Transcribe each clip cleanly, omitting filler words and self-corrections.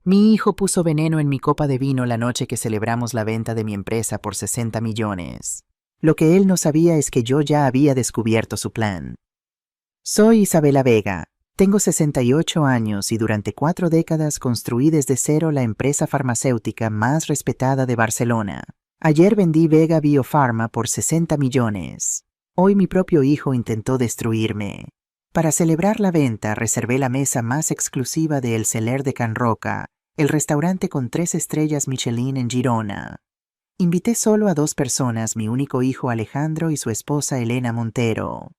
Mi hijo puso veneno en mi copa de vino la noche que celebramos la venta de mi empresa por 60 millones. Lo que él no sabía es que yo ya había descubierto su plan. Soy Isabela Vega. Tengo 68 años y durante 4 décadas construí desde cero la empresa farmacéutica más respetada de Barcelona. Ayer vendí Vega Biopharma por 60 millones. Hoy mi propio hijo intentó destruirme. Para celebrar la venta reservé la mesa más exclusiva de El Celler de Can Roca, el restaurante con 3 estrellas Michelin en Girona. Invité solo a 2 personas, mi único hijo Alejandro y su esposa Elena Montero.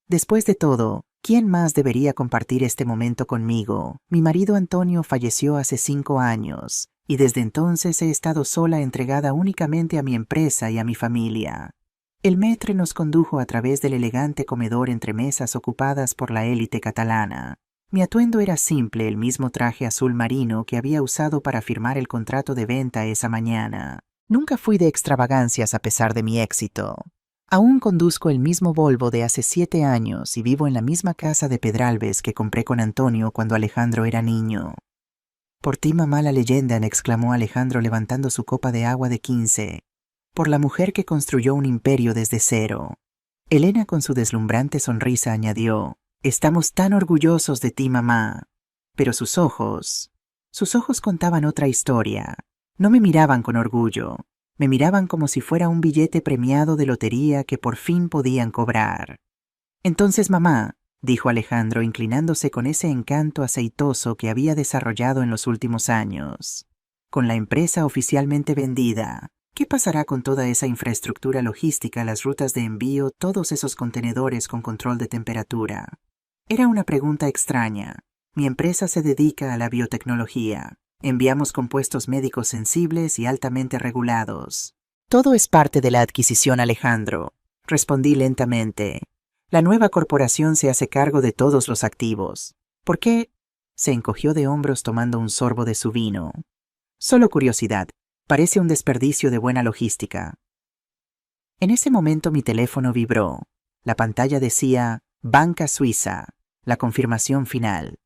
Después de todo, ¿quién más debería compartir este momento conmigo? Mi marido Antonio falleció hace 5 años, y desde entonces he estado sola, entregada únicamente a mi empresa y a mi familia. El maître nos condujo a través del elegante comedor entre mesas ocupadas por la élite catalana. Mi atuendo era simple, el mismo traje azul marino que había usado para firmar el contrato de venta esa mañana. Nunca fui de extravagancias a pesar de mi éxito. Aún conduzco el mismo Volvo de hace 7 años y vivo en la misma casa de Pedralbes que compré con Antonio cuando Alejandro era niño. Por ti, mamá, la leyenda, exclamó Alejandro levantando su copa de agua de 15. Por la mujer que construyó un imperio desde cero. Elena, con su deslumbrante sonrisa, añadió: estamos tan orgullosos de ti, mamá. Pero sus ojos contaban otra historia. No me miraban con orgullo. Me miraban como si fuera un billete premiado de lotería que por fin podían cobrar. Entonces, mamá, dijo Alejandro, inclinándose con ese encanto aceitoso que había desarrollado en los últimos años. Con la empresa oficialmente vendida, ¿qué pasará con toda esa infraestructura logística, las rutas de envío, todos esos contenedores con control de temperatura? Era una pregunta extraña. Mi empresa se dedica a la biotecnología. Enviamos compuestos médicos sensibles y altamente regulados. Todo es parte de la adquisición, Alejandro, respondí lentamente. La nueva corporación se hace cargo de todos los activos. ¿Por qué? Se encogió de hombros tomando un sorbo de su vino. Solo curiosidad. Parece un desperdicio de buena logística. En ese momento mi teléfono vibró. La pantalla decía: Banca Suiza. La confirmación final.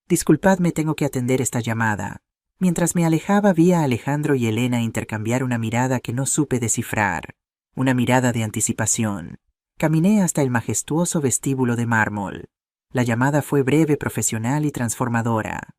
Disculpadme, tengo que atender esta llamada. Mientras me alejaba vi a Alejandro y Elena intercambiar una mirada que no supe descifrar. Una mirada de anticipación. Caminé hasta el majestuoso vestíbulo de mármol. La llamada fue breve, profesional y transformadora.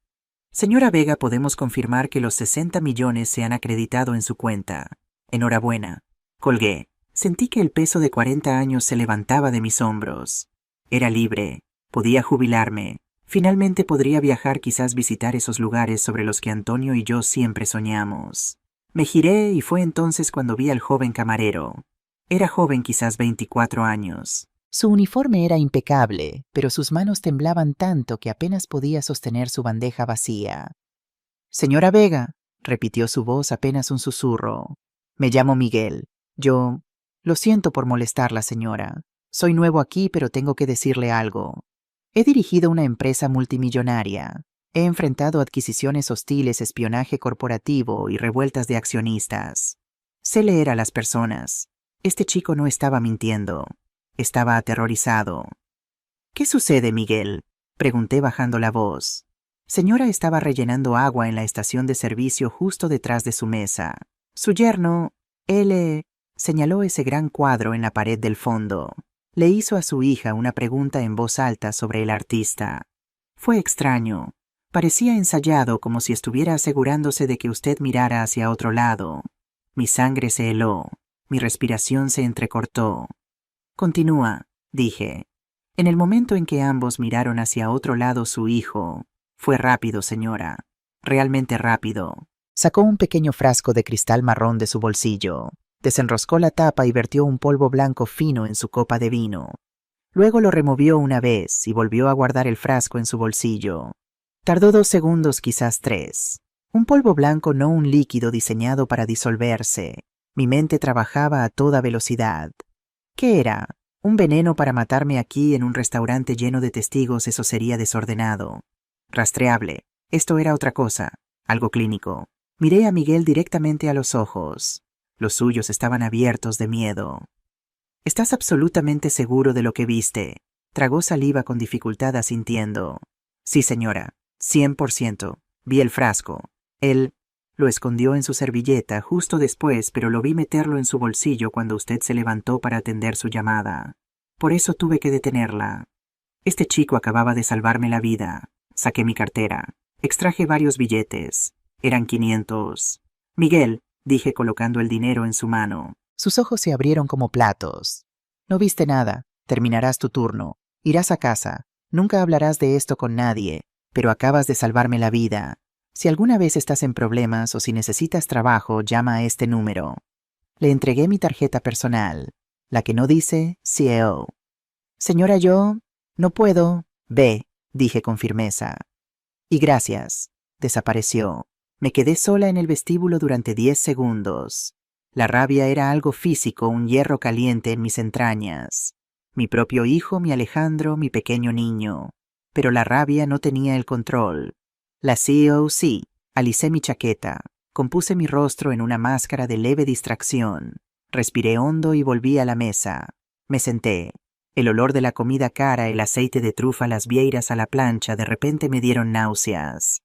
Señora Vega, podemos confirmar que los 60 millones se han acreditado en su cuenta. Enhorabuena. Colgué. Sentí que el peso de 40 años se levantaba de mis hombros. Era libre. Podía jubilarme. Finalmente podría viajar, quizás visitar esos lugares sobre los que Antonio y yo siempre soñamos. Me giré y fue entonces cuando vi al joven camarero. Era joven, quizás 24 años. Su uniforme era impecable, pero sus manos temblaban tanto que apenas podía sostener su bandeja vacía. Señora Vega, repitió su voz apenas un susurro. Me llamo Miguel. Lo siento por molestarla, señora. Soy nuevo aquí, pero tengo que decirle algo. He dirigido una empresa multimillonaria. He enfrentado adquisiciones hostiles, espionaje corporativo y revueltas de accionistas. Sé leer a las personas. Este chico no estaba mintiendo. Estaba aterrorizado. ¿Qué sucede, Miguel? Pregunté bajando la voz. Señora estaba rellenando agua en la estación de servicio justo detrás de su mesa. Su yerno, él, señaló ese gran cuadro en la pared del fondo. Le hizo a su hija una pregunta en voz alta sobre el artista. Fue extraño. Parecía ensayado, como si estuviera asegurándose de que usted mirara hacia otro lado. Mi sangre se heló. Mi respiración se entrecortó. Continúa, dije. En el momento en que ambos miraron hacia otro lado, su hijo... Fue rápido, señora. Realmente rápido. Sacó un pequeño frasco de cristal marrón de su bolsillo. Desenroscó la tapa y vertió un polvo blanco fino en su copa de vino. Luego lo removió una vez y volvió a guardar el frasco en su bolsillo. Tardó 2 segundos, quizás 3. Un polvo blanco, no un líquido diseñado para disolverse. Mi mente trabajaba a toda velocidad. ¿Qué era? ¿Un veneno para matarme aquí en un restaurante lleno de testigos? Eso sería desordenado. Rastreable. Esto era otra cosa. Algo clínico. Miré a Miguel directamente a los ojos. Los suyos estaban abiertos de miedo. ¿Estás absolutamente seguro de lo que viste? Tragó saliva con dificultad asintiendo. Sí, señora. 100%. Vi el frasco. Él lo escondió en su servilleta justo después, pero lo vi meterlo en su bolsillo cuando usted se levantó para atender su llamada. Por eso tuve que detenerla. Este chico acababa de salvarme la vida. Saqué mi cartera. Extraje varios billetes. Eran 500. Miguel, dije colocando el dinero en su mano. Sus ojos se abrieron como platos. No viste nada. Terminarás tu turno. Irás a casa. Nunca hablarás de esto con nadie. Pero acabas de salvarme la vida. Si alguna vez estás en problemas o si necesitas trabajo, llama a este número. Le entregué mi tarjeta personal, la que no dice CEO. Señora, yo no puedo. Ve, dije con firmeza. Y gracias. Desapareció. Me quedé sola en el vestíbulo durante 10 segundos. La rabia era algo físico, un hierro caliente en mis entrañas. Mi propio hijo, mi Alejandro, mi pequeño niño. Pero la rabia no tenía el control. La CEO sí. Alicé mi chaqueta. Compuse mi rostro en una máscara de leve distracción. Respiré hondo y volví a la mesa. Me senté. El olor de la comida cara, el aceite de trufa, las vieiras a la plancha, de repente me dieron náuseas.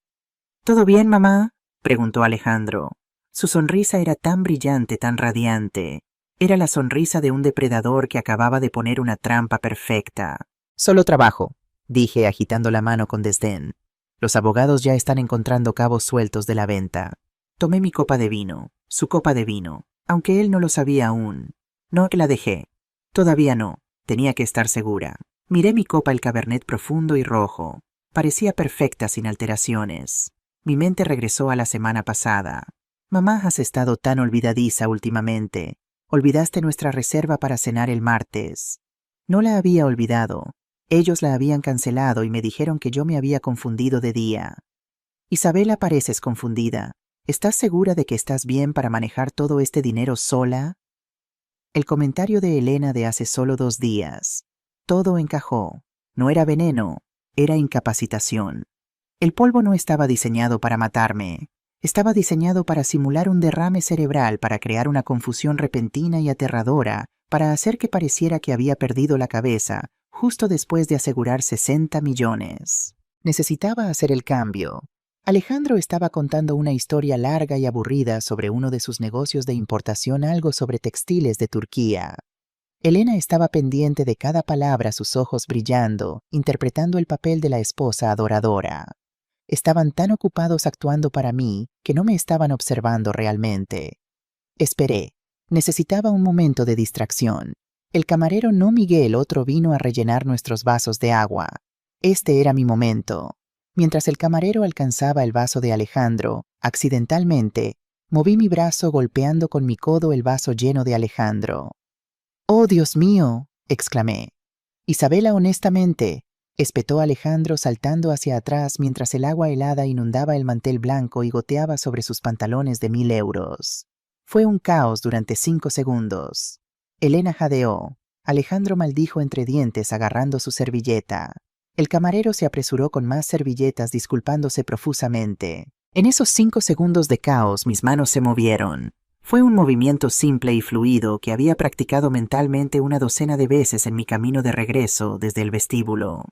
¿Todo bien, mamá?, preguntó Alejandro. Su sonrisa era tan brillante, tan radiante. Era la sonrisa de un depredador que acababa de poner una trampa perfecta. Solo trabajo, dije agitando la mano con desdén. Los abogados ya están encontrando cabos sueltos de la venta. Tomé mi copa de vino, su copa de vino, aunque él no lo sabía aún. No que la dejé. Todavía no. Tenía que estar segura. Miré mi copa, el cabernet profundo y rojo. Parecía perfecta, sin alteraciones. Mi mente regresó a la semana pasada. Mamá, has estado tan olvidadiza últimamente. Olvidaste nuestra reserva para cenar el martes. No la había olvidado. Ellos la habían cancelado y me dijeron que yo me había confundido de día. Isabela, pareces confundida. ¿Estás segura de que estás bien para manejar todo este dinero sola? El comentario de Elena de hace solo 2 días. Todo encajó. No era veneno, era incapacitación. El polvo no estaba diseñado para matarme. Estaba diseñado para simular un derrame cerebral, para crear una confusión repentina y aterradora, para hacer que pareciera que había perdido la cabeza, justo después de asegurar 60 millones. Necesitaba hacer el cambio. Alejandro estaba contando una historia larga y aburrida sobre uno de sus negocios de importación, algo sobre textiles de Turquía. Elena estaba pendiente de cada palabra, sus ojos brillando, interpretando el papel de la esposa adoradora. Estaban tan ocupados actuando para mí que no me estaban observando realmente. Esperé. Necesitaba un momento de distracción. El camarero, no Miguel, otro, vino a rellenar nuestros vasos de agua. Este era mi momento. Mientras el camarero alcanzaba el vaso de Alejandro, accidentalmente, moví mi brazo golpeando con mi codo el vaso lleno de Alejandro. «¡Oh, Dios mío!», exclamé. «Isabela, honestamente», espetó Alejandro saltando hacia atrás mientras el agua helada inundaba el mantel blanco y goteaba sobre sus pantalones de 1000 euros. Fue un caos durante 5 segundos. Elena jadeó. Alejandro maldijo entre dientes agarrando su servilleta. El camarero se apresuró con más servilletas disculpándose profusamente. En esos 5 segundos de caos mis manos se movieron. Fue un movimiento simple y fluido que había practicado mentalmente una docena de veces en mi camino de regreso desde el vestíbulo.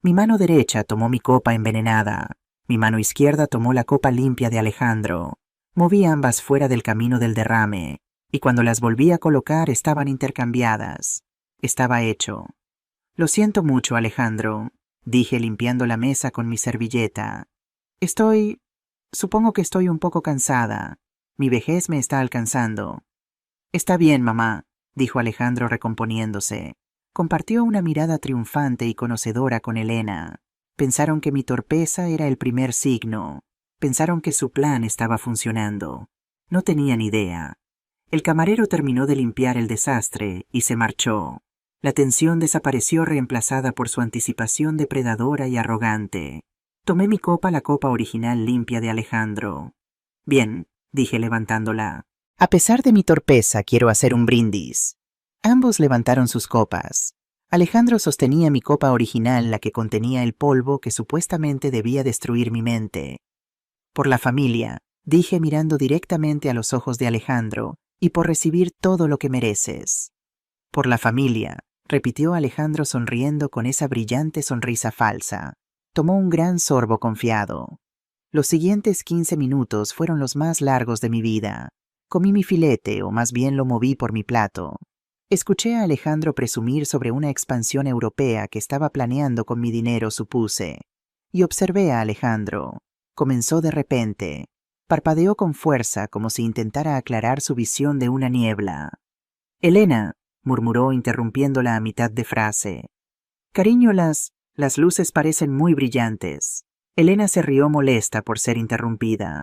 Mi mano derecha tomó mi copa envenenada. Mi mano izquierda tomó la copa limpia de Alejandro. Moví ambas fuera del camino del derrame, y cuando las volví a colocar estaban intercambiadas. Estaba hecho. «Lo siento mucho, Alejandro», dije limpiando la mesa con mi servilleta. Supongo que estoy un poco cansada. Mi vejez me está alcanzando». «Está bien, mamá», dijo Alejandro recomponiéndose. Compartió una mirada triunfante y conocedora con Elena. Pensaron que mi torpeza era el primer signo. Pensaron que su plan estaba funcionando. No tenían idea. El camarero terminó de limpiar el desastre y se marchó. La tensión desapareció reemplazada por su anticipación depredadora y arrogante. Tomé mi copa, la copa original limpia de Alejandro. «Bien», dije levantándola. «A pesar de mi torpeza, quiero hacer un brindis». Ambos levantaron sus copas. Alejandro sostenía mi copa original, la que contenía el polvo que supuestamente debía destruir mi mente. «Por la familia», dije mirando directamente a los ojos de Alejandro, «y por recibir todo lo que mereces». «Por la familia», repitió Alejandro sonriendo con esa brillante sonrisa falsa. Tomó un gran sorbo confiado. Los siguientes 15 minutos fueron los más largos de mi vida. Comí mi filete, o más bien lo moví por mi plato. Escuché a Alejandro presumir sobre una expansión europea que estaba planeando con mi dinero, supuse. Y observé a Alejandro. Comenzó de repente. Parpadeó con fuerza como si intentara aclarar su visión de una niebla. «Elena», murmuró interrumpiéndola a mitad de frase. «Cariño, las luces parecen muy brillantes». Elena se rió molesta por ser interrumpida.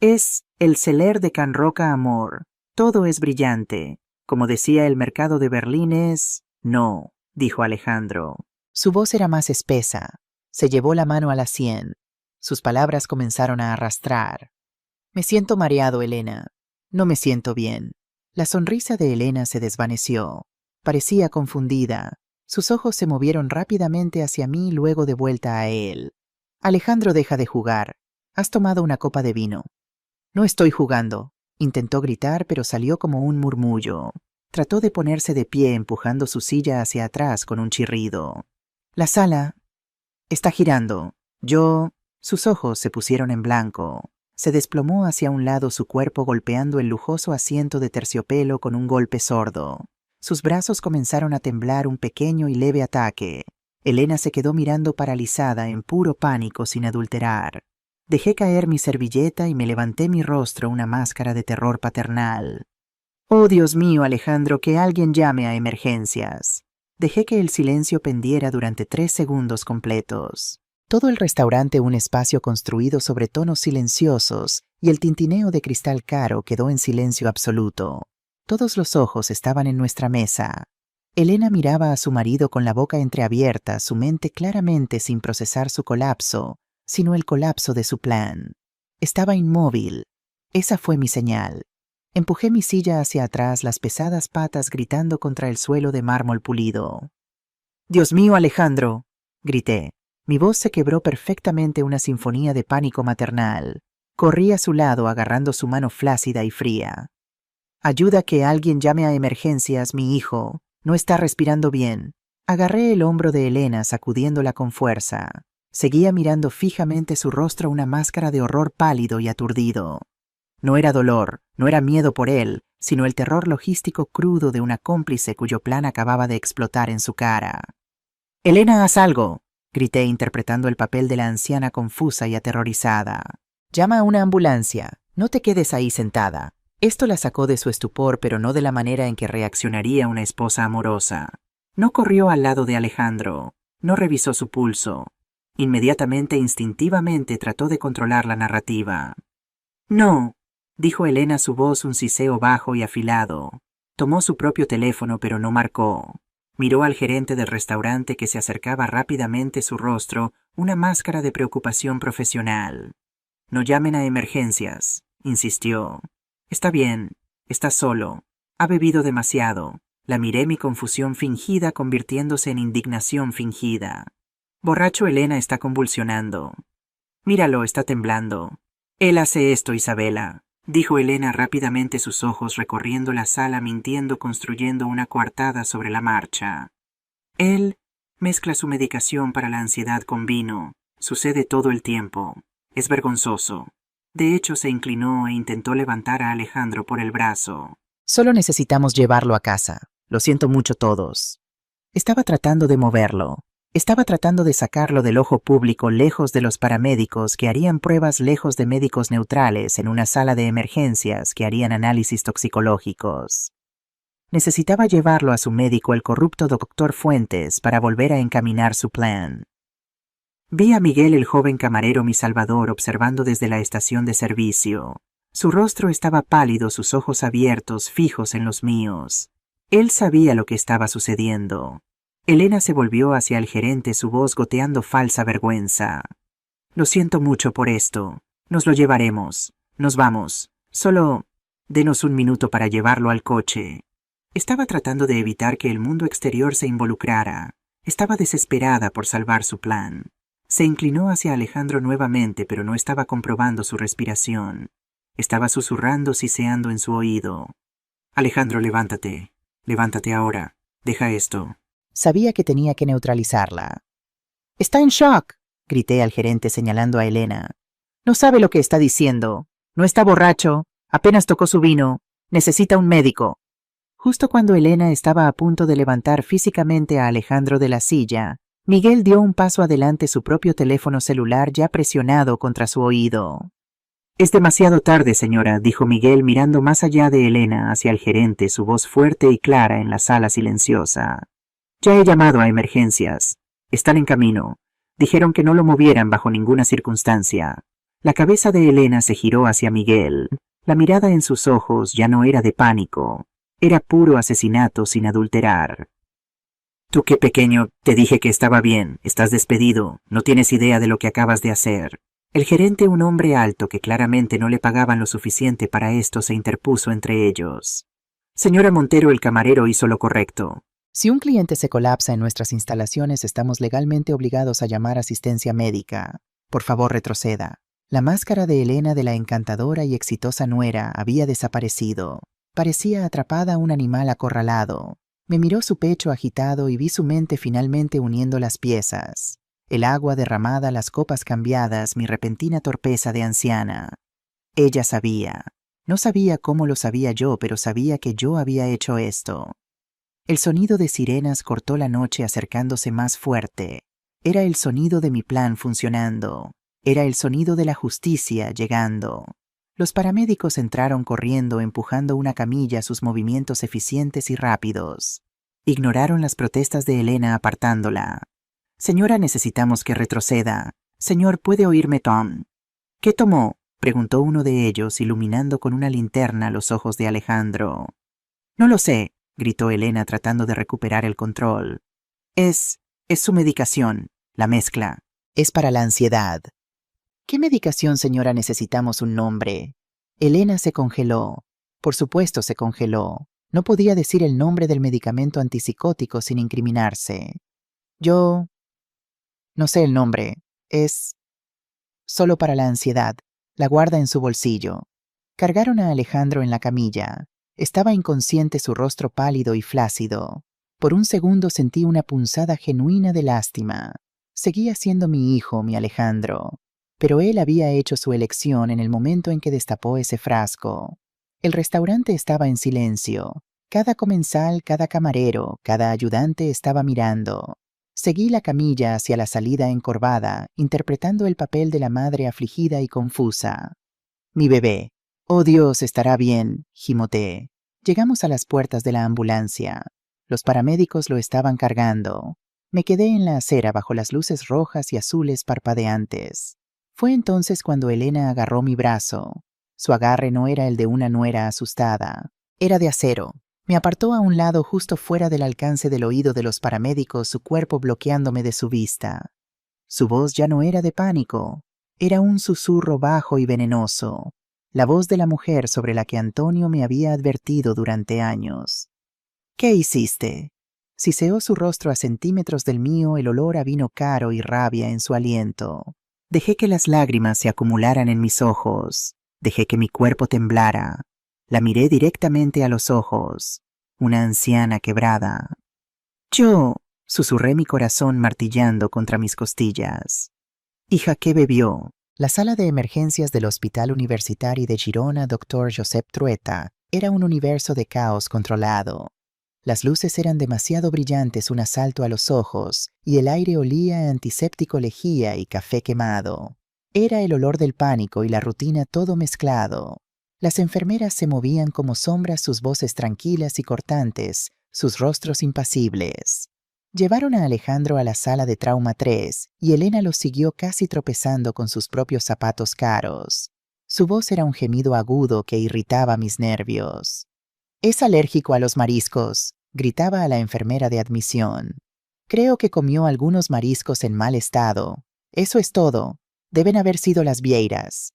«Es el celer de Can Roca, amor. Todo es brillante. Como decía el mercado de Berlín es...». «No», dijo Alejandro. Su voz era más espesa. Se llevó la mano a la sien. Sus palabras comenzaron a arrastrar. «Me siento mareado, Elena. No me siento bien». La sonrisa de Elena se desvaneció. Parecía confundida. Sus ojos se movieron rápidamente hacia mí y luego de vuelta a él. «Alejandro, deja de jugar. Has tomado una copa de vino». «No estoy jugando». Intentó gritar, pero salió como un murmullo. Trató de ponerse de pie empujando su silla hacia atrás con un chirrido. «La sala está girando. Yo...». Sus ojos se pusieron en blanco. Se desplomó hacia un lado su cuerpo golpeando el lujoso asiento de terciopelo con un golpe sordo. Sus brazos comenzaron a temblar un pequeño y leve ataque. Elena se quedó mirando paralizada en puro pánico sin adulterar. Dejé caer mi servilleta y me levanté mi rostro una máscara de terror paternal. «Oh, Dios mío, Alejandro, que alguien llame a emergencias». Dejé que el silencio pendiera durante 3 segundos completos. Todo el restaurante, un espacio construido sobre tonos silenciosos, y el tintineo de cristal caro quedó en silencio absoluto. Todos los ojos estaban en nuestra mesa. Elena miraba a su marido con la boca entreabierta, su mente claramente sin procesar su colapso, sino el colapso de su plan. Estaba inmóvil. Esa fue mi señal. Empujé mi silla hacia atrás, las pesadas patas gritando contra el suelo de mármol pulido. «Dios mío, Alejandro», grité. Mi voz se quebró perfectamente, una sinfonía de pánico maternal. Corrí a su lado agarrando su mano flácida y fría. «Ayuda, que alguien llame a emergencias, mi hijo. No está respirando bien». Agarré el hombro de Elena sacudiéndola con fuerza. Seguía mirando fijamente su rostro, una máscara de horror pálido y aturdido. No era dolor, no era miedo por él, sino el terror logístico crudo de una cómplice cuyo plan acababa de explotar en su cara. «Elena, haz algo», grité interpretando el papel de la anciana confusa y aterrorizada. «Llama a una ambulancia. No te quedes ahí sentada». Esto la sacó de su estupor, pero no de la manera en que reaccionaría una esposa amorosa. No corrió al lado de Alejandro. No revisó su pulso. Inmediatamente, instintivamente, trató de controlar la narrativa. «No», dijo Elena, su voz un siseo bajo y afilado. Tomó su propio teléfono, pero no marcó. Miró al gerente del restaurante que se acercaba rápidamente, su rostro una máscara de preocupación profesional. «No llamen a emergencias», insistió. «Está bien, está solo. Ha bebido demasiado». La miré, mi confusión fingida convirtiéndose en indignación fingida. «Borracho, Elena está convulsionando. Míralo, está temblando». «Él hace esto, Isabela», dijo Elena rápidamente, sus ojos recorriendo la sala, mintiendo, construyendo una coartada sobre la marcha. «Él mezcla su medicación para la ansiedad con vino. Sucede todo el tiempo. Es vergonzoso». De hecho, se inclinó e intentó levantar a Alejandro por el brazo. «Solo necesitamos llevarlo a casa. Lo siento mucho, todos». Estaba tratando de moverlo. Estaba tratando de sacarlo del ojo público, lejos de los paramédicos que harían pruebas, lejos de médicos neutrales en una sala de emergencias que harían análisis toxicológicos. Necesitaba llevarlo a su médico, el corrupto doctor Fuentes, para volver a encaminar su plan. Vi a Miguel, el joven camarero, mi salvador, observando desde la estación de servicio. Su rostro estaba pálido, sus ojos abiertos, fijos en los míos. Él sabía lo que estaba sucediendo. Elena se volvió hacia el gerente, su voz goteando falsa vergüenza. «Lo siento mucho por esto. Nos lo llevaremos. Nos vamos. Solo denos un minuto para llevarlo al coche». Estaba tratando de evitar que el mundo exterior se involucrara. Estaba desesperada por salvar su plan. Se inclinó hacia Alejandro nuevamente, pero no estaba comprobando su respiración. Estaba susurrando, siseando en su oído. «Alejandro, levántate. Levántate ahora. Deja esto». Sabía que tenía que neutralizarla. «Está en shock», grité al gerente señalando a Elena. No sabe lo que está diciendo. No está borracho. Apenas tocó su vino. Necesita un médico. Justo cuando Elena estaba a punto de levantar físicamente a Alejandro de la silla, Miguel dio un paso adelante, su propio teléfono celular ya presionado contra su oído. «Es demasiado tarde, señora», dijo Miguel mirando más allá de Elena hacia el gerente, su voz fuerte y clara en la sala silenciosa. «Ya he llamado a emergencias. Están en camino. Dijeron que no lo movieran bajo ninguna circunstancia». La cabeza de Elena se giró hacia Miguel. La mirada en sus ojos ya no era de pánico. Era puro asesinato sin adulterar. «Tú qué pequeño, te dije que estaba bien. Estás despedido. No tienes idea de lo que acabas de hacer». El gerente, un hombre alto que claramente no le pagaban lo suficiente para esto, se interpuso entre ellos. «Señora Montero, el camarero hizo lo correcto. Si un cliente se colapsa en nuestras instalaciones, estamos legalmente obligados a llamar asistencia médica. Por favor, retroceda». La máscara de Elena, de la encantadora y exitosa nuera, había desaparecido. Parecía atrapada a un animal acorralado. Me miró su pecho agitado y vi su mente finalmente uniendo las piezas. El agua derramada, las copas cambiadas, mi repentina torpeza de anciana. Ella sabía. No sabía cómo lo sabía yo, pero sabía que yo había hecho esto. El sonido de sirenas cortó la noche acercándose más fuerte. Era el sonido de mi plan funcionando. Era el sonido de la justicia llegando. Los paramédicos entraron corriendo, empujando una camilla, sus movimientos eficientes y rápidos. Ignoraron las protestas de Elena apartándola. «Señora, necesitamos que retroceda. Señor, ¿puede oírme, Tom?» «¿Qué tomó?», preguntó uno de ellos, iluminando con una linterna los ojos de Alejandro. «No lo sé», gritó Elena tratando de recuperar el control. Es su medicación, la mezcla. Es para la ansiedad». «¿Qué medicación, señora? Necesitamos un nombre». Elena se congeló. Por supuesto se congeló. No podía decir el nombre del medicamento antipsicótico sin incriminarse. «Yo no sé el nombre. Es solo para la ansiedad». La guarda en su bolsillo. Cargaron a Alejandro en la camilla. Estaba inconsciente, su rostro pálido y flácido. Por un segundo sentí una punzada genuina de lástima. Seguía siendo mi hijo, mi Alejandro. Pero él había hecho su elección en el momento en que destapó ese frasco. El restaurante estaba en silencio. Cada comensal, cada camarero, cada ayudante estaba mirando. Seguí la camilla hacia la salida encorvada, interpretando el papel de la madre afligida y confusa. «Mi bebé. Oh Dios, estará bien», gimoteé. Llegamos a las puertas de la ambulancia. Los paramédicos lo estaban cargando. Me quedé en la acera bajo las luces rojas y azules parpadeantes. Fue entonces cuando Elena agarró mi brazo. Su agarre no era el de una nuera asustada. Era de acero. Me apartó a un lado, justo fuera del alcance del oído de los paramédicos, su cuerpo bloqueándome de su vista. Su voz ya no era de pánico. Era un susurro bajo y venenoso. La voz de la mujer sobre la que Antonio me había advertido durante años. «¿Qué hiciste?». Siseó su rostro a centímetros del mío, el olor a vino caro y rabia en su aliento. Dejé que las lágrimas se acumularan en mis ojos. Dejé que mi cuerpo temblara. La miré directamente a los ojos. Una anciana quebrada. «Yo», susurré, mi corazón martillando contra mis costillas. «Hija, ¿qué bebió?». La sala de emergencias del Hospital Universitario de Girona, Dr. Josep Trueta, era un universo de caos controlado. Las luces eran demasiado brillantes, un asalto a los ojos, y el aire olía a antiséptico, lejía y café quemado. Era el olor del pánico y la rutina todo mezclado. Las enfermeras se movían como sombras, sus voces tranquilas y cortantes, sus rostros impasibles. Llevaron a Alejandro a la sala de trauma 3 y Elena lo siguió casi tropezando con sus propios zapatos caros. Su voz era un gemido agudo que irritaba mis nervios. «Es alérgico a los mariscos», gritaba a la enfermera de admisión. «Creo que comió algunos mariscos en mal estado. Eso es todo. Deben haber sido las vieiras».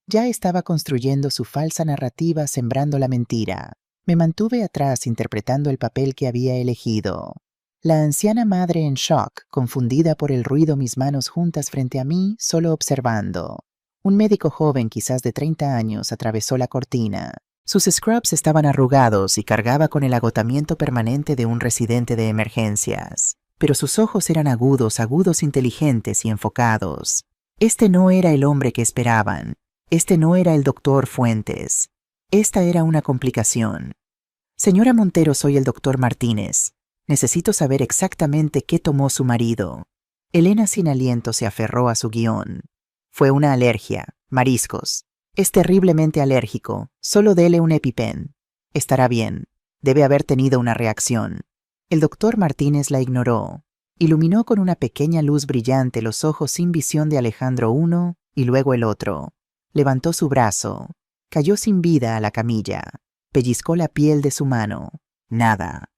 Ya estaba construyendo su falsa narrativa, sembrando la mentira. Me mantuve atrás interpretando el papel que había elegido. La anciana madre en shock, confundida por el ruido, mis manos juntas frente a mí, solo observando. Un médico joven, quizás de 30 años, atravesó la cortina. Sus scrubs estaban arrugados y cargaba con el agotamiento permanente de un residente de emergencias. Pero sus ojos eran agudos, inteligentes y enfocados. Este no era el hombre que esperaban. Este no era el doctor Fuentes. Esta era una complicación. Señora Montero, soy el doctor Martínez. Necesito saber exactamente qué tomó su marido. Elena sin aliento se aferró a su guión. Fue una alergia. Mariscos. Es terriblemente alérgico. Solo dele un EpiPen. Estará bien. Debe haber tenido una reacción. El doctor Martínez la ignoró. Iluminó con una pequeña luz brillante los ojos sin visión de Alejandro uno y luego el otro. Levantó su brazo. Cayó sin vida a la camilla. Pellizcó la piel de su mano. Nada.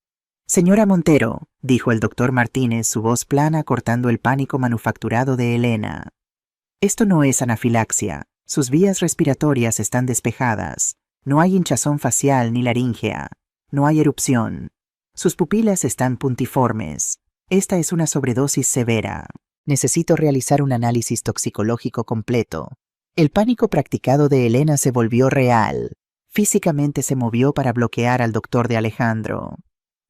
Señora Montero, dijo el doctor Martínez, su voz plana cortando el pánico manufacturado de Elena. Esto no es anafilaxia. Sus vías respiratorias están despejadas. No hay hinchazón facial ni laríngea. No hay erupción. Sus pupilas están puntiformes. Esta es una sobredosis severa. Necesito realizar un análisis toxicológico completo. El pánico practicado de Elena se volvió real. Físicamente se movió para bloquear al doctor de Alejandro.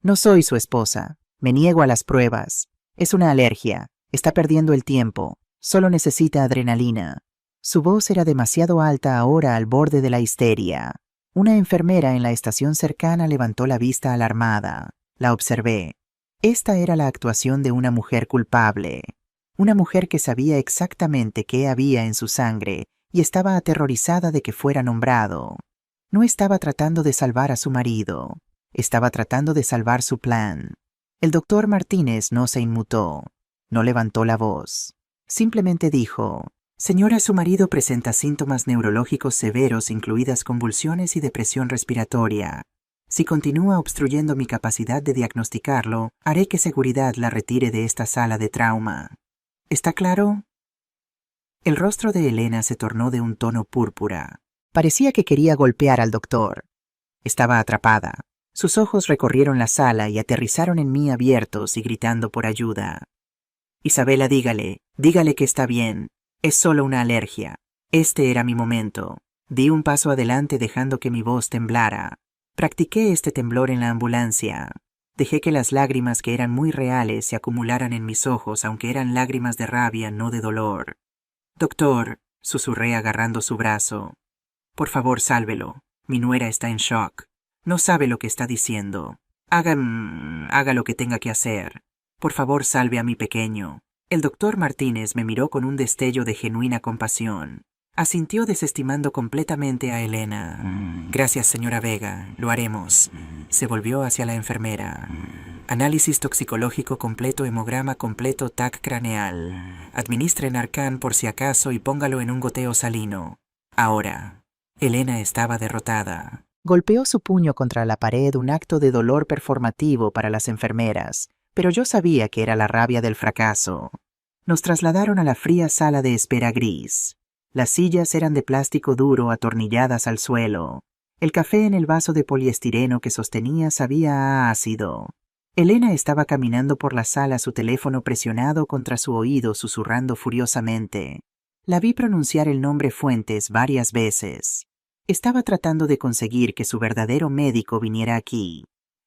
No soy su esposa. Me niego a las pruebas. Es una alergia. Está perdiendo el tiempo. Solo necesita adrenalina. Su voz era demasiado alta ahora al borde de la histeria. Una enfermera en la estación cercana levantó la vista alarmada. La observé. Esta era la actuación de una mujer culpable. Una mujer que sabía exactamente qué había en su sangre y estaba aterrorizada de que fuera nombrado. No estaba tratando de salvar a su marido. Estaba tratando de salvar su plan. El doctor Martínez no se inmutó. No levantó la voz. Simplemente dijo: Señora, su marido presenta síntomas neurológicos severos, incluidas convulsiones y depresión respiratoria. Si continúa obstruyendo mi capacidad de diagnosticarlo, haré que seguridad la retire de esta sala de trauma. ¿Está claro? El rostro de Elena se tornó de un tono púrpura. Parecía que quería golpear al doctor. Estaba atrapada. Sus ojos recorrieron la sala y aterrizaron en mí abiertos y gritando por ayuda. Isabela, dígale que está bien. Es solo una alergia. Este era mi momento. Di un paso adelante dejando que mi voz temblara. Practiqué este temblor en la ambulancia. Dejé que las lágrimas, que eran muy reales, se acumularan en mis ojos, aunque eran lágrimas de rabia, no de dolor. Doctor, susurré agarrando su brazo. Por favor, sálvelo. Mi nuera está en shock. No sabe lo que está diciendo. Haga lo que tenga que hacer. Por favor, salve a mi pequeño. El doctor Martínez me miró con un destello de genuina compasión. Asintió desestimando completamente a Elena. Gracias, señora Vega, lo haremos. Se volvió hacia la enfermera. Análisis toxicológico completo, hemograma completo, TAC craneal. Administre Narcan por si acaso y póngalo en un goteo salino. Ahora. Elena estaba derrotada. Golpeó su puño contra la pared, un acto de dolor performativo para las enfermeras, pero yo sabía que era la rabia del fracaso. Nos trasladaron a la fría sala de espera gris. Las sillas eran de plástico duro atornilladas al suelo. El café en el vaso de poliestireno que sostenía sabía a ácido. Elena estaba caminando por la sala, su teléfono presionado contra su oído, susurrando furiosamente. La vi pronunciar el nombre Fuentes varias veces. Estaba tratando de conseguir que su verdadero médico viniera aquí.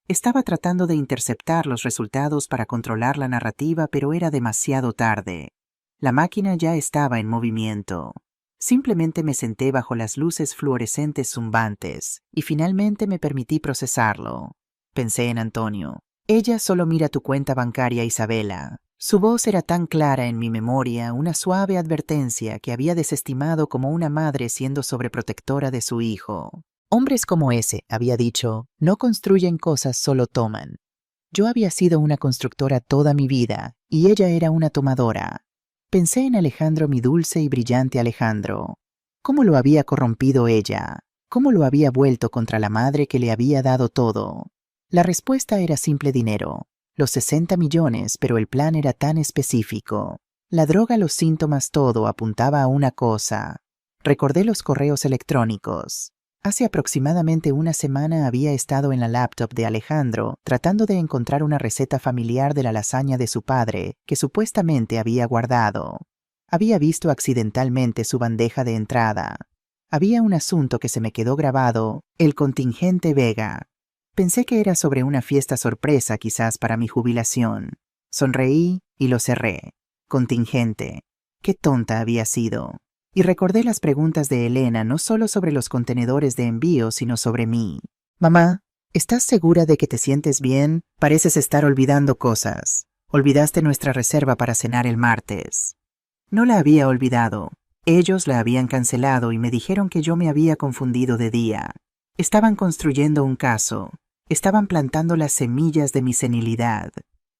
Estaba tratando de interceptar los resultados para controlar la narrativa, pero era demasiado tarde. La máquina ya estaba en movimiento. Simplemente me senté bajo las luces fluorescentes zumbantes y finalmente me permití procesarlo. Pensé en Antonio. Ella solo mira tu cuenta bancaria, Isabela. Su voz era tan clara en mi memoria, una suave advertencia que había desestimado como una madre siendo sobreprotectora de su hijo. Hombres como ese, había dicho, no construyen cosas, solo toman. Yo había sido una constructora toda mi vida y ella era una tomadora. Pensé en Alejandro, mi dulce y brillante Alejandro. ¿Cómo lo había corrompido ella? ¿Cómo lo había vuelto contra la madre que le había dado todo? La respuesta era simple: dinero. Los 60 millones, pero el plan era tan específico. La droga, los síntomas, todo apuntaba a una cosa. Recordé los correos electrónicos. Hace aproximadamente una semana había estado en la laptop de Alejandro tratando de encontrar una receta familiar de la lasaña de su padre que supuestamente había guardado. Había visto accidentalmente su bandeja de entrada. Había un asunto que se me quedó grabado: el contingente Vega. Pensé que era sobre una fiesta sorpresa, quizás para mi jubilación. Sonreí y lo cerré. Contingente. Qué tonta había sido. Y recordé las preguntas de Elena no solo sobre los contenedores de envío, sino sobre mí. Mamá, ¿estás segura de que te sientes bien? Pareces estar olvidando cosas. Olvidaste nuestra reserva para cenar el martes. No la había olvidado. Ellos la habían cancelado y me dijeron que yo me había confundido de día. Estaban construyendo un caso. Estaban plantando las semillas de mi senilidad.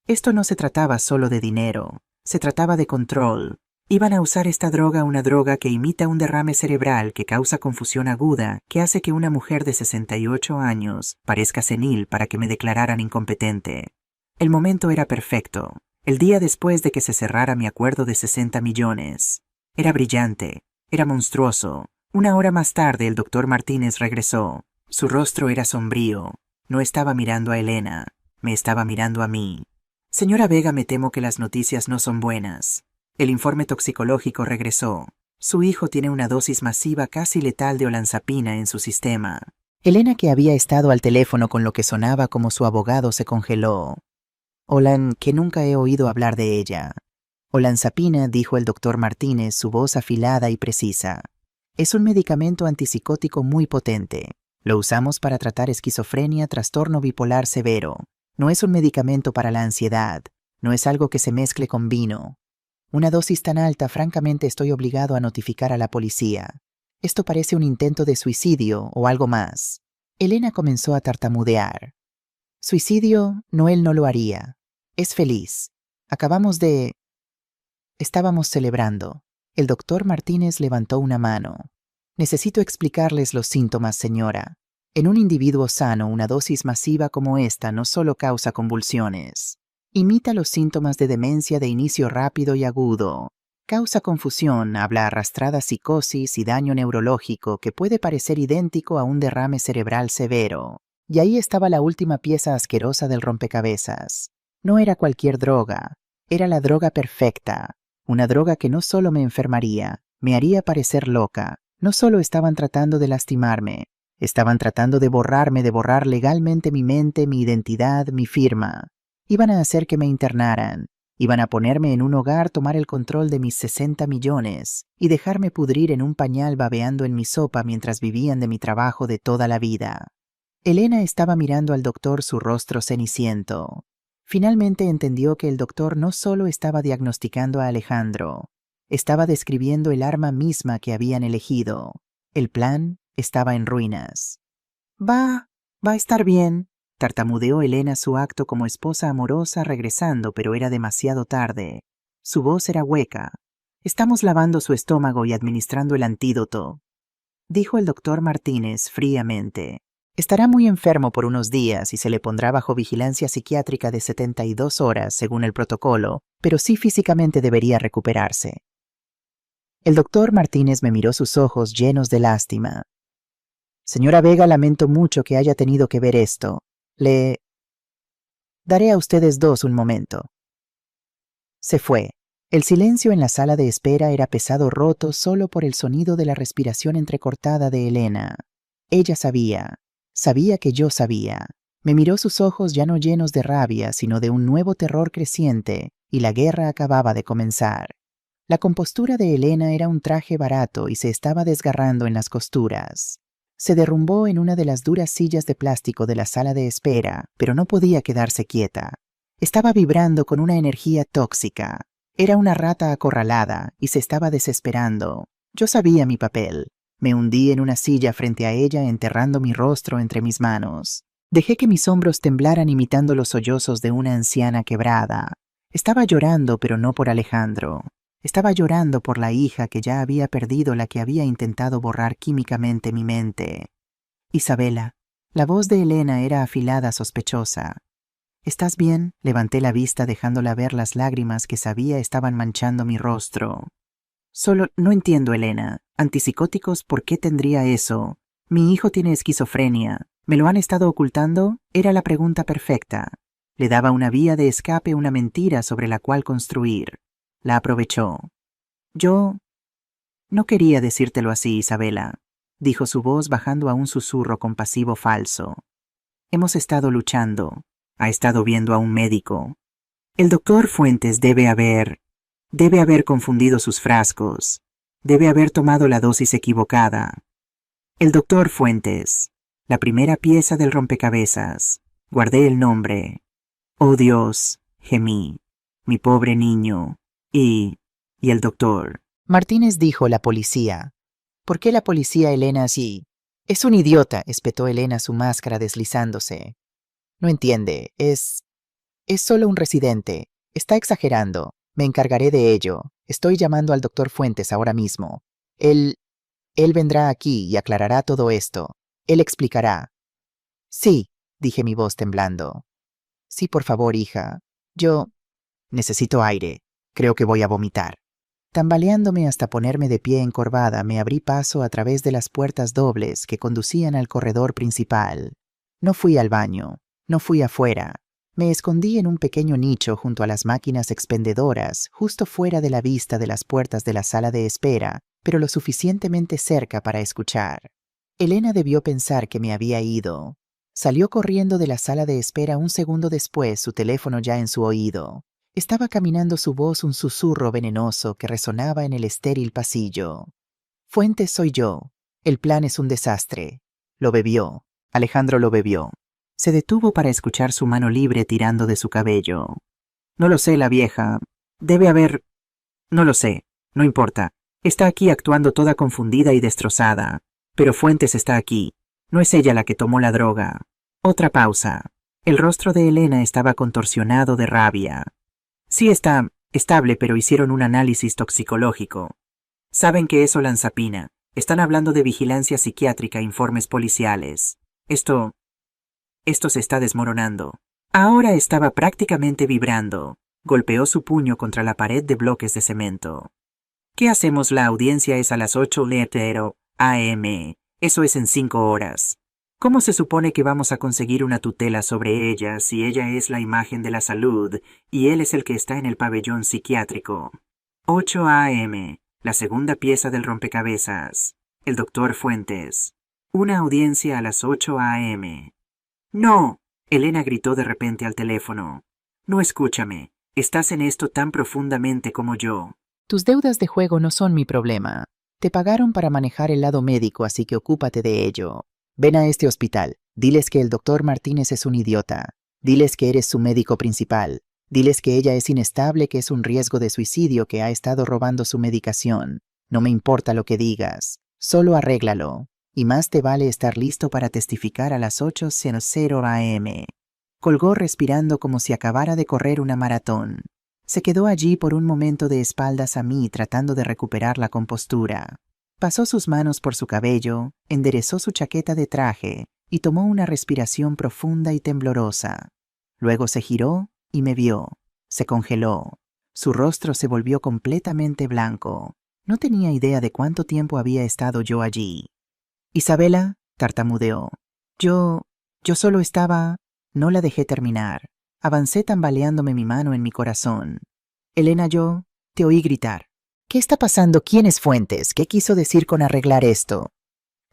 Esto no se trataba solo de dinero. Se trataba de control. Iban a usar esta droga, una droga que imita un derrame cerebral que causa confusión aguda, que hace que una mujer de 68 años parezca senil para que me declararan incompetente. El momento era perfecto. El día después de que se cerrara mi acuerdo de 60 millones. Era brillante. Era monstruoso. Una hora más tarde el doctor Martínez regresó. Su rostro era sombrío. No estaba mirando a Elena. Me estaba mirando a mí. Señora Vega, me temo que las noticias no son buenas. El informe toxicológico regresó. Su hijo tiene una dosis masiva casi letal de olanzapina en su sistema. Elena, que había estado al teléfono con lo que sonaba como su abogado, se congeló. Olan, que nunca he oído hablar de ella. Olanzapina, dijo el doctor Martínez, su voz afilada y precisa. Es un medicamento antipsicótico muy potente. Lo usamos para tratar esquizofrenia, trastorno bipolar severo. No es un medicamento para la ansiedad. No es algo que se mezcle con vino. Una dosis tan alta, francamente estoy obligado a notificar a la policía. Esto parece un intento de suicidio o algo más. Elena comenzó a tartamudear. Suicidio, no, él no lo haría. Es feliz. Estábamos celebrando. El doctor Martínez levantó una mano. Necesito explicarles los síntomas, señora. En un individuo sano, una dosis masiva como esta no solo causa convulsiones. Imita los síntomas de demencia de inicio rápido y agudo. Causa confusión, habla arrastrada, psicosis y daño neurológico que puede parecer idéntico a un derrame cerebral severo. Y ahí estaba la última pieza asquerosa del rompecabezas. No era cualquier droga. Era la droga perfecta. Una droga que no solo me enfermaría, me haría parecer loca. No solo estaban tratando de lastimarme, estaban tratando de borrarme, de borrar legalmente mi mente, mi identidad, mi firma. Iban a hacer que me internaran. Iban a ponerme en un hogar, tomar el control de mis 60 millones y dejarme pudrir en un pañal babeando en mi sopa mientras vivían de mi trabajo de toda la vida. Elena estaba mirando al doctor, su rostro ceniciento. Finalmente entendió que el doctor no solo estaba diagnosticando a Alejandro, estaba describiendo el arma misma que habían elegido. El plan estaba en ruinas. Va a estar bien, tartamudeó Elena su acto como esposa amorosa regresando, pero era demasiado tarde. Su voz era hueca. Estamos lavando su estómago y administrando el antídoto, dijo el doctor Martínez fríamente. Estará muy enfermo por unos días y se le pondrá bajo vigilancia psiquiátrica de 72 horas según el protocolo, pero sí físicamente debería recuperarse. El doctor Martínez me miró sus ojos llenos de lástima. Señora Vega, lamento mucho que haya tenido que ver esto. Le daré a ustedes dos un momento. Se fue. El silencio en la sala de espera era pesado, roto solo por el sonido de la respiración entrecortada de Elena. Ella sabía que yo sabía. Me miró, sus ojos ya no llenos de rabia, sino de un nuevo terror creciente, y la guerra acababa de comenzar. La compostura de Elena era un traje barato y se estaba desgarrando en las costuras. Se derrumbó en una de las duras sillas de plástico de la sala de espera, pero no podía quedarse quieta. Estaba vibrando con una energía tóxica. Era una rata acorralada y se estaba desesperando. Yo sabía mi papel. Me hundí en una silla frente a ella, enterrando mi rostro entre mis manos. Dejé que mis hombros temblaran imitando los sollozos de una anciana quebrada. Estaba llorando, pero no por Alejandro. Estaba llorando por la hija que ya había perdido, la que había intentado borrar químicamente mi mente. Isabela. La voz de Elena era afilada, sospechosa. ¿Estás bien? Levanté la vista dejándola ver las lágrimas que sabía estaban manchando mi rostro. Solo no entiendo, Elena. ¿Antipsicóticos? ¿Por qué tendría eso? Mi hijo tiene esquizofrenia. ¿Me lo han estado ocultando? Era la pregunta perfecta. Le daba una vía de escape, una mentira sobre la cual construir. La aprovechó. Yo no quería decírtelo así, Isabela, dijo su voz bajando a un susurro compasivo falso. Hemos estado luchando. Ha estado viendo a un médico. El doctor Fuentes debe haber... Debe haber confundido sus frascos. Debe haber tomado la dosis equivocada. El doctor Fuentes. La primera pieza del rompecabezas. Guardé el nombre. Oh Dios, gemí. Mi pobre niño. Y el doctor. Martínez dijo la policía. ¿Por qué la policía, Elena, así? Es un idiota, espetó Elena su máscara deslizándose. No entiende, es solo un residente. Está exagerando. Me encargaré de ello. Estoy llamando al doctor Fuentes ahora mismo. Él vendrá aquí y aclarará todo esto. Él explicará. Sí, dije mi voz temblando. Sí, por favor, hija. Yo necesito aire. Creo que voy a vomitar. Tambaleándome hasta ponerme de pie encorvada, me abrí paso a través de las puertas dobles que conducían al corredor principal. No fui al baño, no fui afuera. Me escondí en un pequeño nicho junto a las máquinas expendedoras, justo fuera de la vista de las puertas de la sala de espera, pero lo suficientemente cerca para escuchar. Elena debió pensar que me había ido. Salió corriendo de la sala de espera un segundo después, su teléfono ya en su oído. Estaba caminando su voz un susurro venenoso que resonaba en el estéril pasillo. Fuentes soy yo. El plan es un desastre. Lo bebió. Alejandro lo bebió. Se detuvo para escuchar su mano libre tirando de su cabello. No lo sé, la vieja. Debe haber... No lo sé. No importa. Está aquí actuando toda confundida y destrozada. Pero Fuentes está aquí. No es ella la que tomó la droga. Otra pausa. El rostro de Elena estaba contorsionado de rabia. Sí está estable, pero hicieron un análisis toxicológico. Saben que es olanzapina. Están hablando de vigilancia psiquiátrica e informes policiales. Esto se está desmoronando. Ahora estaba prácticamente vibrando. Golpeó su puño contra la pared de bloques de cemento. ¿Qué hacemos? La audiencia es a las 8:00 AM. Eso es en 5 horas. ¿Cómo se supone que vamos a conseguir una tutela sobre ella si ella es la imagen de la salud y él es el que está en el pabellón psiquiátrico? 8 AM. La segunda pieza del rompecabezas. El doctor Fuentes. Una audiencia a las 8 AM. ¡No! Elena gritó de repente al teléfono. No, escúchame. Estás en esto tan profundamente como yo. Tus deudas de juego no son mi problema. Te pagaron para manejar el lado médico, así que ocúpate de ello. Ven a este hospital. Diles que el doctor Martínez es un idiota. Diles que eres su médico principal. Diles que ella es inestable, que es un riesgo de suicidio, que ha estado robando su medicación. No me importa lo que digas. Solo arréglalo. Y más te vale estar listo para testificar a las 8:00 AM. Colgó respirando como si acabara de correr una maratón. Se quedó allí por un momento de espaldas a mí tratando de recuperar la compostura. Pasó sus manos por su cabello, enderezó su chaqueta de traje y tomó una respiración profunda y temblorosa. Luego se giró y me vio. Se congeló. Su rostro se volvió completamente blanco. No tenía idea de cuánto tiempo había estado yo allí. Isabela, tartamudeó. Yo solo estaba... No la dejé terminar. Avancé tambaleándome mi mano en mi corazón. Elena, te oí gritar. ¿Qué está pasando? ¿Quién es Fuentes? ¿Qué quiso decir con arreglar esto?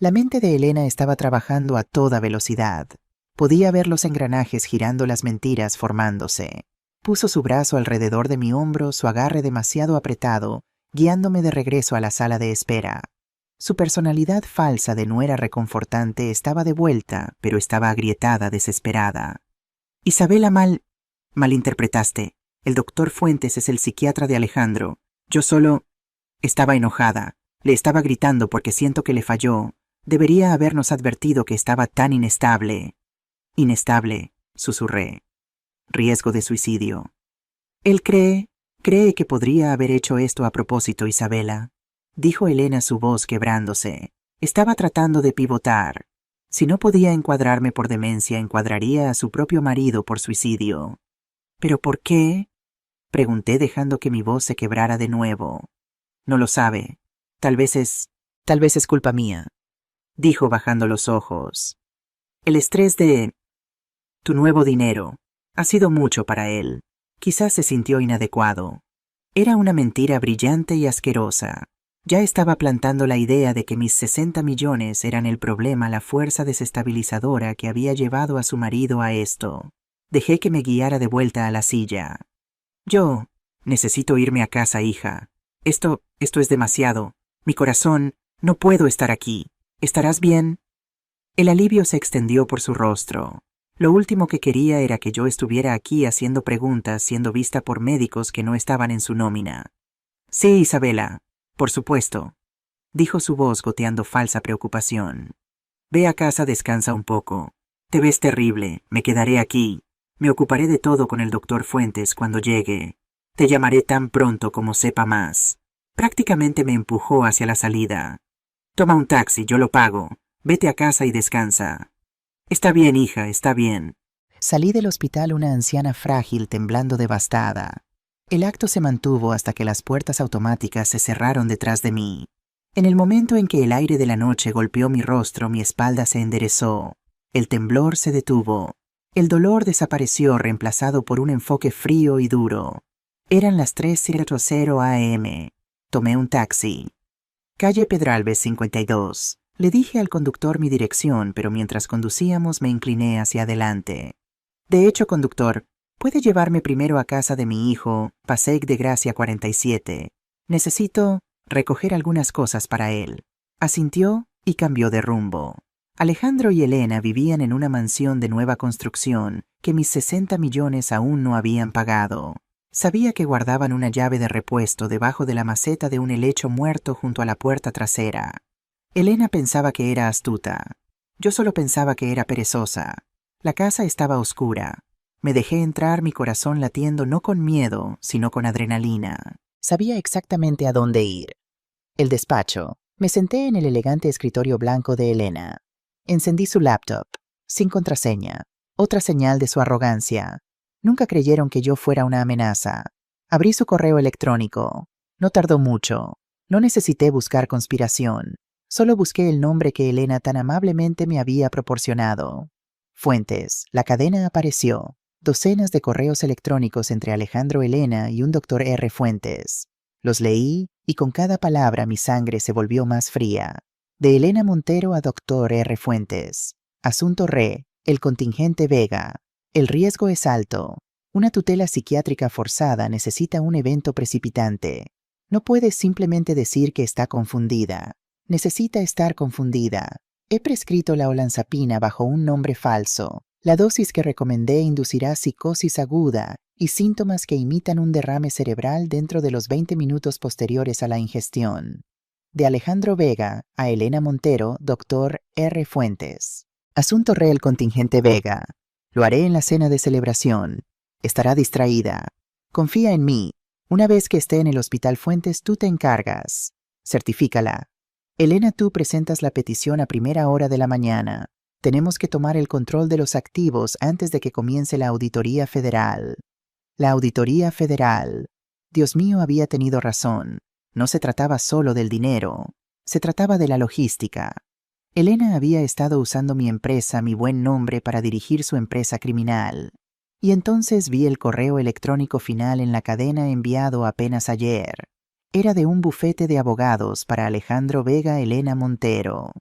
La mente de Elena estaba trabajando a toda velocidad. Podía ver los engranajes girando, las mentiras formándose. Puso su brazo alrededor de mi hombro, su agarre demasiado apretado, guiándome de regreso a la sala de espera. Su personalidad falsa de nuera reconfortante estaba de vuelta, pero estaba agrietada, desesperada. Isabela, malinterpretaste. El doctor Fuentes es el psiquiatra de Alejandro. Yo solo... Estaba enojada. Le estaba gritando porque siento que le falló. Debería habernos advertido que estaba tan inestable. Inestable, susurré. Riesgo de suicidio. Él cree que podría haber hecho esto a propósito, Isabela, dijo Elena, su voz quebrándose. Estaba tratando de pivotar. Si no podía encuadrarme por demencia, encuadraría a su propio marido por suicidio. ¿Pero por qué? Pregunté dejando que mi voz se quebrara de nuevo. No lo sabe. Tal vez es culpa mía, dijo bajando los ojos. El estrés de tu nuevo dinero ha sido mucho para él. Quizás se sintió inadecuado. Era una mentira brillante y asquerosa. Ya estaba plantando la idea de que mis 60 millones eran el problema, la fuerza desestabilizadora que había llevado a su marido a esto. Dejé que me guiara de vuelta a la silla. Yo Necesito irme a casa, hija. Esto es demasiado. Mi corazón, no puedo estar aquí. ¿Estarás bien? El alivio se extendió por su rostro. Lo último que quería era que yo estuviera aquí haciendo preguntas, siendo vista por médicos que no estaban en su nómina. Sí, Isabela, por supuesto, dijo su voz goteando falsa preocupación. Ve a casa, descansa un poco. Te ves terrible, me quedaré aquí. Me ocuparé de todo con el doctor Fuentes cuando llegue. Te llamaré tan pronto como sepa más. Prácticamente me empujó hacia la salida. Toma un taxi, yo lo pago. Vete a casa y descansa. Está bien, hija, está bien. Salí del hospital una anciana frágil temblando devastada. El acto se mantuvo hasta que las puertas automáticas se cerraron detrás de mí. En el momento en que el aire de la noche golpeó mi rostro, mi espalda se enderezó. El temblor se detuvo. El dolor desapareció, reemplazado por un enfoque frío y duro. Eran las 3:00 am. Tomé un taxi. Calle Pedralbes 52. Le dije al conductor mi dirección, pero mientras conducíamos me incliné hacia adelante. De hecho, conductor, ¿puede llevarme primero a casa de mi hijo, Passeig de Gracia 47? Necesito recoger algunas cosas para él. Asintió y cambió de rumbo. Alejandro y Elena vivían en una mansión de nueva construcción que mis 60 millones aún no habían pagado. Sabía que guardaban una llave de repuesto debajo de la maceta de un helecho muerto junto a la puerta trasera. Elena pensaba que era astuta. Yo solo pensaba que era perezosa. La casa estaba oscura. Me dejé entrar, mi corazón latiendo no con miedo, sino con adrenalina. Sabía exactamente a dónde ir. El despacho. Me senté en el elegante escritorio blanco de Elena. Encendí su laptop. Sin contraseña. Otra señal de su arrogancia. Nunca creyeron que yo fuera una amenaza. Abrí su correo electrónico. No tardó mucho. No necesité buscar conspiración. Solo busqué el nombre que Elena tan amablemente me había proporcionado. Fuentes. La cadena apareció. Docenas de correos electrónicos entre Alejandro Elena y un doctor R. Fuentes. Los leí y con cada palabra mi sangre se volvió más fría. De Elena Montero a doctor R. Fuentes. Asunto Re. El contingente Vega. El riesgo es alto. Una tutela psiquiátrica forzada necesita un evento precipitante. No puedes simplemente decir que está confundida. Necesita estar confundida. He prescrito la olanzapina bajo un nombre falso. La dosis que recomendé inducirá psicosis aguda y síntomas que imitan un derrame cerebral dentro de los 20 minutos posteriores a la ingestión. De Alejandro Vega a Elena Montero, doctor R. Fuentes. Asunto Re. El contingente Vega. Lo haré en la cena de celebración. Estará distraída. Confía en mí. Una vez que esté en el Hospital Fuentes, tú te encargas. Certifícala. Elena, tú presentas la petición a primera hora de la mañana. Tenemos que tomar el control de los activos antes de que comience la auditoría federal. La auditoría federal. Dios mío, había tenido razón. No se trataba solo del dinero. Se trataba de la logística. Elena había estado usando mi empresa, mi buen nombre, para dirigir su empresa criminal. Y entonces vi el correo electrónico final en la cadena enviado apenas ayer. Era de un bufete de abogados para Alejandro Vega Elena Montero.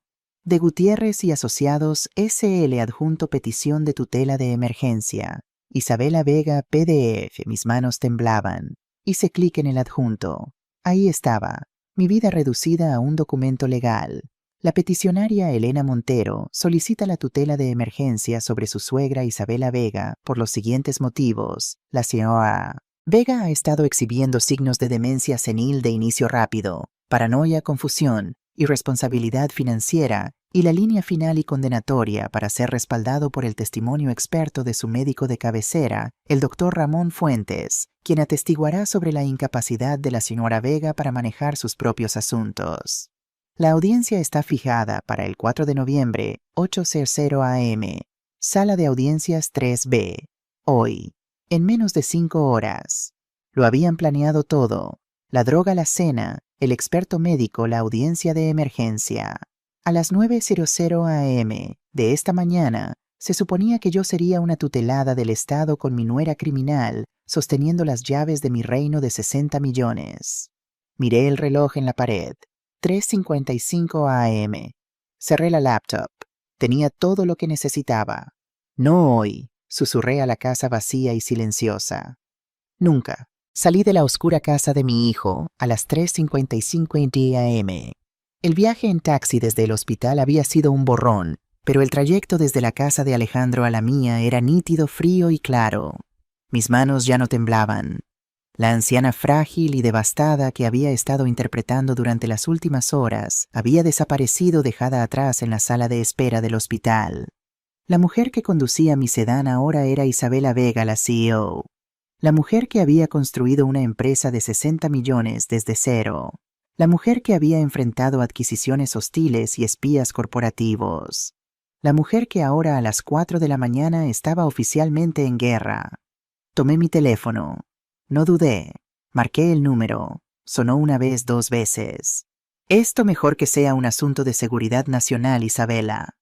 De Gutiérrez y Asociados S.L. adjunto petición de tutela de emergencia. Isabela Vega PDF. Mis manos temblaban. Hice clic en el adjunto. Ahí estaba. Mi vida reducida a un documento legal. La peticionaria Elena Montero solicita la tutela de emergencia sobre su suegra Isabela Vega por los siguientes motivos. La señora Vega ha estado exhibiendo signos de demencia senil de inicio rápido, paranoia, confusión, irresponsabilidad financiera y la línea final y condenatoria para ser respaldado por el testimonio experto de su médico de cabecera, el doctor Ramón Fuentes, quien atestiguará sobre la incapacidad de la señora Vega para manejar sus propios asuntos. La audiencia está fijada para el 4 de noviembre, 8:00 am. Sala de audiencias 3B. Hoy, en menos de 5 horas. Lo habían planeado todo. La droga, la cena, el experto médico, la audiencia de emergencia. A las 9:00 am de esta mañana, se suponía que yo sería una tutelada del Estado con mi nuera criminal, sosteniendo las llaves de mi reino de 60 millones. Miré el reloj en la pared. 3:55 am. Cerré la laptop. Tenía todo lo que necesitaba. No hoy, susurré a la casa vacía y silenciosa. Nunca. Salí de la oscura casa de mi hijo a las 3:55 am. El viaje en taxi desde el hospital había sido un borrón, pero el trayecto desde la casa de Alejandro a la mía era nítido, frío y claro. Mis manos ya no temblaban. La anciana frágil y devastada que había estado interpretando durante las últimas horas había desaparecido dejada atrás en la sala de espera del hospital. La mujer que conducía mi sedán ahora era Isabela Vega, la CEO. La mujer que había construido una empresa de 60 millones desde cero. La mujer que había enfrentado adquisiciones hostiles y espías corporativos. La mujer que ahora a las 4 de la mañana estaba oficialmente en guerra. Tomé mi teléfono. No dudé. Marqué el número. Sonó una vez, 2 veces. Esto mejor que sea un asunto de seguridad nacional, Isabela.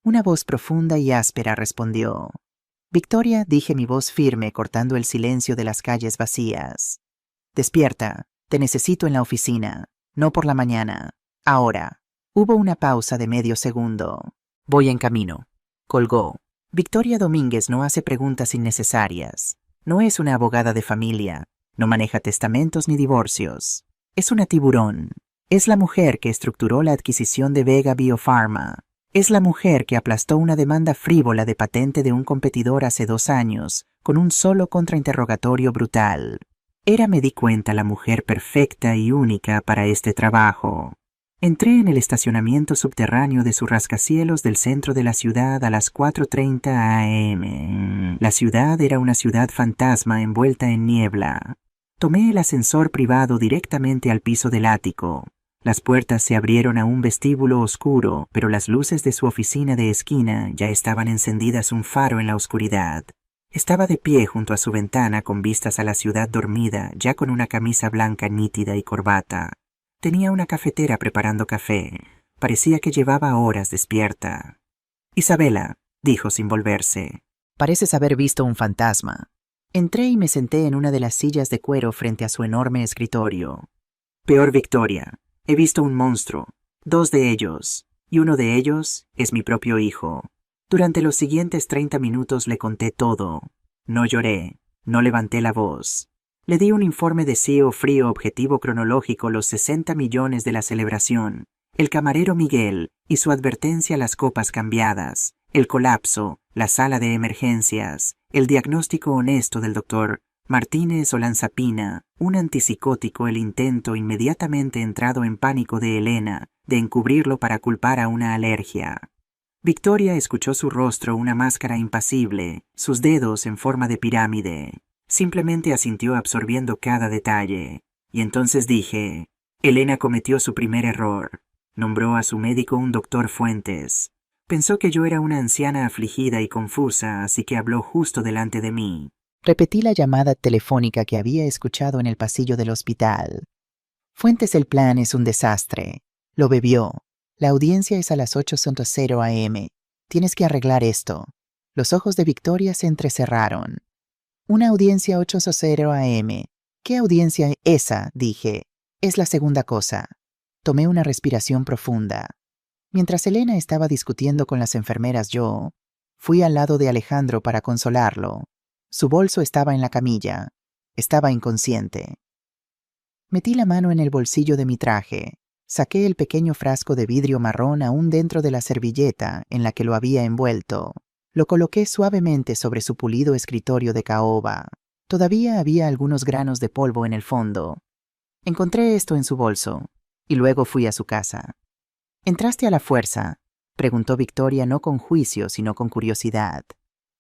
Una voz profunda y áspera respondió. Victoria, dije mi voz firme cortando el silencio de las calles vacías. Despierta, te necesito en la oficina. No por la mañana. Ahora. Hubo una pausa de medio segundo. Voy en camino. Colgó. Victoria Domínguez no hace preguntas innecesarias. No es una abogada de familia. No maneja testamentos ni divorcios. Es una tiburón. Es la mujer que estructuró la adquisición de Vega Biopharma. Es la mujer que aplastó una demanda frívola de patente de un competidor hace 2 años, con un solo contrainterrogatorio brutal. Era, me di cuenta, la mujer perfecta y única para este trabajo. Entré en el estacionamiento subterráneo de su rascacielos del centro de la ciudad a las 4:30 am. La ciudad era una ciudad fantasma envuelta en niebla. Tomé el ascensor privado directamente al piso del ático. Las puertas se abrieron a un vestíbulo oscuro, pero las luces de su oficina de esquina ya estaban encendidas, un faro en la oscuridad. Estaba de pie junto a su ventana con vistas a la ciudad dormida, ya con una camisa blanca nítida y corbata. Tenía una cafetera preparando café. Parecía que llevaba horas despierta. Isabela, dijo sin volverse. Pareces haber visto un fantasma. Entré y me senté en una de las sillas de cuero frente a su enorme escritorio. Peor, Victoria. He visto un monstruo, 2 de ellos, y uno de ellos es mi propio hijo. Durante los siguientes 30 minutos le conté todo. No lloré, no levanté la voz. Le di un informe de CEO frío, objetivo cronológico, los 60 millones de la celebración, el camarero Miguel y su advertencia, las copas cambiadas, el colapso, la sala de emergencias, el diagnóstico honesto del doctor Martínez Olanzapina, un antipsicótico, el intento inmediatamente entrado en pánico de Elena de encubrirlo para culpar a una alergia. Victoria escuchó su rostro, una máscara impasible, sus dedos en forma de pirámide. Simplemente asintió absorbiendo cada detalle. Y entonces dije, Elena cometió su primer error. Nombró a su médico un doctor Fuentes. Pensó que yo era una anciana afligida y confusa, así que habló justo delante de mí. Repetí la llamada telefónica que había escuchado en el pasillo del hospital. Fuentes, el plan es un desastre. Lo bebió. La audiencia es a las 8:00 am. Tienes que arreglar esto. Los ojos de Victoria se entrecerraron. Una audiencia 8:00 am. ¿Qué audiencia esa? Dije. Es la segunda cosa. Tomé una respiración profunda. Mientras Elena estaba discutiendo con las enfermeras, yo fui al lado de Alejandro para consolarlo. Su bolso estaba en la camilla. Estaba inconsciente. Metí la mano en el bolsillo de mi traje. Saqué el pequeño frasco de vidrio marrón aún dentro de la servilleta en la que lo había envuelto. Lo coloqué suavemente sobre su pulido escritorio de caoba. Todavía había algunos granos de polvo en el fondo. Encontré esto en su bolso, y luego fui a su casa. ¿Entraste a la fuerza?, preguntó Victoria, no con juicio, sino con curiosidad.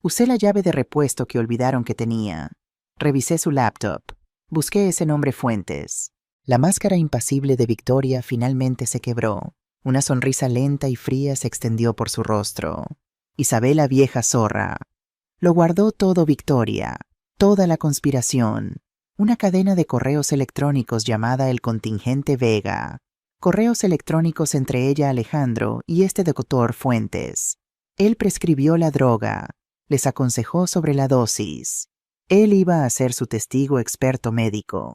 Usé la llave de repuesto que olvidaron que tenía. Revisé su laptop. Busqué ese nombre Fuentes. La máscara impasible de Victoria finalmente se quebró. Una sonrisa lenta y fría se extendió por su rostro. Isabela, vieja zorra. Lo guardó todo, Victoria. Toda la conspiración. Una cadena de correos electrónicos llamada el contingente Vega. Correos electrónicos entre ella, Alejandro, y este doctor Fuentes. Él prescribió la droga. Les aconsejó sobre la dosis. Él iba a ser su testigo experto médico.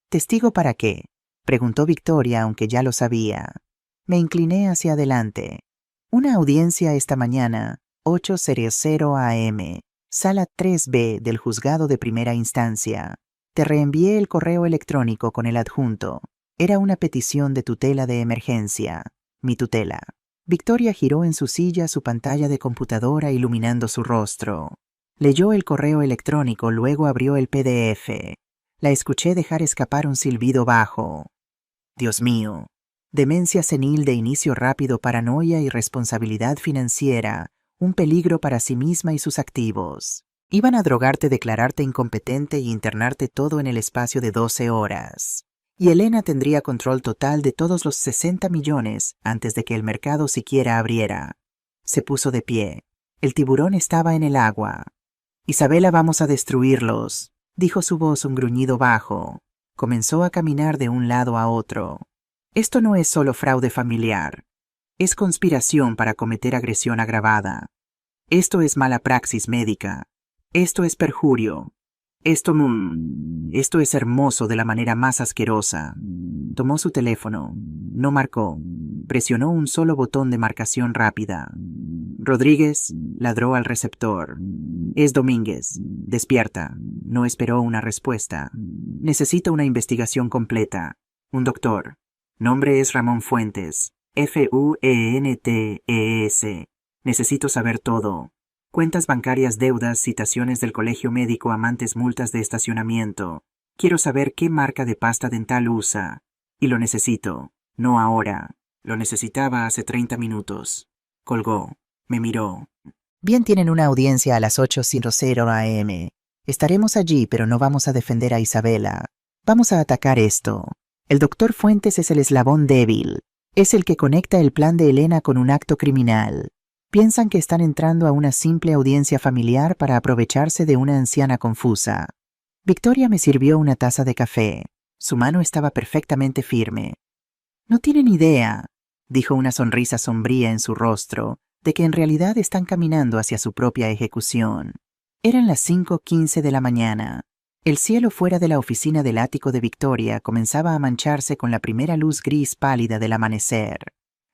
¿Testigo para qué?, preguntó Victoria, aunque ya lo sabía. Me incliné hacia adelante. Una audiencia esta mañana, 8:00 am, sala 3B del juzgado de primera instancia. Te reenvié el correo electrónico con el adjunto. Era una petición de tutela de emergencia. Mi tutela. Victoria giró en su silla su pantalla de computadora iluminando su rostro. Leyó el correo electrónico, luego abrió el PDF. La escuché dejar escapar un silbido bajo. Dios mío. Demencia senil de inicio rápido, paranoia y responsabilidad financiera. Un peligro para sí misma y sus activos. Iban a drogarte, declararte incompetente y internarte todo en el espacio de 12 horas. Y Elena tendría control total de todos los 60 millones antes de que el mercado siquiera abriera. Se puso de pie. El tiburón estaba en el agua. Isabela, vamos a destruirlos, dijo su voz un gruñido bajo. Comenzó a caminar de un lado a otro. Esto no es solo fraude familiar. Es conspiración para cometer agresión agravada. Esto es mala praxis médica. Esto es perjurio. Esto es hermoso de la manera más asquerosa. Tomó su teléfono. No marcó. Presionó un solo botón de marcación rápida. Rodríguez ladró al receptor. Es Domínguez. Despierta. No esperó una respuesta. Necesito una investigación completa. Un doctor. Nombre es Ramón Fuentes. Fuentes. Necesito saber todo. Cuentas bancarias, deudas, citaciones del colegio médico, amantes, multas de estacionamiento. Quiero saber qué marca de pasta dental usa. Y lo necesito. No ahora. Lo necesitaba hace 30 minutos. Colgó. Me miró. Bien, tienen una audiencia a las 8:00 am. Estaremos allí, pero no vamos a defender a Isabela. Vamos a atacar esto. El doctor Fuentes es el eslabón débil. Es el que conecta el plan de Elena con un acto criminal. Piensan que están entrando a una simple audiencia familiar para aprovecharse de una anciana confusa. Victoria me sirvió una taza de café. Su mano estaba perfectamente firme. No tienen idea, dijo una sonrisa sombría en su rostro, de que en realidad están caminando hacia su propia ejecución. Eran las 5:15 de la mañana. El cielo fuera de la oficina del ático de Victoria comenzaba a mancharse con la primera luz gris pálida del amanecer.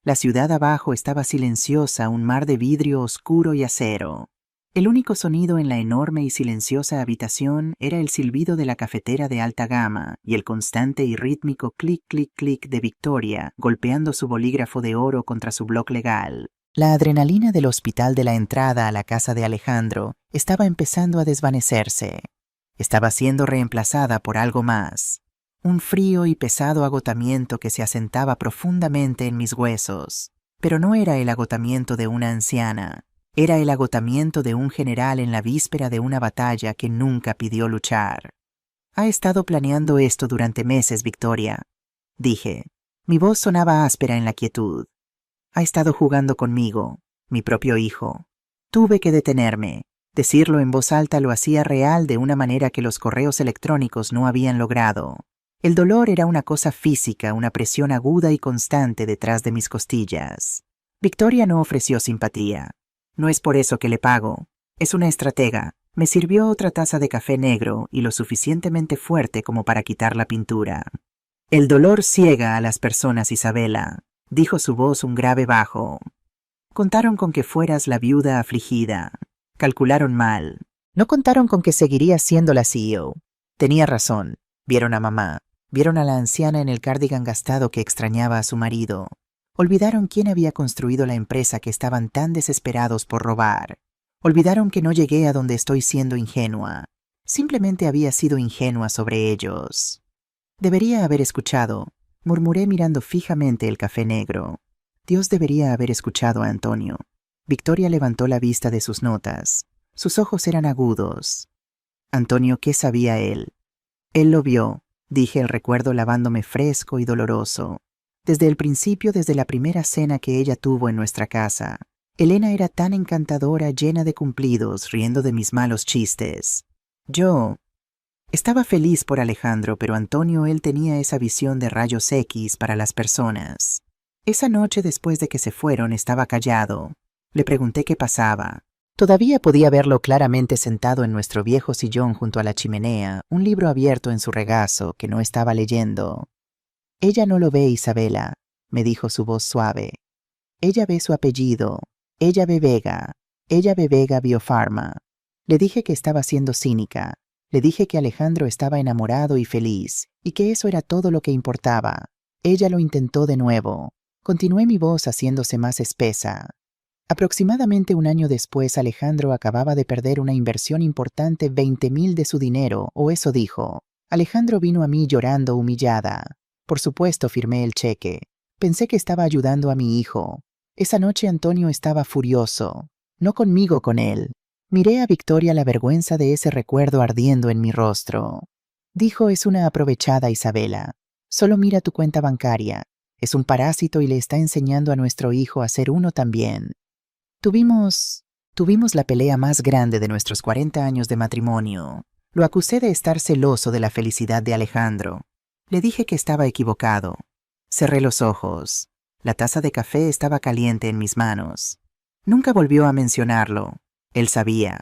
La ciudad abajo estaba silenciosa, un mar de vidrio oscuro y acero. El único sonido en la enorme y silenciosa habitación era el silbido de la cafetera de alta gama y el constante y rítmico clic, clic, clic de Victoria golpeando su bolígrafo de oro contra su bloc legal. La adrenalina del hospital de la entrada a la casa de Alejandro estaba empezando a desvanecerse. Estaba siendo reemplazada por algo más. Un frío y pesado agotamiento que se asentaba profundamente en mis huesos. Pero no era el agotamiento de una anciana. Era el agotamiento de un general en la víspera de una batalla que nunca pidió luchar. Ha estado planeando esto durante meses, Victoria, dije. Mi voz sonaba áspera en la quietud. Ha estado jugando conmigo, mi propio hijo. Tuve que detenerme. Decirlo en voz alta lo hacía real de una manera que los correos electrónicos no habían logrado. El dolor era una cosa física, una presión aguda y constante detrás de mis costillas. Victoria no ofreció simpatía. No es por eso que le pago. Es una estratega. Me sirvió otra taza de café negro y lo suficientemente fuerte como para quitar la pintura. El dolor ciega a las personas, Isabela, dijo su voz un grave bajo. Contaron con que fueras la viuda afligida. Calcularon mal. No contaron con que seguirías siendo la CEO. Tenía razón. Vieron a mamá. Vieron a la anciana en el cardigan gastado que extrañaba a su marido. Olvidaron quién había construido la empresa que estaban tan desesperados por robar. Olvidaron que no llegué a donde estoy siendo ingenua. Simplemente había sido ingenua sobre ellos. Debería haber escuchado, murmuré mirando fijamente el café negro. Dios debería haber escuchado a Antonio. Victoria levantó la vista de sus notas. Sus ojos eran agudos. Antonio, ¿qué sabía él? Él lo vio. Dije el recuerdo lavándome fresco y doloroso. Desde el principio, desde la primera cena que ella tuvo en nuestra casa. Elena era tan encantadora, llena de cumplidos, riendo de mis malos chistes. Yo estaba feliz por Alejandro, pero Antonio, él tenía esa visión de rayos X para las personas. Esa noche después de que se fueron estaba callado. Le pregunté qué pasaba. Todavía podía verlo claramente sentado en nuestro viejo sillón junto a la chimenea, un libro abierto en su regazo que no estaba leyendo. Ella no lo ve, Isabela, me dijo su voz suave. Ella ve su apellido. Ella ve Vega. Ella ve Vega Biofarma. Le dije que estaba siendo cínica. Le dije que Alejandro estaba enamorado y feliz, y que eso era todo lo que importaba. Ella lo intentó de nuevo. Continué mi voz haciéndose más espesa. Aproximadamente un año después, Alejandro acababa de perder una inversión importante, 20,000 de su dinero, o eso dijo. Alejandro vino a mí llorando, humillada. Por supuesto, firmé el cheque. Pensé que estaba ayudando a mi hijo. Esa noche Antonio estaba furioso. No conmigo, con él. Miré a Victoria, la vergüenza de ese recuerdo ardiendo en mi rostro. Dijo: es una aprovechada, Isabela. Solo mira tu cuenta bancaria. Es un parásito y le está enseñando a nuestro hijo a ser uno también. Tuvimos la pelea más grande de nuestros 40 años de matrimonio. Lo acusé de estar celoso de la felicidad de Alejandro. Le dije que estaba equivocado. Cerré los ojos. La taza de café estaba caliente en mis manos. Nunca volvió a mencionarlo. Él sabía.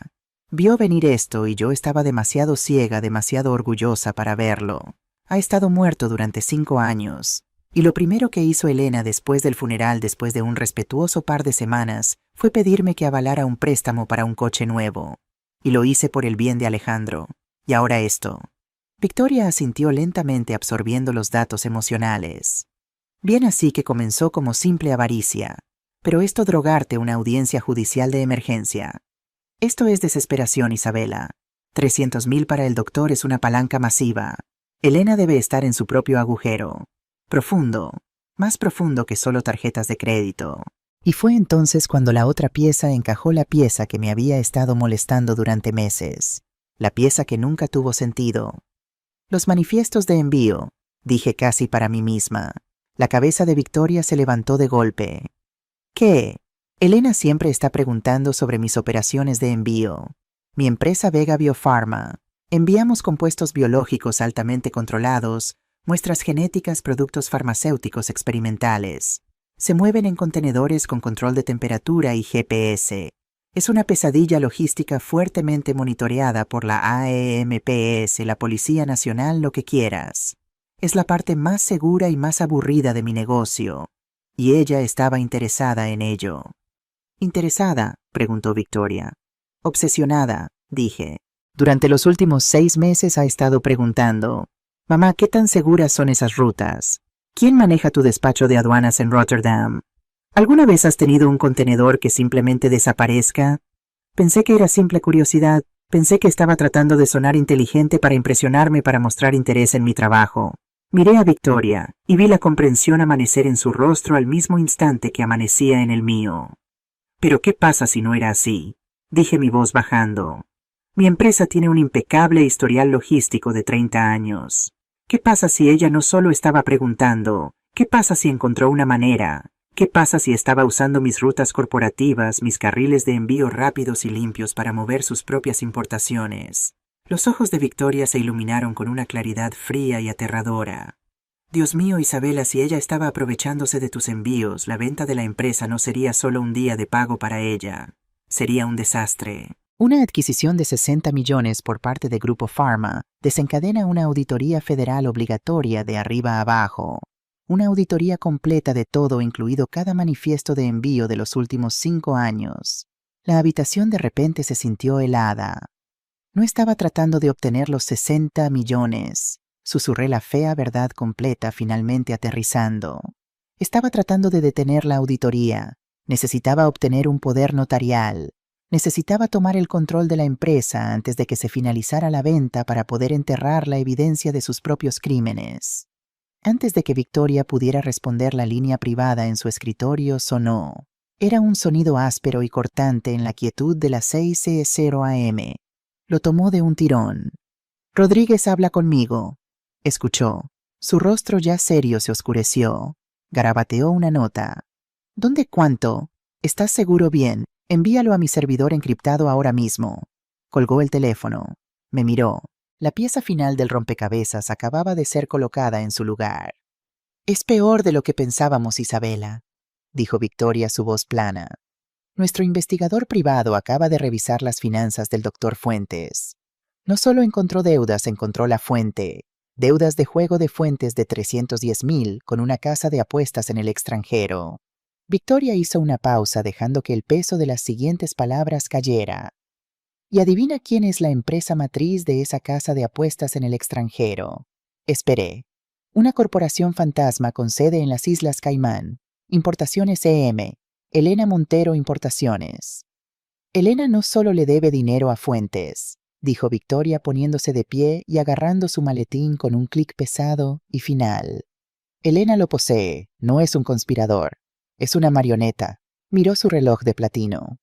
Vio venir esto y yo estaba demasiado ciega, demasiado orgullosa para verlo. Ha estado muerto durante 5 años. Y lo primero que hizo Elena después del funeral, después de un respetuoso par de semanas, fue pedirme que avalara un préstamo para un coche nuevo. Y lo hice por el bien de Alejandro. Y ahora esto. Victoria asintió lentamente, absorbiendo los datos emocionales. Bien, así que comenzó como simple avaricia. Pero esto, drogarte, una audiencia judicial de emergencia. Esto es desesperación, Isabela. 300,000 para el doctor es una palanca masiva. Elena debe estar en su propio agujero. Profundo, más profundo que solo tarjetas de crédito. Y fue entonces cuando la otra pieza encajó, la pieza que me había estado molestando durante meses. La pieza que nunca tuvo sentido. Los manifiestos de envío, dije casi para mí misma. La cabeza de Victoria se levantó de golpe. ¿Qué? Elena siempre está preguntando sobre mis operaciones de envío. Mi empresa Vega Biopharma. Enviamos compuestos biológicos altamente controlados, muestras genéticas, productos farmacéuticos experimentales. Se mueven en contenedores con control de temperatura y GPS. Es una pesadilla logística fuertemente monitoreada por la AEMPS, la Policía Nacional, lo que quieras. Es la parte más segura y más aburrida de mi negocio. Y ella estaba interesada en ello. ¿Interesada?, preguntó Victoria. Obsesionada, dije. Durante los últimos 6 meses ha estado preguntando: mamá, ¿qué tan seguras son esas rutas? ¿Quién maneja tu despacho de aduanas en Rotterdam? ¿Alguna vez has tenido un contenedor que simplemente desaparezca? Pensé que era simple curiosidad. Pensé que estaba tratando de sonar inteligente para impresionarme, para mostrar interés en mi trabajo. Miré a Victoria y vi la comprensión amanecer en su rostro al mismo instante que amanecía en el mío. ¿Pero qué pasa si no era así?, dije, mi voz bajando. Mi empresa tiene un impecable historial logístico de 30 años. ¿Qué pasa si ella no solo estaba preguntando? ¿Qué pasa si encontró una manera? ¿Qué pasa si estaba usando mis rutas corporativas, mis carriles de envío rápidos y limpios para mover sus propias importaciones? Los ojos de Victoria se iluminaron con una claridad fría y aterradora. Dios mío, Isabela, si ella estaba aprovechándose de tus envíos, la venta de la empresa no sería solo un día de pago para ella. Sería un desastre. Una adquisición de 60 millones por parte de Grupo Pharma desencadena una auditoría federal obligatoria de arriba a abajo. Una auditoría completa de todo, incluido cada manifiesto de envío de los últimos 5 años. La habitación de repente se sintió helada. No estaba tratando de obtener los 60 millones. Susurré la fea verdad completa, finalmente aterrizando. Estaba tratando de detener la auditoría. Necesitaba obtener un poder notarial. Necesitaba tomar el control de la empresa antes de que se finalizara la venta para poder enterrar la evidencia de sus propios crímenes. Antes de que Victoria pudiera responder, la línea privada en su escritorio sonó. Era un sonido áspero y cortante en la quietud de las 6:00 AM. Lo tomó de un tirón. Rodríguez habla conmigo. Escuchó. Su rostro ya serio se oscureció. Garabateó una nota. ¿Dónde? ¿Cuánto? ¿Estás seguro? Bien. Envíalo a mi servidor encriptado ahora mismo. Colgó el teléfono. Me miró. La pieza final del rompecabezas acababa de ser colocada en su lugar. Es peor de lo que pensábamos, Isabela, dijo Victoria, su voz plana. Nuestro investigador privado acaba de revisar las finanzas del doctor Fuentes. No solo encontró deudas, encontró la fuente. Deudas de juego de Fuentes de 310,000 con una casa de apuestas en el extranjero. Victoria hizo una pausa, dejando que el peso de las siguientes palabras cayera. Y adivina quién es la empresa matriz de esa casa de apuestas en el extranjero. Esperé. Una corporación fantasma con sede en las Islas Caimán. Importaciones EM. Elena Montero Importaciones. Elena no solo le debe dinero a Fuentes, dijo Victoria poniéndose de pie y agarrando su maletín con un clic pesado y final. Elena lo posee, no es un conspirador. Es una marioneta. Miró su reloj de platino.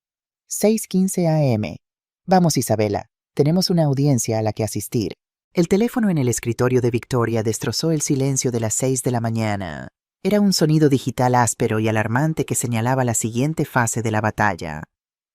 6:15 a.m. Vamos, Isabela, tenemos una audiencia a la que asistir. El teléfono en el escritorio de Victoria destrozó el silencio de las 6 de la mañana. Era un sonido digital áspero y alarmante que señalaba la siguiente fase de la batalla.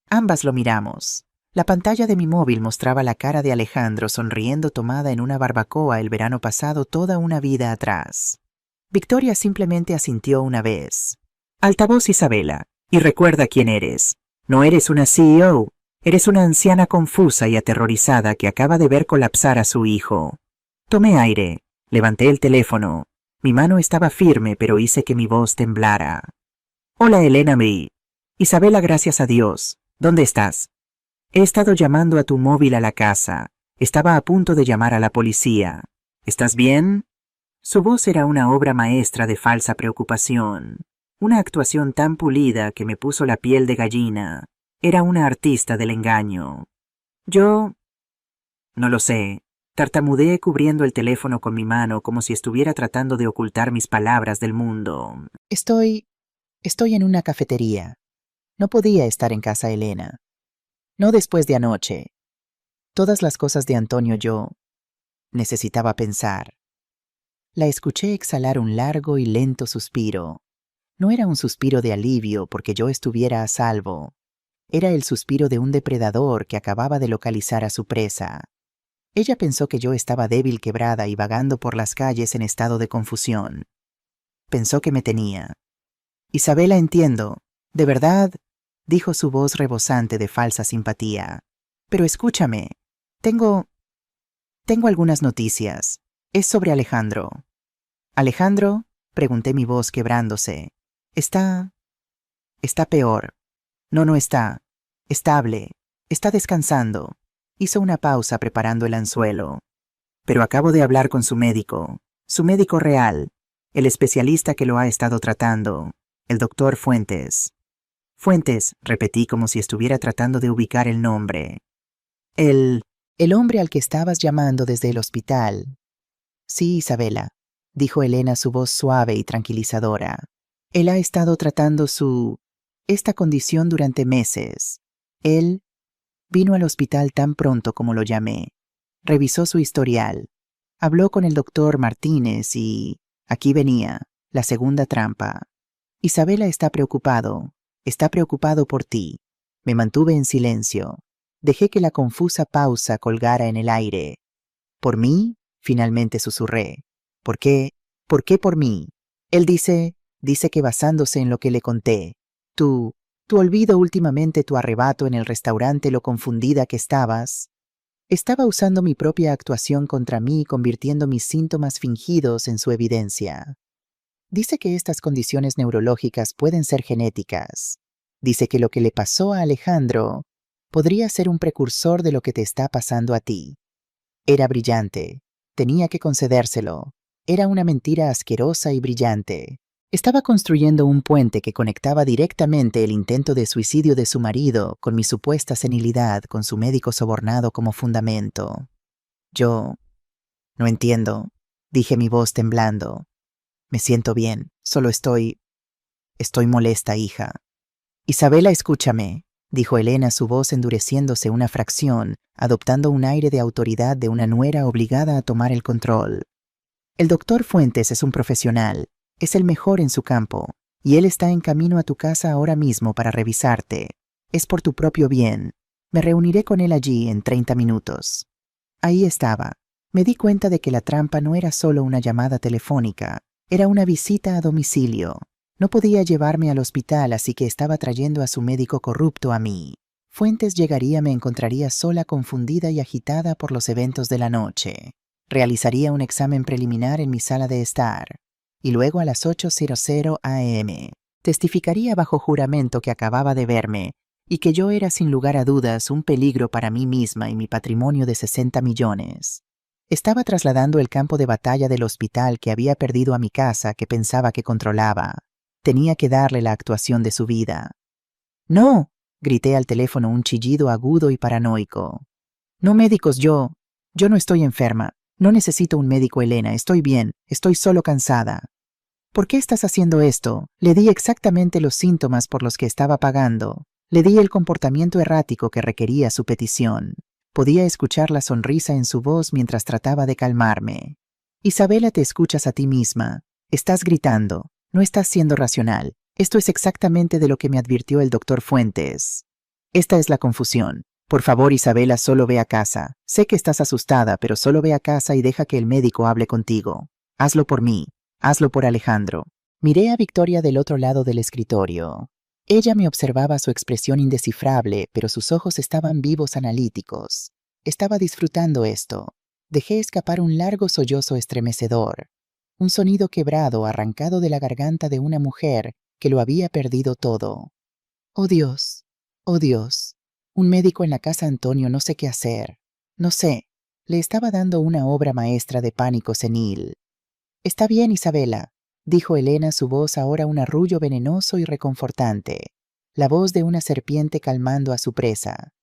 Ambas lo miramos. La pantalla de mi móvil mostraba la cara de Alejandro sonriendo tomada en una barbacoa el verano pasado toda una vida atrás. Victoria simplemente asintió una vez. Altavoz, Isabela, y recuerda quién eres. No eres una CEO, eres una anciana confusa y aterrorizada que acaba de ver colapsar a su hijo. Tomé aire, levanté el teléfono. Mi mano estaba firme, pero hice que mi voz temblara. Hola, Elena May. Isabela, gracias a Dios. ¿Dónde estás? He estado llamando a tu móvil a la casa. Estaba a punto de llamar a la policía. ¿Estás bien? Su voz era una obra maestra de falsa preocupación. Una actuación tan pulida que me puso la piel de gallina. Era una artista del engaño. Yo... no lo sé. Tartamudeé cubriendo el teléfono con mi mano como si estuviera tratando de ocultar mis palabras del mundo. Estoy en una cafetería. No podía estar en casa Elena. No después de anoche. Todas las cosas de Antonio yo necesitaba pensar. La escuché exhalar un largo y lento suspiro. No era un suspiro de alivio porque yo estuviera a salvo. Era el suspiro de un depredador que acababa de localizar a su presa. Ella pensó que yo estaba débil, quebrada y vagando por las calles en estado de confusión. Pensó que me tenía. Isabela, entiendo. De verdad, dijo su voz rebosante de falsa simpatía. Pero escúchame. Tengo algunas noticias. Es sobre Alejandro. ¿Alejandro? Pregunté, mi voz quebrándose. Está peor. No está. Estable. Está descansando. Hizo una pausa preparando el anzuelo. Pero acabo de hablar con su médico real, el especialista que lo ha estado tratando, el doctor Fuentes. Fuentes, repetí como si estuviera tratando de ubicar el nombre. El hombre al que estabas llamando desde el hospital. Sí, Isabela, dijo Elena, su voz suave y tranquilizadora. Él ha estado tratando esta condición durante meses. Él vino al hospital tan pronto como lo llamé. Revisó su historial. Habló con el doctor Martínez y... aquí venía, la segunda trampa. Isabela está preocupado por ti. Me mantuve en silencio. Dejé que la confusa pausa colgara en el aire. ¿Por mí? Finalmente susurré. ¿Por qué? ¿Por qué por mí? Él dice que basándose en lo que le conté, tu olvido últimamente, tu arrebato en el restaurante, lo confundida que estabas. Estaba usando mi propia actuación contra mí, convirtiendo mis síntomas fingidos en su evidencia. Dice que estas condiciones neurológicas pueden ser genéticas. Dice que lo que le pasó a Alejandro podría ser un precursor de lo que te está pasando a ti. Era brillante. Tenía que concedérselo. Era una mentira asquerosa y brillante. Estaba construyendo un puente que conectaba directamente el intento de suicidio de su marido con mi supuesta senilidad, con su médico sobornado como fundamento. Yo... no entiendo, dije, mi voz temblando. Me siento bien, solo estoy molesta, hija. Isabela, escúchame, dijo Elena, su voz endureciéndose una fracción, adoptando un aire de autoridad de una nuera obligada a tomar el control. El doctor Fuentes es un profesional. Es el mejor en su campo, y él está en camino a tu casa ahora mismo para revisarte. Es por tu propio bien. Me reuniré con él allí en 30 minutos. Ahí estaba. Me di cuenta de que la trampa no era solo una llamada telefónica, era una visita a domicilio. No podía llevarme al hospital, así que estaba trayendo a su médico corrupto a mí. Fuentes llegaría, me encontraría sola, confundida y agitada por los eventos de la noche. Realizaría un examen preliminar en mi sala de estar. Y luego a las 8:00 a.m. testificaría bajo juramento que acababa de verme y que yo era sin lugar a dudas un peligro para mí misma y mi patrimonio de 60 millones. Estaba trasladando el campo de batalla del hospital que había perdido a mi casa que pensaba que controlaba. Tenía que darle la actuación de su vida. ¡No! Grité al teléfono un chillido agudo y paranoico. No médicos, yo no estoy enferma. No necesito un médico, Elena. Estoy bien. Estoy solo cansada. ¿Por qué estás haciendo esto? Le di exactamente los síntomas por los que estaba pagando. Le di el comportamiento errático que requería su petición. Podía escuchar la sonrisa en su voz mientras trataba de calmarme. Isabela, te escuchas a ti misma. Estás gritando. No estás siendo racional. Esto es exactamente de lo que me advirtió el doctor Fuentes. Esta es la confusión. Por favor, Isabela, solo ve a casa. Sé que estás asustada, pero solo ve a casa y deja que el médico hable contigo. Hazlo por mí. Hazlo por Alejandro. Miré a Victoria del otro lado del escritorio. Ella me observaba su expresión indescifrable, pero sus ojos estaban vivos, analíticos. Estaba disfrutando esto. Dejé escapar un largo sollozo estremecedor. Un sonido quebrado arrancado de la garganta de una mujer que lo había perdido todo. ¡Oh Dios! ¡Oh Dios! Un médico en la casa, Antonio, no sé qué hacer. No sé. Le estaba dando una obra maestra de pánico senil. Está bien, Isabela, dijo Elena, su voz ahora un arrullo venenoso y reconfortante, la voz de una serpiente calmando a su presa.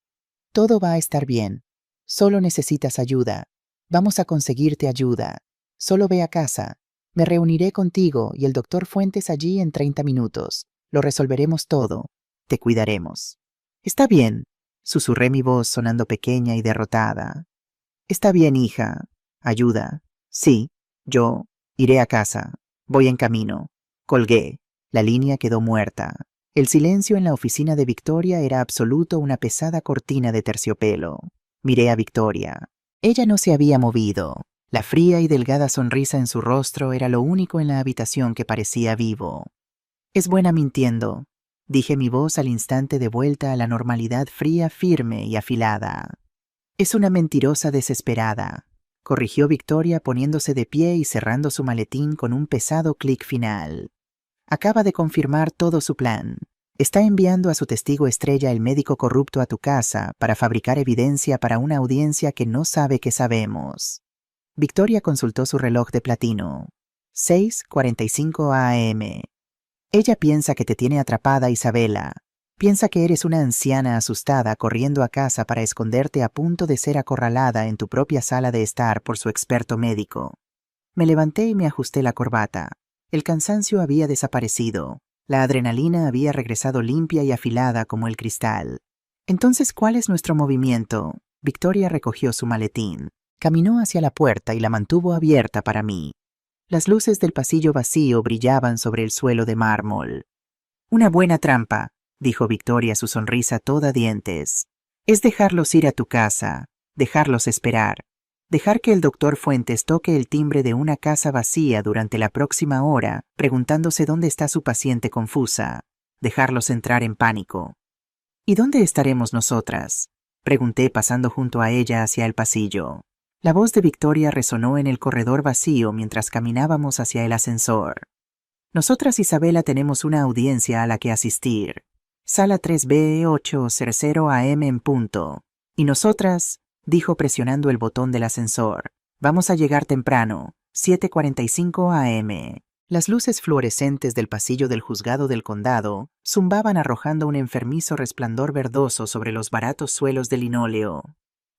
Todo va a estar bien. Solo necesitas ayuda. Vamos a conseguirte ayuda. Solo ve a casa. Me reuniré contigo y el doctor Fuentes allí en 30 minutos. Lo resolveremos todo. Te cuidaremos. Está bien, susurré mi voz sonando pequeña y derrotada. Está bien, hija. Ayuda. Sí, yo iré a casa. Voy en camino. Colgué. La línea quedó muerta. El silencio en la oficina de Victoria era absoluto, una pesada cortina de terciopelo. Miré a Victoria. Ella no se había movido. La fría y delgada sonrisa en su rostro era lo único en la habitación que parecía vivo. Es buena mintiendo, dije, mi voz al instante de vuelta a la normalidad, fría, firme y afilada. Es una mentirosa desesperada, corrigió Victoria poniéndose de pie y cerrando su maletín con un pesado clic final. Acaba de confirmar todo su plan. Está enviando a su testigo estrella, el médico corrupto, a tu casa para fabricar evidencia para una audiencia que no sabe que sabemos. Victoria consultó su reloj de platino. 6:45 a.m. Ella piensa que te tiene atrapada, Isabela. Piensa que eres una anciana asustada corriendo a casa para esconderte, a punto de ser acorralada en tu propia sala de estar por su experto médico. Me levanté y me ajusté la corbata. El cansancio había desaparecido. La adrenalina había regresado limpia y afilada como el cristal. Entonces, ¿cuál es nuestro movimiento? Victoria recogió su maletín. Caminó hacia la puerta y la mantuvo abierta para mí. Las luces del pasillo vacío brillaban sobre el suelo de mármol. Una buena trampa, dijo Victoria, su sonrisa toda dientes. Es dejarlos ir a tu casa, dejarlos esperar, dejar que el doctor Fuentes toque el timbre de una casa vacía durante la próxima hora, preguntándose dónde está su paciente confusa, dejarlos entrar en pánico. ¿Y dónde estaremos nosotras?, pregunté pasando junto a ella hacia el pasillo. La voz de Victoria resonó en el corredor vacío mientras caminábamos hacia el ascensor. Nosotras, Isabela, tenemos una audiencia a la que asistir. Sala 3B, 8:00 a.m. en punto. Y nosotras, dijo presionando el botón del ascensor, vamos a llegar temprano, 7:45 a.m. Las luces fluorescentes del pasillo del juzgado del condado zumbaban arrojando un enfermizo resplandor verdoso sobre los baratos suelos de linóleo.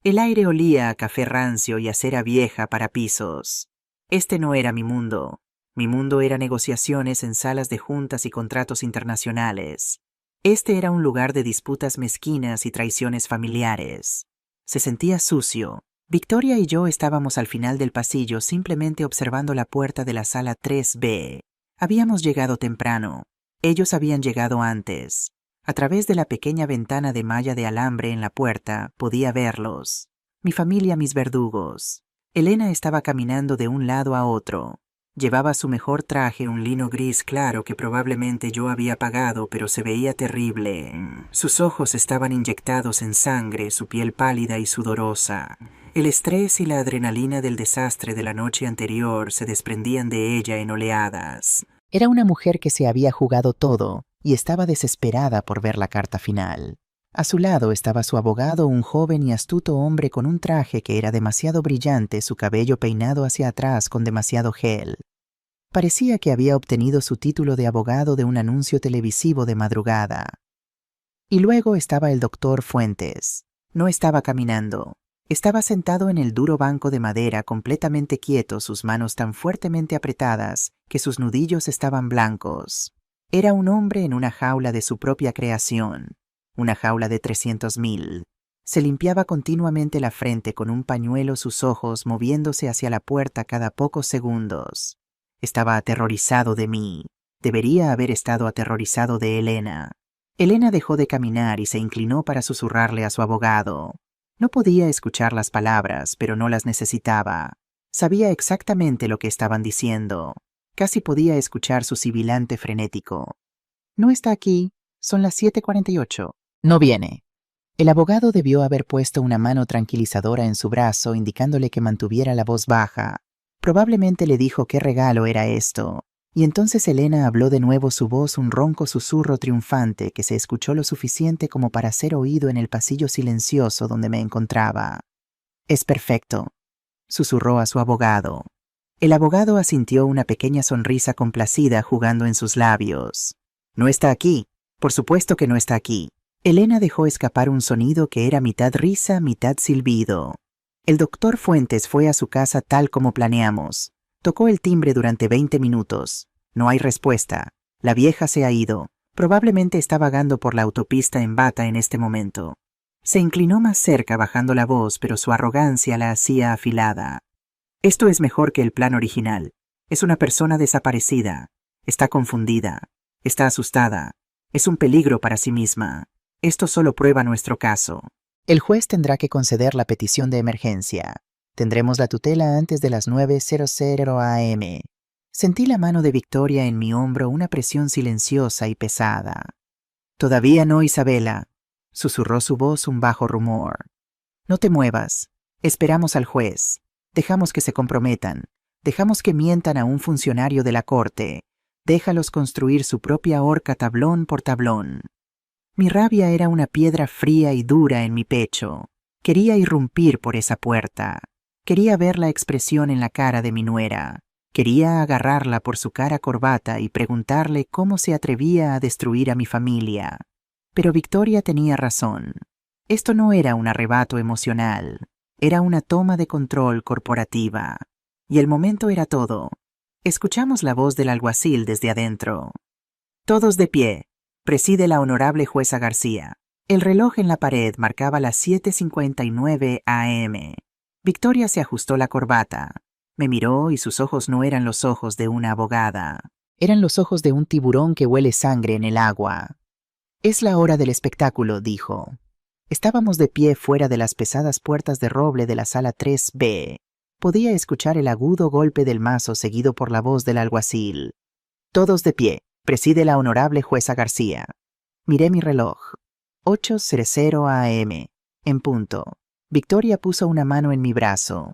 El aire olía a café rancio y a cera vieja para pisos. Este no era mi mundo. Mi mundo era negociaciones en salas de juntas y contratos internacionales. Este era un lugar de disputas mezquinas y traiciones familiares. Se sentía sucio. Victoria y yo estábamos al final del pasillo, simplemente observando la puerta de la sala 3B. Habíamos llegado temprano. Ellos habían llegado antes. A través de la pequeña ventana de malla de alambre en la puerta podía verlos. Mi familia, mis verdugos. Elena estaba caminando de un lado a otro. Llevaba su mejor traje, un lino gris claro que probablemente yo había pagado, pero se veía terrible. Sus ojos estaban inyectados en sangre, su piel pálida y sudorosa. El estrés y la adrenalina del desastre de la noche anterior se desprendían de ella en oleadas. Era una mujer que se había jugado todo y estaba desesperada por ver la carta final. A su lado estaba su abogado, un joven y astuto hombre con un traje que era demasiado brillante, su cabello peinado hacia atrás con demasiado gel. Parecía que había obtenido su título de abogado de un anuncio televisivo de madrugada. Y luego estaba el doctor Fuentes. No estaba caminando. Estaba sentado en el duro banco de madera, completamente quieto, sus manos tan fuertemente apretadas que sus nudillos estaban blancos. Era un hombre en una jaula de su propia creación, una jaula de 300,000. Se limpiaba continuamente la frente con un pañuelo, sus ojos moviéndose hacia la puerta cada pocos segundos. Estaba aterrorizado de mí. Debería haber estado aterrorizado de Elena. Elena dejó de caminar y se inclinó para susurrarle a su abogado. No podía escuchar las palabras, pero no las necesitaba. Sabía exactamente lo que estaban diciendo. Casi podía escuchar su sibilante frenético. No está aquí. Son las 7:48. No viene. El abogado debió haber puesto una mano tranquilizadora en su brazo, indicándole que mantuviera la voz baja. Probablemente le dijo qué regalo era esto. Y entonces Elena habló de nuevo, su voz un ronco susurro triunfante que se escuchó lo suficiente como para ser oído en el pasillo silencioso donde me encontraba. «Es perfecto», susurró a su abogado. El abogado asintió, una pequeña sonrisa complacida jugando en sus labios. «No está aquí. Por supuesto que no está aquí». Elena dejó escapar un sonido que era mitad risa, mitad silbido. El doctor Fuentes fue a su casa tal como planeamos. Tocó el timbre durante 20 minutos. No hay respuesta. La vieja se ha ido. Probablemente está vagando por la autopista en bata en este momento. Se inclinó más cerca bajando la voz, pero su arrogancia la hacía afilada. Esto es mejor que el plan original. Es una persona desaparecida. Está confundida. Está asustada. Es un peligro para sí misma. Esto solo prueba nuestro caso. El juez tendrá que conceder la petición de emergencia. Tendremos la tutela antes de las 9:00 am. Sentí la mano de Victoria en mi hombro, una presión silenciosa y pesada. «Todavía no, Isabela», susurró su voz un bajo rumor. «No te muevas. Esperamos al juez. Dejamos que se comprometan. Dejamos que mientan a un funcionario de la corte. Déjalos construir su propia horca tablón por tablón». Mi rabia era una piedra fría y dura en mi pecho. Quería irrumpir por esa puerta. Quería ver la expresión en la cara de mi nuera. Quería agarrarla por su cara corbata y preguntarle cómo se atrevía a destruir a mi familia. Pero Victoria tenía razón. Esto no era un arrebato emocional. Era una toma de control corporativa. Y el momento era todo. Escuchamos la voz del alguacil desde adentro. «Todos de pie. Preside la honorable jueza García». El reloj en la pared marcaba las 7:59 am. Victoria se ajustó la corbata. Me miró y sus ojos no eran los ojos de una abogada. Eran los ojos de un tiburón que huele sangre en el agua. «Es la hora del espectáculo», dijo. Estábamos de pie fuera de las pesadas puertas de roble de la sala 3B. Podía escuchar el agudo golpe del mazo seguido por la voz del alguacil. «Todos de pie. Preside la honorable jueza García». Miré mi reloj. 8:00 am. En punto. Victoria puso una mano en mi brazo.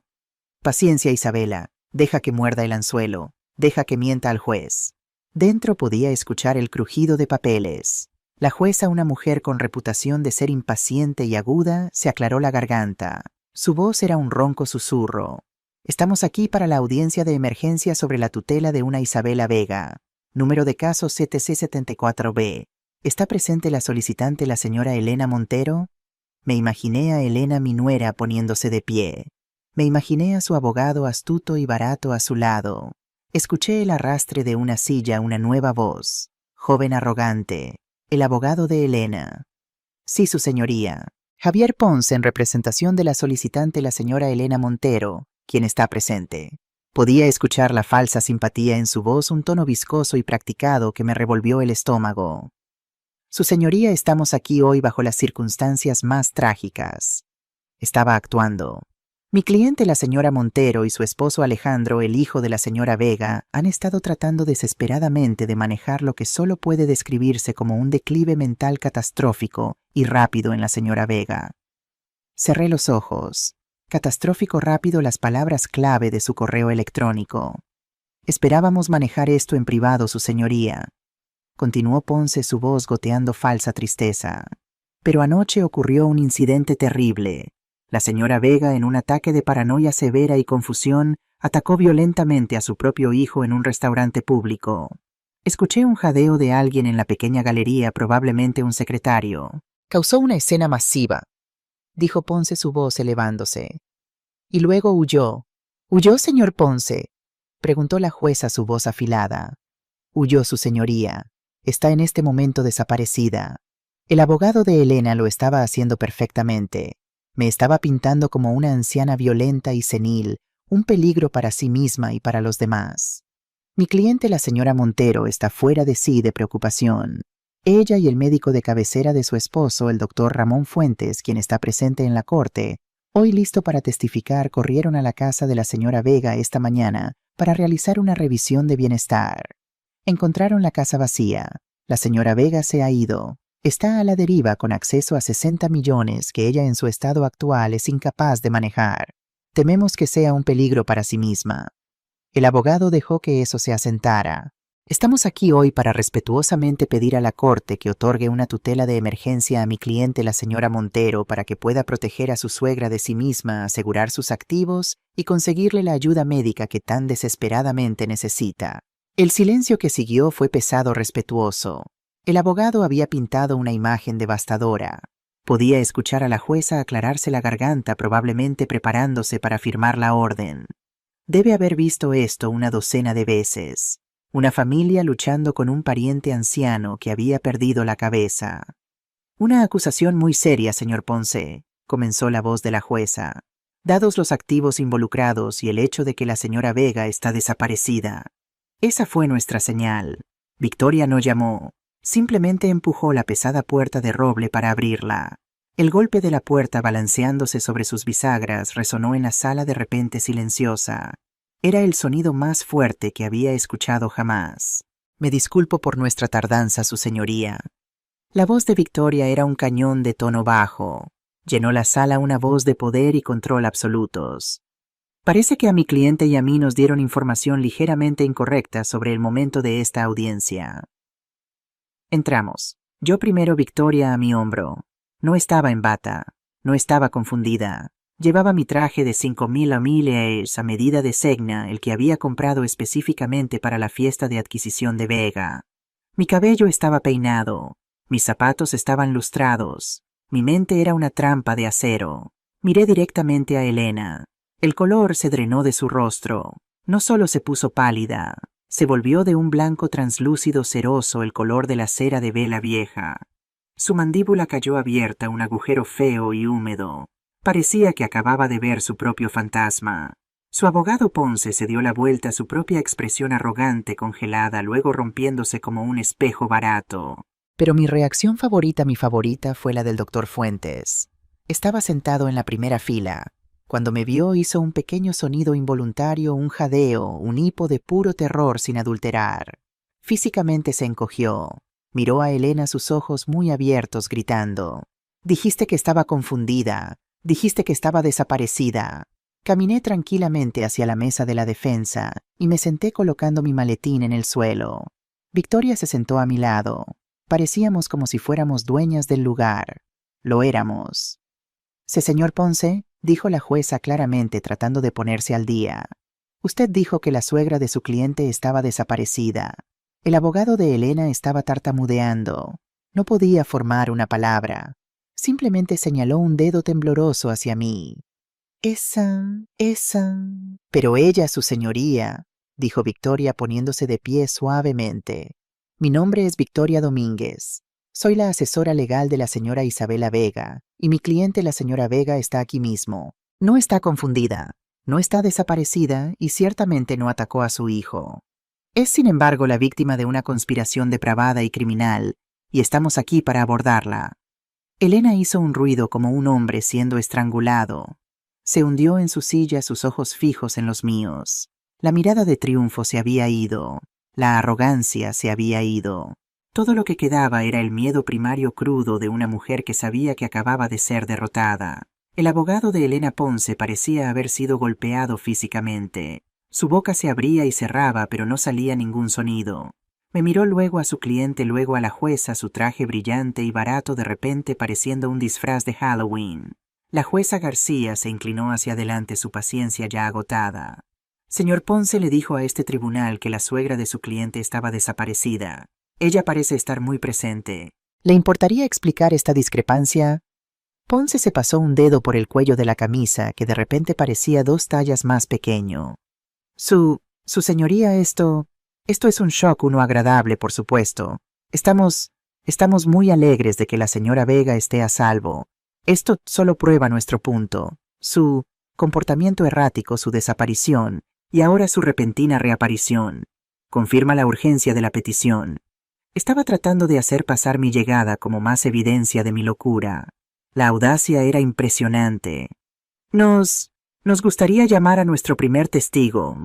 «Paciencia, Isabela. Deja que muerda el anzuelo. Deja que mienta al juez». Dentro podía escuchar el crujido de papeles. La jueza, una mujer con reputación de ser impaciente y aguda, se aclaró la garganta. Su voz era un ronco susurro. «Estamos aquí para la audiencia de emergencia sobre la tutela de una Isabela Vega. Número de caso CTC-74B. ¿Está presente la solicitante, la señora Elena Montero?» Me imaginé a Elena, mi nuera, poniéndose de pie. Me imaginé a su abogado astuto y barato a su lado. Escuché el arrastre de una silla, una nueva voz. Joven arrogante. El abogado de Elena. «Sí, su señoría. Javier Ponce, en representación de la solicitante, la señora Elena Montero, quien está presente». Podía escuchar la falsa simpatía en su voz, un tono viscoso y practicado que me revolvió el estómago. «Su señoría, estamos aquí hoy bajo las circunstancias más trágicas». Estaba actuando. Mi cliente, la señora Montero, y su esposo Alejandro, el hijo de la señora Vega, han estado tratando desesperadamente de manejar lo que solo puede describirse como un declive mental catastrófico y rápido en la señora Vega. Cerré los ojos. Catastrófico rápido, las palabras clave de su correo electrónico. «Esperábamos manejar esto en privado, su señoría», continuó Ponce, su voz goteando falsa tristeza. Pero anoche ocurrió un incidente terrible. La señora Vega, en un ataque de paranoia severa y confusión, atacó violentamente a su propio hijo en un restaurante público. Escuché un jadeo de alguien en la pequeña galería, probablemente un secretario. Causó una escena masiva, dijo Ponce, su voz elevándose. Y luego huyó. ¿Huyó, señor Ponce?, preguntó la jueza, su voz afilada. Huyó, su señoría. Está en este momento desaparecida. El abogado de Elena lo estaba haciendo perfectamente. Me estaba pintando como una anciana violenta y senil, un peligro para sí misma y para los demás. Mi cliente, la señora Montero, está fuera de sí de preocupación. Ella y el médico de cabecera de su esposo, el doctor Ramón Fuentes, quien está presente en la corte, hoy listo para testificar, corrieron a la casa de la señora Vega esta mañana para realizar una revisión de bienestar. Encontraron la casa vacía. La señora Vega se ha ido. Está a la deriva con acceso a 60 millones que ella en su estado actual es incapaz de manejar. Tememos que sea un peligro para sí misma. El abogado dejó que eso se asentara. Estamos aquí hoy para respetuosamente pedir a la Corte que otorgue una tutela de emergencia a mi cliente, la señora Montero, para que pueda proteger a su suegra de sí misma, asegurar sus activos y conseguirle la ayuda médica que tan desesperadamente necesita. El silencio que siguió fue pesado, respetuoso. El abogado había pintado una imagen devastadora. Podía escuchar a la jueza aclararse la garganta, probablemente preparándose para firmar la orden. Debe haber visto esto una docena de veces. Una familia luchando con un pariente anciano que había perdido la cabeza. Una acusación muy seria, señor Ponce, comenzó la voz de la jueza. Dados los activos involucrados y el hecho de que la señora Vega está desaparecida. Esa fue nuestra señal. Victoria no llamó. Simplemente empujó la pesada puerta de roble para abrirla. El golpe de la puerta balanceándose sobre sus bisagras resonó en la sala de repente silenciosa. Era el sonido más fuerte que había escuchado jamás. Me disculpo por nuestra tardanza, su señoría. La voz de Victoria era un cañón de tono bajo. Llenó la sala una voz de poder y control absolutos. Parece que a mi cliente y a mí nos dieron información ligeramente incorrecta sobre el momento de esta audiencia. Entramos. Yo primero, Victoria a mi hombro. No estaba en bata. No estaba confundida. Llevaba mi traje de 5.000 miles a medida de Segna, el que había comprado específicamente para la fiesta de adquisición de Vega. Mi cabello estaba peinado. Mis zapatos estaban lustrados. Mi mente era una trampa de acero. Miré directamente a Elena. El color se drenó de su rostro. No solo se puso pálida, se volvió de un blanco translúcido ceroso, el color de la cera de vela vieja. Su mandíbula cayó abierta, un agujero feo y húmedo. Parecía que acababa de ver su propio fantasma. Su abogado Ponce se dio la vuelta a su propia expresión arrogante, congelada, luego rompiéndose como un espejo barato. Pero mi reacción favorita, fue la del doctor Fuentes. Estaba sentado en la primera fila. Cuando me vio hizo un pequeño sonido involuntario, un jadeo, un hipo de puro terror sin adulterar. Físicamente se encogió. Miró a Elena, sus ojos muy abiertos, gritando. Dijiste que estaba confundida. Dijiste que estaba desaparecida. Caminé tranquilamente hacia la mesa de la defensa y me senté colocando mi maletín en el suelo. Victoria se sentó a mi lado. Parecíamos como si fuéramos dueñas del lugar. Lo éramos. «Sí, señor Ponce», dijo la jueza claramente, tratando de ponerse al día. «Usted dijo que la suegra de su cliente estaba desaparecida». El abogado de Elena estaba tartamudeando. No podía formar una palabra. Simplemente señaló un dedo tembloroso hacia mí. Esa. Pero ella, su señoría», dijo Victoria poniéndose de pie suavemente. «Mi nombre es Victoria Domínguez. Soy la asesora legal de la señora Isabela Vega, y mi cliente, la señora Vega, está aquí mismo. No está confundida, no está desaparecida y ciertamente no atacó a su hijo. Es, sin embargo, la víctima de una conspiración depravada y criminal, y estamos aquí para abordarla». Elena hizo un ruido como un hombre siendo estrangulado. Se hundió en su silla, sus ojos fijos en los míos. La mirada de triunfo se había ido. La arrogancia se había ido. Todo lo que quedaba era el miedo primario crudo de una mujer que sabía que acababa de ser derrotada. El abogado de Elena Ponce parecía haber sido golpeado físicamente. Su boca se abría y cerraba, pero no salía ningún sonido. Me miró luego a su cliente, luego a la jueza, su traje brillante y barato de repente pareciendo un disfraz de Halloween. La jueza García se inclinó hacia adelante, su paciencia ya agotada. Señor Ponce le dijo a este tribunal que la suegra de su cliente estaba desaparecida. Ella parece estar muy presente. ¿Le importaría explicar esta discrepancia? Ponce se pasó un dedo por el cuello de la camisa, que de repente parecía 2 tallas más pequeño. Su señoría, esto es un shock, uno agradable, por supuesto. Estamos muy alegres de que la señora Vega esté a salvo. Esto solo prueba nuestro punto. Su comportamiento errático, su desaparición, y ahora su repentina reaparición. Confirma la urgencia de la petición. Estaba tratando de hacer pasar mi llegada como más evidencia de mi locura. La audacia era impresionante. Nos gustaría llamar a nuestro primer testigo,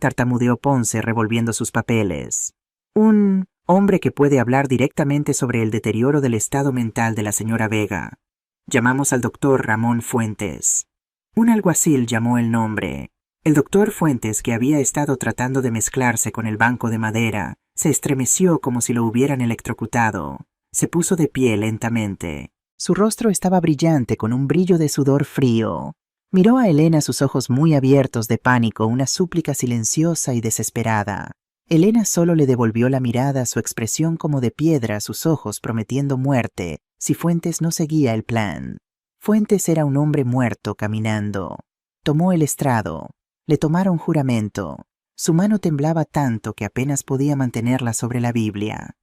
tartamudeó Ponce revolviendo sus papeles. Un hombre que puede hablar directamente sobre el deterioro del estado mental de la señora Vega. Llamamos al doctor Ramón Fuentes. Un alguacil llamó el nombre. El doctor Fuentes, que había estado tratando de mezclarse con el banco de madera, se estremeció como si lo hubieran electrocutado. Se puso de pie lentamente. Su rostro estaba brillante con un brillo de sudor frío. Miró a Elena, sus ojos muy abiertos de pánico, una súplica silenciosa y desesperada. Elena solo le devolvió la mirada, su expresión como de piedra, sus ojos prometiendo muerte, si Fuentes no seguía el plan. Fuentes era un hombre muerto caminando. Tomó el estrado. Le tomaron juramento. Su mano temblaba tanto que apenas podía mantenerla sobre la Biblia.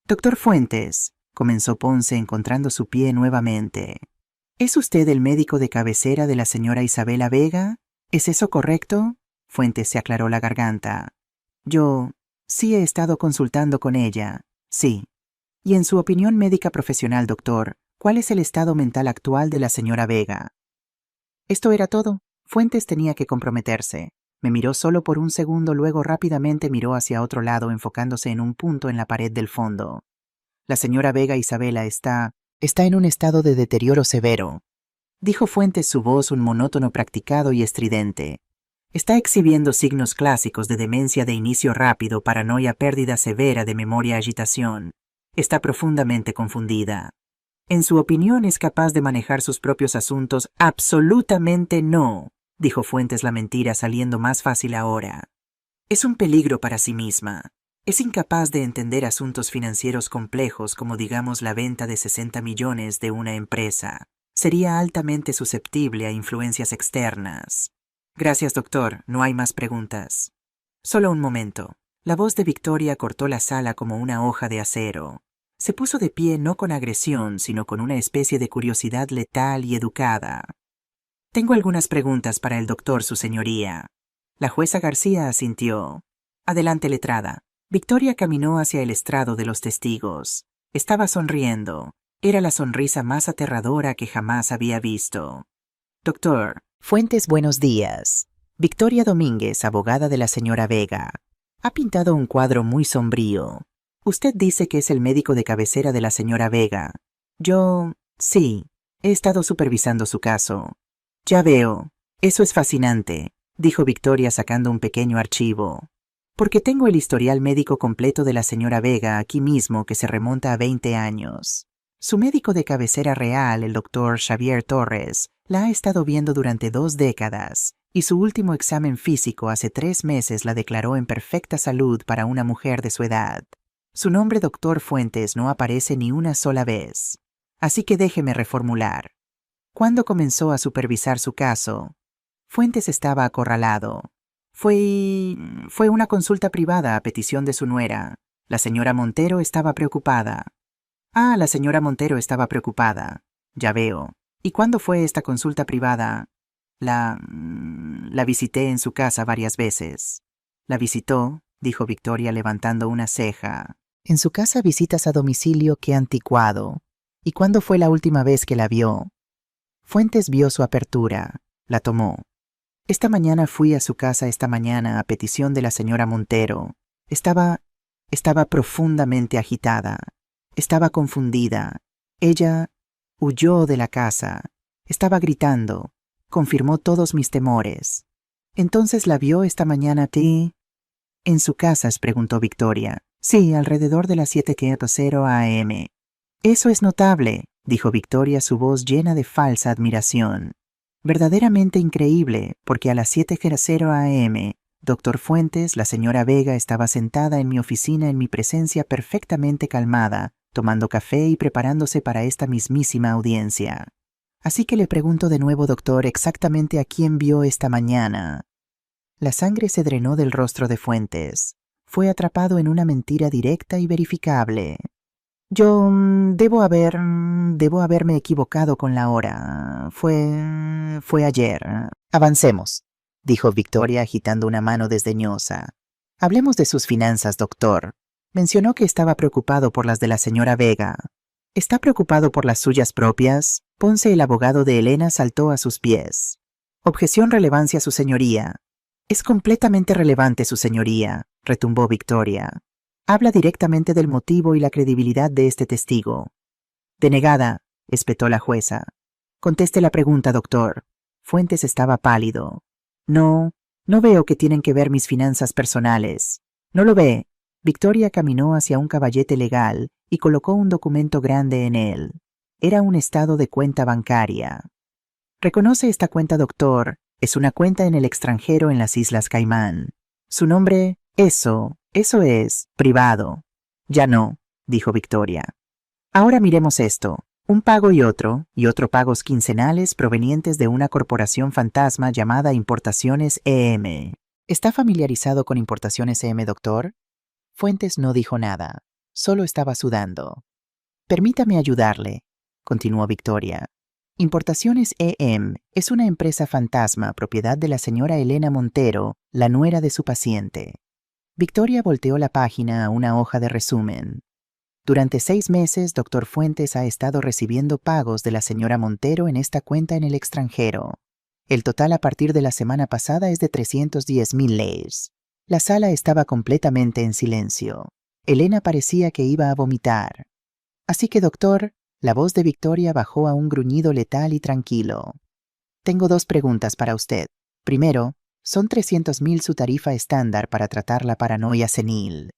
Doctor Fuentes, comenzó Ponce encontrando su pie nuevamente. ¿Es usted el médico de cabecera de la señora Isabela Vega? ¿Es eso correcto? Fuentes se aclaró la garganta. Yo sí he estado consultando con ella. Sí. Y en su opinión médica profesional, doctor, ¿cuál es el estado mental actual de la señora Vega? Esto era todo. Fuentes tenía que comprometerse. Me miró solo por un segundo, luego rápidamente miró hacia otro lado, enfocándose en un punto en la pared del fondo. La señora Vega Isabela está en un estado de deterioro severo, dijo Fuentes, su voz un monótono practicado y estridente. Está exhibiendo signos clásicos de demencia de inicio rápido, paranoia, pérdida severa de memoria, agitación. Está profundamente confundida. En su opinión, ¿es capaz de manejar sus propios asuntos? Absolutamente no, dijo Fuentes, la mentira saliendo más fácil ahora. Es un peligro para sí misma. Es incapaz de entender asuntos financieros complejos como, digamos, la venta de 60 millones de una empresa. Sería altamente susceptible a influencias externas. Gracias, doctor. No hay más preguntas. Solo un momento. La voz de Victoria cortó la sala como una hoja de acero. Se puso de pie no con agresión, sino con una especie de curiosidad letal y educada. Tengo algunas preguntas para el doctor, su señoría. La jueza García asintió. Adelante, letrada. Victoria caminó hacia el estrado de los testigos. Estaba sonriendo. Era la sonrisa más aterradora que jamás había visto. Doctor Fuentes, buenos días. Victoria Domínguez, abogada de la señora Vega. Ha pintado un cuadro muy sombrío. Usted dice que es el médico de cabecera de la señora Vega. Sí, he estado supervisando su caso. Ya veo. Eso es fascinante, dijo Victoria sacando un pequeño archivo. Porque tengo el historial médico completo de la señora Vega aquí mismo, que se remonta a 20 años. Su médico de cabecera real, el doctor Xavier Torres, la ha estado viendo durante 2 décadas, y su último examen físico hace 3 meses la declaró en perfecta salud para una mujer de su edad. Su nombre, doctor Fuentes, no aparece ni una sola vez. Así que déjeme reformular. ¿Cuándo comenzó a supervisar su caso? Fuentes estaba acorralado. Fue una consulta privada a petición de su nuera. La señora Montero estaba preocupada. Ah, la señora Montero estaba preocupada. Ya veo. ¿Y cuándo fue esta consulta privada? La visité en su casa varias veces. ¿La visitó?, dijo Victoria levantando una ceja. En su casa visitas a domicilio, qué anticuado. ¿Y cuándo fue la última vez que la vio? Fuentes vio su apertura. La tomó. Esta mañana fui a su casa a petición de la señora Montero. Estaba profundamente agitada. Estaba confundida. Ella huyó de la casa. Estaba gritando. Confirmó todos mis temores. Entonces la vio esta mañana. ¿En su casa?, preguntó Victoria. Sí, alrededor de las 7:00 a.m. Eso es notable, dijo Victoria, su voz llena de falsa admiración. Verdaderamente increíble, porque a las 7:00 a.m., Dr. Fuentes, la señora Vega, estaba sentada en mi oficina en mi presencia perfectamente calmada, tomando café y preparándose para esta mismísima audiencia. Así que le pregunto de nuevo, doctor, exactamente a quién vio esta mañana. La sangre se drenó del rostro de Fuentes. Fue atrapado en una mentira directa y verificable. Yo debo haberme equivocado con la hora. Fue ayer. Avancemos, dijo Victoria agitando una mano desdeñosa. Hablemos de sus finanzas, doctor. Mencionó que estaba preocupado por las de la señora Vega. ¿Está preocupado por las suyas propias? Ponce, el abogado de Elena, saltó a sus pies. Objeción, relevancia, su señoría. Es completamente relevante, su señoría, retumbó Victoria. Habla directamente del motivo y la credibilidad de este testigo. Denegada, espetó la jueza. Conteste la pregunta, doctor. Fuentes estaba pálido. No veo que tienen que ver mis finanzas personales. ¿No lo ve? Victoria caminó hacia un caballete legal y colocó un documento grande en él. Era un estado de cuenta bancaria. ¿Reconoce esta cuenta, doctor? Es una cuenta en el extranjero en las Islas Caimán. Su nombre, eso es, privado. Ya no, dijo Victoria. Ahora miremos esto. Un pago y otro pagos quincenales provenientes de una corporación fantasma llamada Importaciones EM. ¿Está familiarizado con Importaciones EM, doctor? Fuentes no dijo nada, solo estaba sudando. Permítame ayudarle, continuó Victoria. Importaciones EM es una empresa fantasma propiedad de la señora Elena Montero, la nuera de su paciente. Victoria volteó la página a una hoja de resumen. Durante 6 meses, Dr. Fuentes ha estado recibiendo pagos de la señora Montero en esta cuenta en el extranjero. El total a partir de la semana pasada es de 310,000 leyes. La sala estaba completamente en silencio. Elena parecía que iba a vomitar. Así que, doctor, la voz de Victoria bajó a un gruñido letal y tranquilo. Tengo 2 preguntas para usted. Primero, ¿son 300,000 su tarifa estándar para tratar la paranoia senil?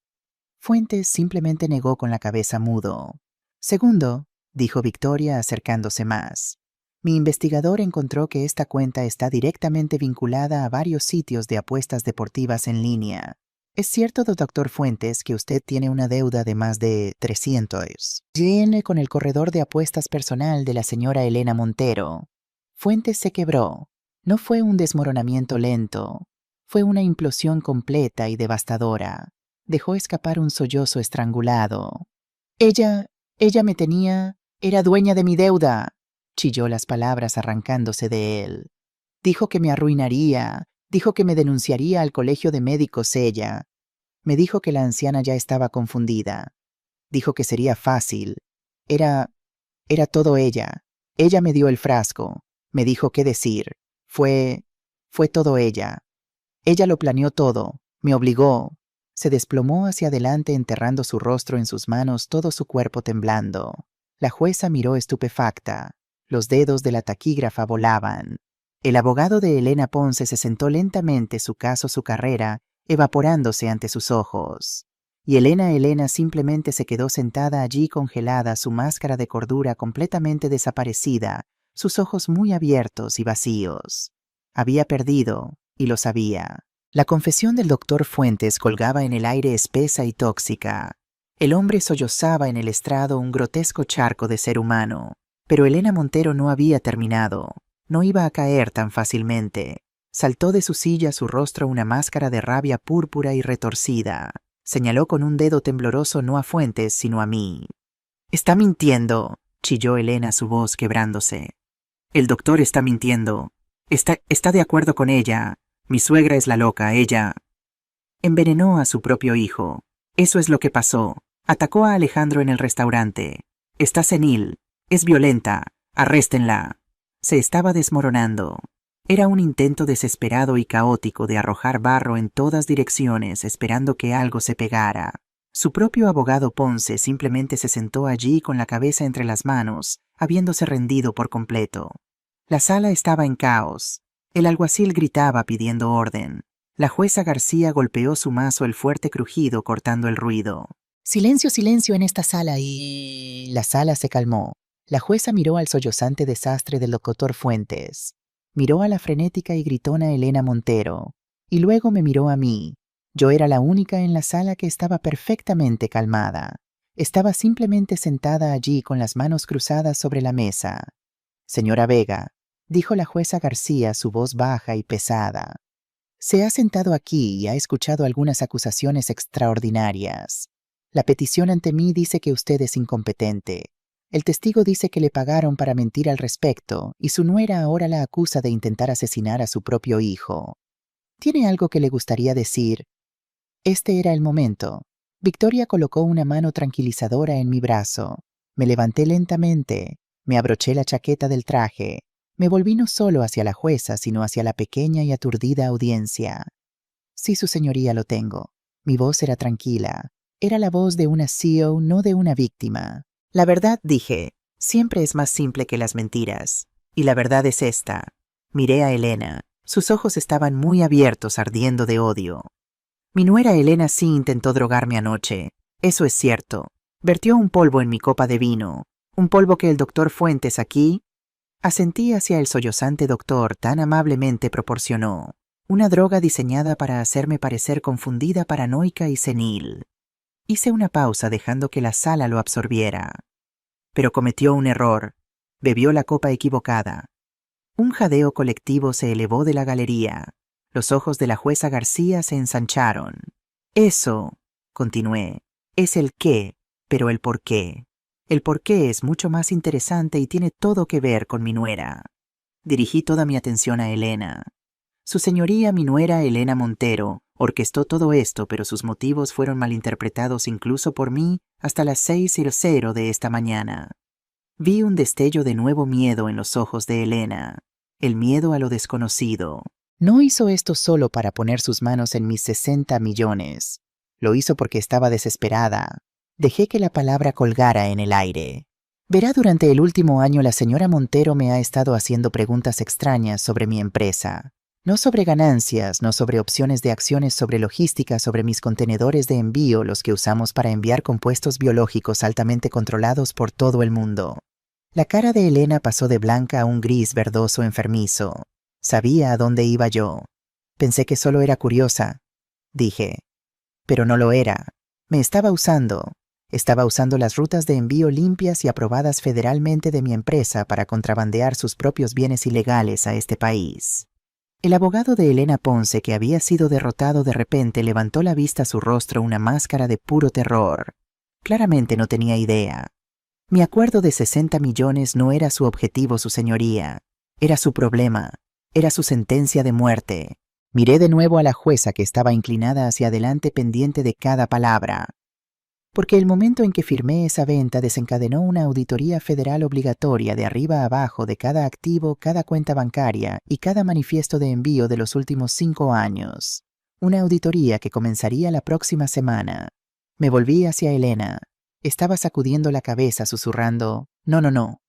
Fuentes simplemente negó con la cabeza mudo. Segundo, dijo Victoria acercándose más. Mi investigador encontró que esta cuenta está directamente vinculada a varios sitios de apuestas deportivas en línea. ¿Es cierto, doctor Fuentes, que usted tiene una deuda de más de 300 yen con el corredor de apuestas personal de la señora Elena Montero? Fuentes se quebró. No fue un desmoronamiento lento. Fue una implosión completa y devastadora. Dejó escapar un sollozo estrangulado. Ella me tenía, era dueña de mi deuda, chilló las palabras arrancándose de él. Dijo que me arruinaría, dijo que me denunciaría al colegio de médicos ella. Me dijo que la anciana ya estaba confundida. Dijo que sería fácil. Era todo ella. Ella me dio el frasco. Me dijo qué decir. Fue todo ella. Ella lo planeó todo. Me obligó. Se desplomó hacia adelante enterrando su rostro en sus manos, todo su cuerpo temblando. La jueza miró estupefacta. Los dedos de la taquígrafa volaban. El abogado de Elena Ponce se sentó lentamente, su caso, su carrera, evaporándose ante sus ojos. Y Elena simplemente se quedó sentada allí congelada, su máscara de cordura completamente desaparecida, sus ojos muy abiertos y vacíos. Había perdido, y lo sabía. La confesión del doctor Fuentes colgaba en el aire espesa y tóxica. El hombre sollozaba en el estrado un grotesco charco de ser humano. Pero Elena Montero no había terminado. No iba a caer tan fácilmente. Saltó de su silla, su rostro una máscara de rabia púrpura y retorcida. Señaló con un dedo tembloroso no a Fuentes, sino a mí. «Está mintiendo», chilló Elena, su voz quebrándose. «El doctor está mintiendo. Está de acuerdo con ella. Mi suegra es la loca, ella envenenó a su propio hijo. Eso es lo que pasó. Atacó a Alejandro en el restaurante. Está senil. Es violenta. Arréstenla». Se estaba desmoronando. Era un intento desesperado y caótico de arrojar barro en todas direcciones esperando que algo se pegara. Su propio abogado Ponce simplemente se sentó allí con la cabeza entre las manos, habiéndose rendido por completo. La sala estaba en caos. El alguacil gritaba pidiendo orden. La jueza García golpeó su mazo el fuerte crujido cortando el ruido. Silencio, silencio en esta sala y... La sala se calmó. La jueza miró al sollozante desastre del locutor Fuentes. Miró a la frenética y gritona Elena Montero. Y luego me miró a mí. Yo era la única en la sala que estaba perfectamente calmada. Estaba simplemente sentada allí con las manos cruzadas sobre la mesa. Señora Vega, dijo la jueza García, su voz baja y pesada. Se ha sentado aquí y ha escuchado algunas acusaciones extraordinarias. La petición ante mí dice que usted es incompetente. El testigo dice que le pagaron para mentir al respecto y su nuera ahora la acusa de intentar asesinar a su propio hijo. ¿Tiene algo que le gustaría decir? Este era el momento. Victoria colocó una mano tranquilizadora en mi brazo. Me levanté lentamente, me abroché la chaqueta del traje. Me volví no solo hacia la jueza, sino hacia la pequeña y aturdida audiencia. Sí, su señoría, lo tengo. Mi voz era tranquila. Era la voz de una CEO, no de una víctima. La verdad, dije, siempre es más simple que las mentiras. Y la verdad es esta. Miré a Elena. Sus ojos estaban muy abiertos, ardiendo de odio. Mi nuera Elena sí intentó drogarme anoche. Eso es cierto. Vertió un polvo en mi copa de vino. Un polvo que el doctor Fuentes aquí... Asentí hacia el sollozante doctor tan amablemente proporcionó. Una droga diseñada para hacerme parecer confundida, paranoica y senil. Hice una pausa dejando que la sala lo absorbiera. Pero cometió un error. Bebió la copa equivocada. Un jadeo colectivo se elevó de la galería. Los ojos de la jueza García se ensancharon. Eso, continué, es el qué, pero el por qué. El por qué es mucho más interesante y tiene todo que ver con mi nuera. Dirigí toda mi atención a Elena. Su señoría, mi nuera Elena Montero, orquestó todo esto, pero sus motivos fueron malinterpretados incluso por mí hasta las 6:00 de esta mañana. Vi un destello de nuevo miedo en los ojos de Elena, el miedo a lo desconocido. No hizo esto solo para poner sus manos en mis 60 millones. Lo hizo porque estaba desesperada. Dejé que la palabra colgara en el aire. Verá, durante el último año la señora Montero me ha estado haciendo preguntas extrañas sobre mi empresa. No sobre ganancias, no sobre opciones de acciones, sobre logística, sobre mis contenedores de envío, los que usamos para enviar compuestos biológicos altamente controlados por todo el mundo. La cara de Elena pasó de blanca a un gris verdoso enfermizo. Sabía a dónde iba yo. Pensé que solo era curiosa, dije. Pero no lo era. Me estaba usando. Estaba usando las rutas de envío limpias y aprobadas federalmente de mi empresa para contrabandear sus propios bienes ilegales a este país. El abogado de Elena Ponce, que había sido derrotado de repente, levantó la vista a su rostro, una máscara de puro terror. Claramente no tenía idea. Mi acuerdo de 60 millones no era su objetivo, su señoría. Era su problema. Era su sentencia de muerte. Miré de nuevo a la jueza, que estaba inclinada hacia adelante, pendiente de cada palabra. Porque el momento en que firmé esa venta desencadenó una auditoría federal obligatoria de arriba a abajo de cada activo, cada cuenta bancaria y cada manifiesto de envío de los últimos 5 años. Una auditoría que comenzaría la próxima semana. Me volví hacia Elena. Estaba sacudiendo la cabeza, susurrando, no, no, no.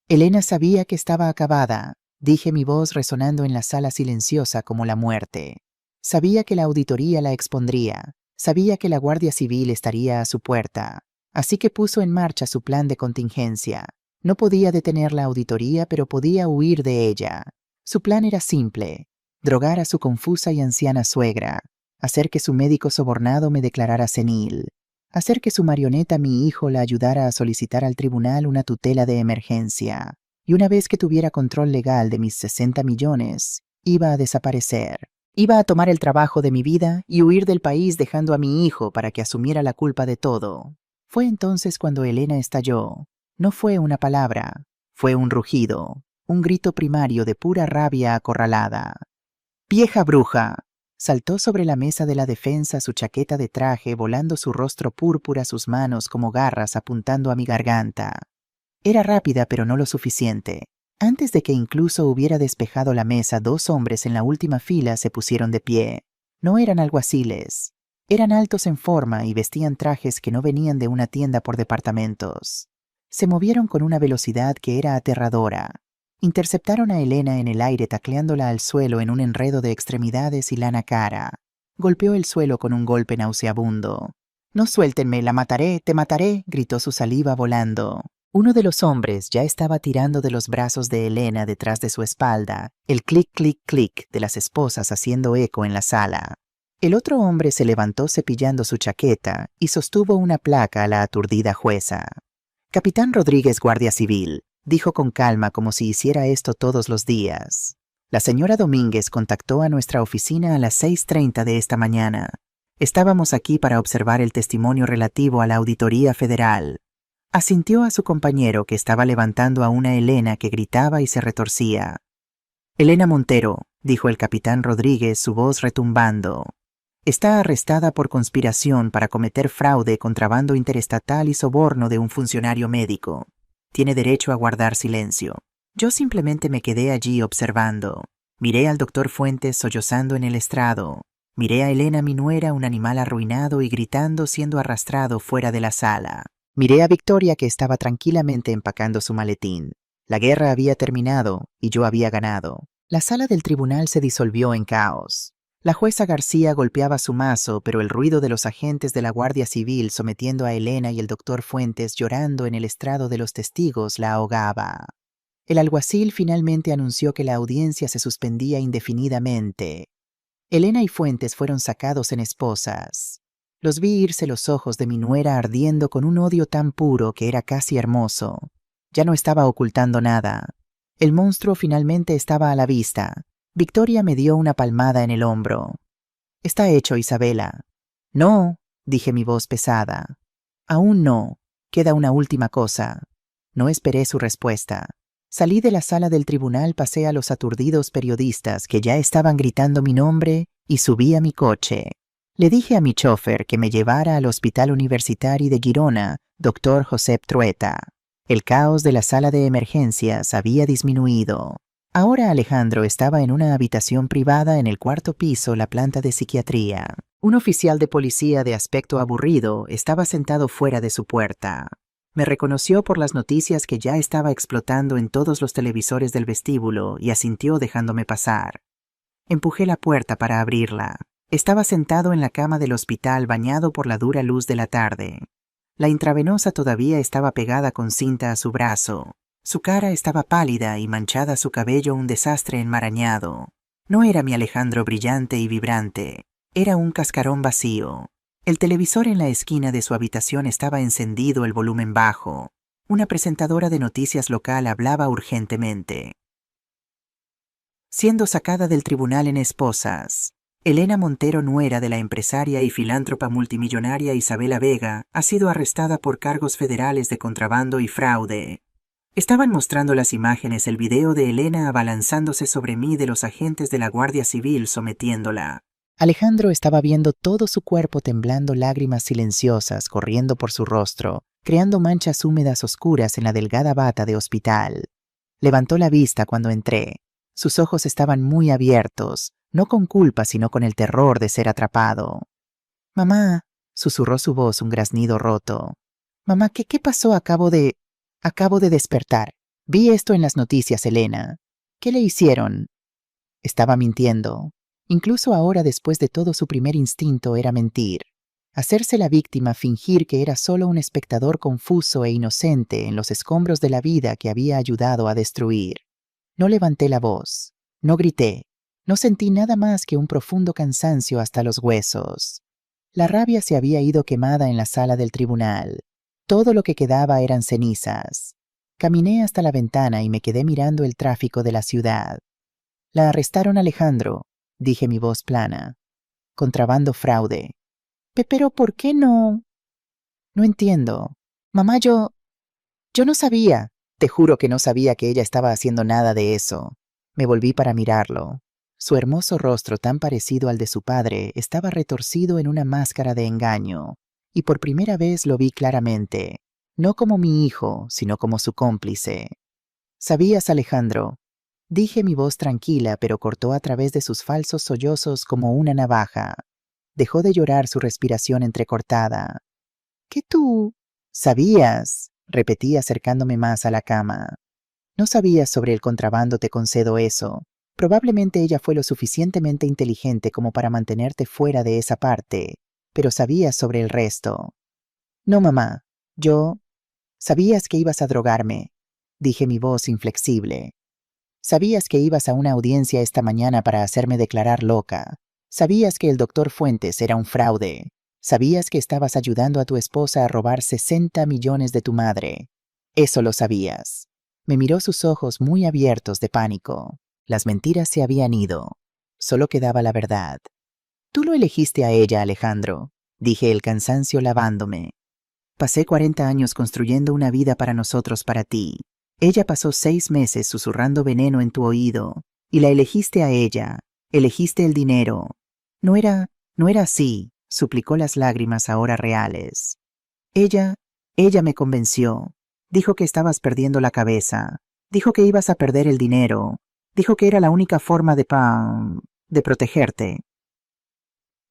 Elena sabía que estaba acabada. Dije, mi voz resonando en la sala silenciosa como la muerte. Sabía que la auditoría la expondría. Sabía que la Guardia Civil estaría a su puerta. Así que puso en marcha su plan de contingencia. No podía detener la auditoría, pero podía huir de ella. Su plan era simple: drogar a su confusa y anciana suegra, hacer que su médico sobornado me declarara senil, hacer que su marioneta, mi hijo, la ayudara a solicitar al tribunal una tutela de emergencia. Y una vez que tuviera control legal de mis 60 millones, iba a desaparecer. Iba a tomar el trabajo de mi vida y huir del país, dejando a mi hijo para que asumiera la culpa de todo. Fue entonces cuando Elena estalló. No fue una palabra, fue un rugido, un grito primario de pura rabia acorralada. ¡Vieja bruja! Saltó sobre la mesa de la defensa, su chaqueta de traje, volando su rostro púrpura, sus manos como garras apuntando a mi garganta. Era rápida, pero no lo suficiente. Antes de que incluso hubiera despejado la mesa, 2 hombres en la última fila se pusieron de pie. No eran alguaciles. Eran altos en forma y vestían trajes que no venían de una tienda por departamentos. Se movieron con una velocidad que era aterradora. Interceptaron a Elena en el aire tacleándola al suelo en un enredo de extremidades y lana cara. Golpeó el suelo con un golpe nauseabundo. «No suéltenme, la mataré, te mataré», gritó su saliva volando. Uno de los hombres ya estaba tirando de los brazos de Elena detrás de su espalda, el clic, clic, clic de las esposas haciendo eco en la sala. El otro hombre se levantó cepillando su chaqueta y sostuvo una placa a la aturdida jueza. «Capitán Rodríguez, Guardia Civil», dijo con calma como si hiciera esto todos los días. «La señora Domínguez contactó a nuestra oficina a las 6:30 de esta mañana. Estábamos aquí para observar el testimonio relativo a la Auditoría Federal». Asintió a su compañero que estaba levantando a una Elena que gritaba y se retorcía. «Elena Montero», dijo el capitán Rodríguez, su voz retumbando. «Está arrestada por conspiración para cometer fraude, contrabando interestatal y soborno de un funcionario médico. Tiene derecho a guardar silencio». Yo simplemente me quedé allí observando. Miré al doctor Fuentes sollozando en el estrado. Miré a Elena, mi nuera, un animal arruinado y gritando siendo arrastrado fuera de la sala. Miré a Victoria que estaba tranquilamente empacando su maletín. La guerra había terminado y yo había ganado. La sala del tribunal se disolvió en caos. La jueza García golpeaba su mazo, pero el ruido de los agentes de la Guardia Civil sometiendo a Elena y el doctor Fuentes llorando en el estrado de los testigos la ahogaba. El alguacil finalmente anunció que la audiencia se suspendía indefinidamente. Elena y Fuentes fueron sacados en esposas. Los vi irse los ojos de mi nuera ardiendo con un odio tan puro que era casi hermoso. Ya no estaba ocultando nada. El monstruo finalmente estaba a la vista. Victoria me dio una palmada en el hombro. «Está hecho, Isabela». «No», dije mi voz pesada. «Aún no. Queda una última cosa». No esperé su respuesta. Salí de la sala del tribunal, pasé a los aturdidos periodistas que ya estaban gritando mi nombre y subí a mi coche. Le dije a mi chofer que me llevara al Hospital Universitario de Girona, Dr. Josep Trueta. El caos de la sala de emergencias había disminuido. Ahora Alejandro estaba en una habitación privada en el cuarto piso, la planta de psiquiatría. Un oficial de policía de aspecto aburrido estaba sentado fuera de su puerta. Me reconoció por las noticias que ya estaba explotando en todos los televisores del vestíbulo y asintió dejándome pasar. Empujé la puerta para abrirla. Estaba sentado en la cama del hospital bañado por la dura luz de la tarde. La intravenosa todavía estaba pegada con cinta a su brazo. Su cara estaba pálida y manchada su cabello un desastre enmarañado. No era mi Alejandro brillante y vibrante. Era un cascarón vacío. El televisor en la esquina de su habitación estaba encendido, el volumen bajo. Una presentadora de noticias local hablaba urgentemente. Siendo sacada del tribunal en esposas, Elena Montero, nuera de la empresaria y filántropa multimillonaria Isabela Vega, ha sido arrestada por cargos federales de contrabando y fraude. Estaban mostrando las imágenes, el video de Elena abalanzándose sobre mí de los agentes de la Guardia Civil sometiéndola. Alejandro estaba viendo todo su cuerpo temblando, lágrimas silenciosas corriendo por su rostro, creando manchas húmedas oscuras en la delgada bata de hospital. Levantó la vista cuando entré. Sus ojos estaban muy abiertos, no con culpa sino con el terror de ser atrapado. «Mamá», susurró su voz un graznido roto. «Mamá, ¿qué pasó? Acabo de despertar. Vi esto en las noticias, Elena. ¿Qué le hicieron?» Estaba mintiendo. Incluso ahora, después de todo, su primer instinto era mentir. Hacerse la víctima, fingir que era solo un espectador confuso e inocente en los escombros de la vida que había ayudado a destruir. No levanté la voz. No grité. No sentí nada más que un profundo cansancio hasta los huesos. La rabia se había ido quemada en la sala del tribunal. Todo lo que quedaba eran cenizas. Caminé hasta la ventana y me quedé mirando el tráfico de la ciudad. «La arrestaron, Alejandro», dije mi voz plana. «Contrabando, fraude». «Pero ¿por qué no?» «No entiendo. Mamá, yo no sabía. Te juro que no sabía que ella estaba haciendo nada de eso». Me volví para mirarlo. Su hermoso rostro, tan parecido al de su padre, estaba retorcido en una máscara de engaño, y por primera vez lo vi claramente, no como mi hijo, sino como su cómplice. «¿Sabías, Alejandro?», dije mi voz tranquila, pero cortó a través de sus falsos sollozos como una navaja. Dejó de llorar, su respiración entrecortada. «¿Qué tú?» «¿Sabías?», repetí acercándome más a la cama. No sabías sobre el contrabando, te concedo eso. Probablemente ella fue lo suficientemente inteligente como para mantenerte fuera de esa parte, pero sabías sobre el resto. No, mamá. Yo... Sabías que ibas a drogarme, dije, mi voz inflexible. Sabías que ibas a una audiencia esta mañana para hacerme declarar loca. Sabías que el doctor Fuentes era un fraude. Sabías que estabas ayudando a tu esposa a robar 60 millones de tu madre. Eso lo sabías. Me miró, sus ojos muy abiertos de pánico. Las mentiras se habían ido. Solo quedaba la verdad. Tú lo elegiste a ella, Alejandro, dije, el cansancio lavándome. Pasé 40 años construyendo una vida para nosotros, para ti. Ella pasó 6 meses susurrando veneno en tu oído, y la elegiste a ella. Elegiste el dinero. No era así, suplicó, las lágrimas ahora reales. Ella me convenció. Dijo que estabas perdiendo la cabeza. Dijo que ibas a perder el dinero. Dijo que era la única forma de protegerte.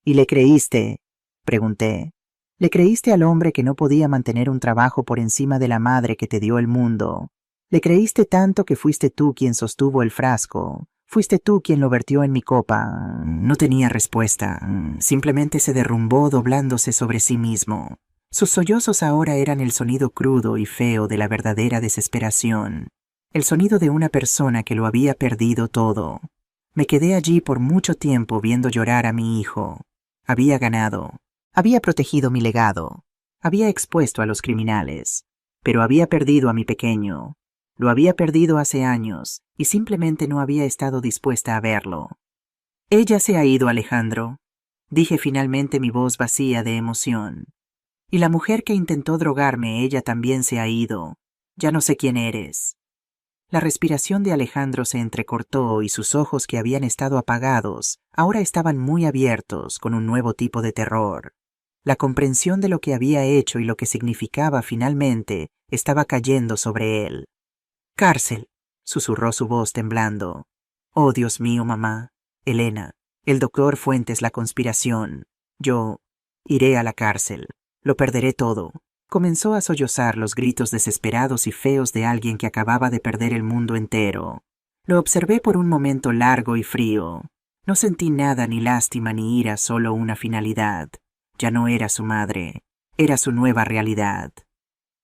¿Y le creíste?, pregunté. ¿Le creíste al hombre que no podía mantener un trabajo por encima de la madre que te dio el mundo? ¿Le creíste tanto que fuiste tú quien sostuvo el frasco? ¿Fuiste tú quien lo vertió en mi copa? No tenía respuesta. Simplemente se derrumbó, doblándose sobre sí mismo. Sus sollozos ahora eran el sonido crudo y feo de la verdadera desesperación. El sonido de una persona que lo había perdido todo. Me quedé allí por mucho tiempo viendo llorar a mi hijo. Había ganado. Había protegido mi legado. Había expuesto a los criminales. Pero había perdido a mi pequeño. Lo había perdido hace años y simplemente no había estado dispuesta a verlo. Ella se ha ido, Alejandro, dije finalmente, mi voz vacía de emoción. Y la mujer que intentó drogarme, ella también se ha ido. Ya no sé quién eres. La respiración de Alejandro se entrecortó y sus ojos, que habían estado apagados, ahora estaban muy abiertos, con un nuevo tipo de terror. La comprensión de lo que había hecho y lo que significaba finalmente estaba cayendo sobre él. «Cárcel», susurró su voz temblando. «Oh, Dios mío, mamá. Elena, el doctor Fuentes, la conspiración. Yo iré a la cárcel. Lo perderé todo». Comenzó a sollozar, los gritos desesperados y feos de alguien que acababa de perder el mundo entero. Lo observé por un momento largo y frío. No sentí nada, ni lástima ni ira, solo una finalidad. Ya no era su madre, era su nueva realidad.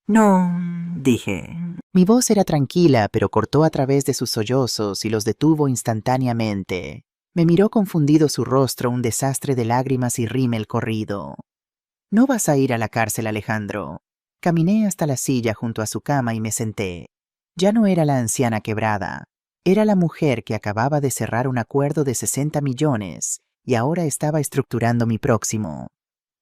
«No», dije. Mi voz era tranquila, pero cortó a través de sus sollozos y los detuvo instantáneamente. Me miró confundido, su rostro un desastre de lágrimas y rímel corrido. «No vas a ir a la cárcel, Alejandro». Caminé hasta la silla junto a su cama y me senté. Ya no era la anciana quebrada. Era la mujer que acababa de cerrar un acuerdo de 60 millones y ahora estaba estructurando mi próximo.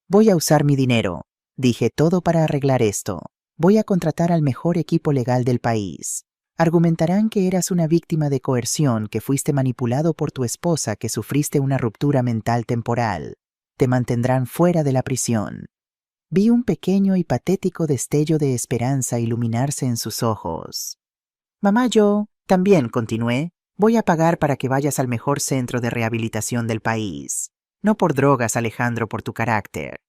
«Voy a usar mi dinero», dije, «todo para arreglar esto. Voy a contratar al mejor equipo legal del país. Argumentarán que eras una víctima de coerción, que fuiste manipulado por tu esposa, que sufriste una ruptura mental temporal. Te mantendrán fuera de la prisión». Vi un pequeño y patético destello de esperanza iluminarse en sus ojos. «Mamá, yo también», continué, «voy a pagar para que vayas al mejor centro de rehabilitación del país. No por drogas, Alejandro, por tu carácter».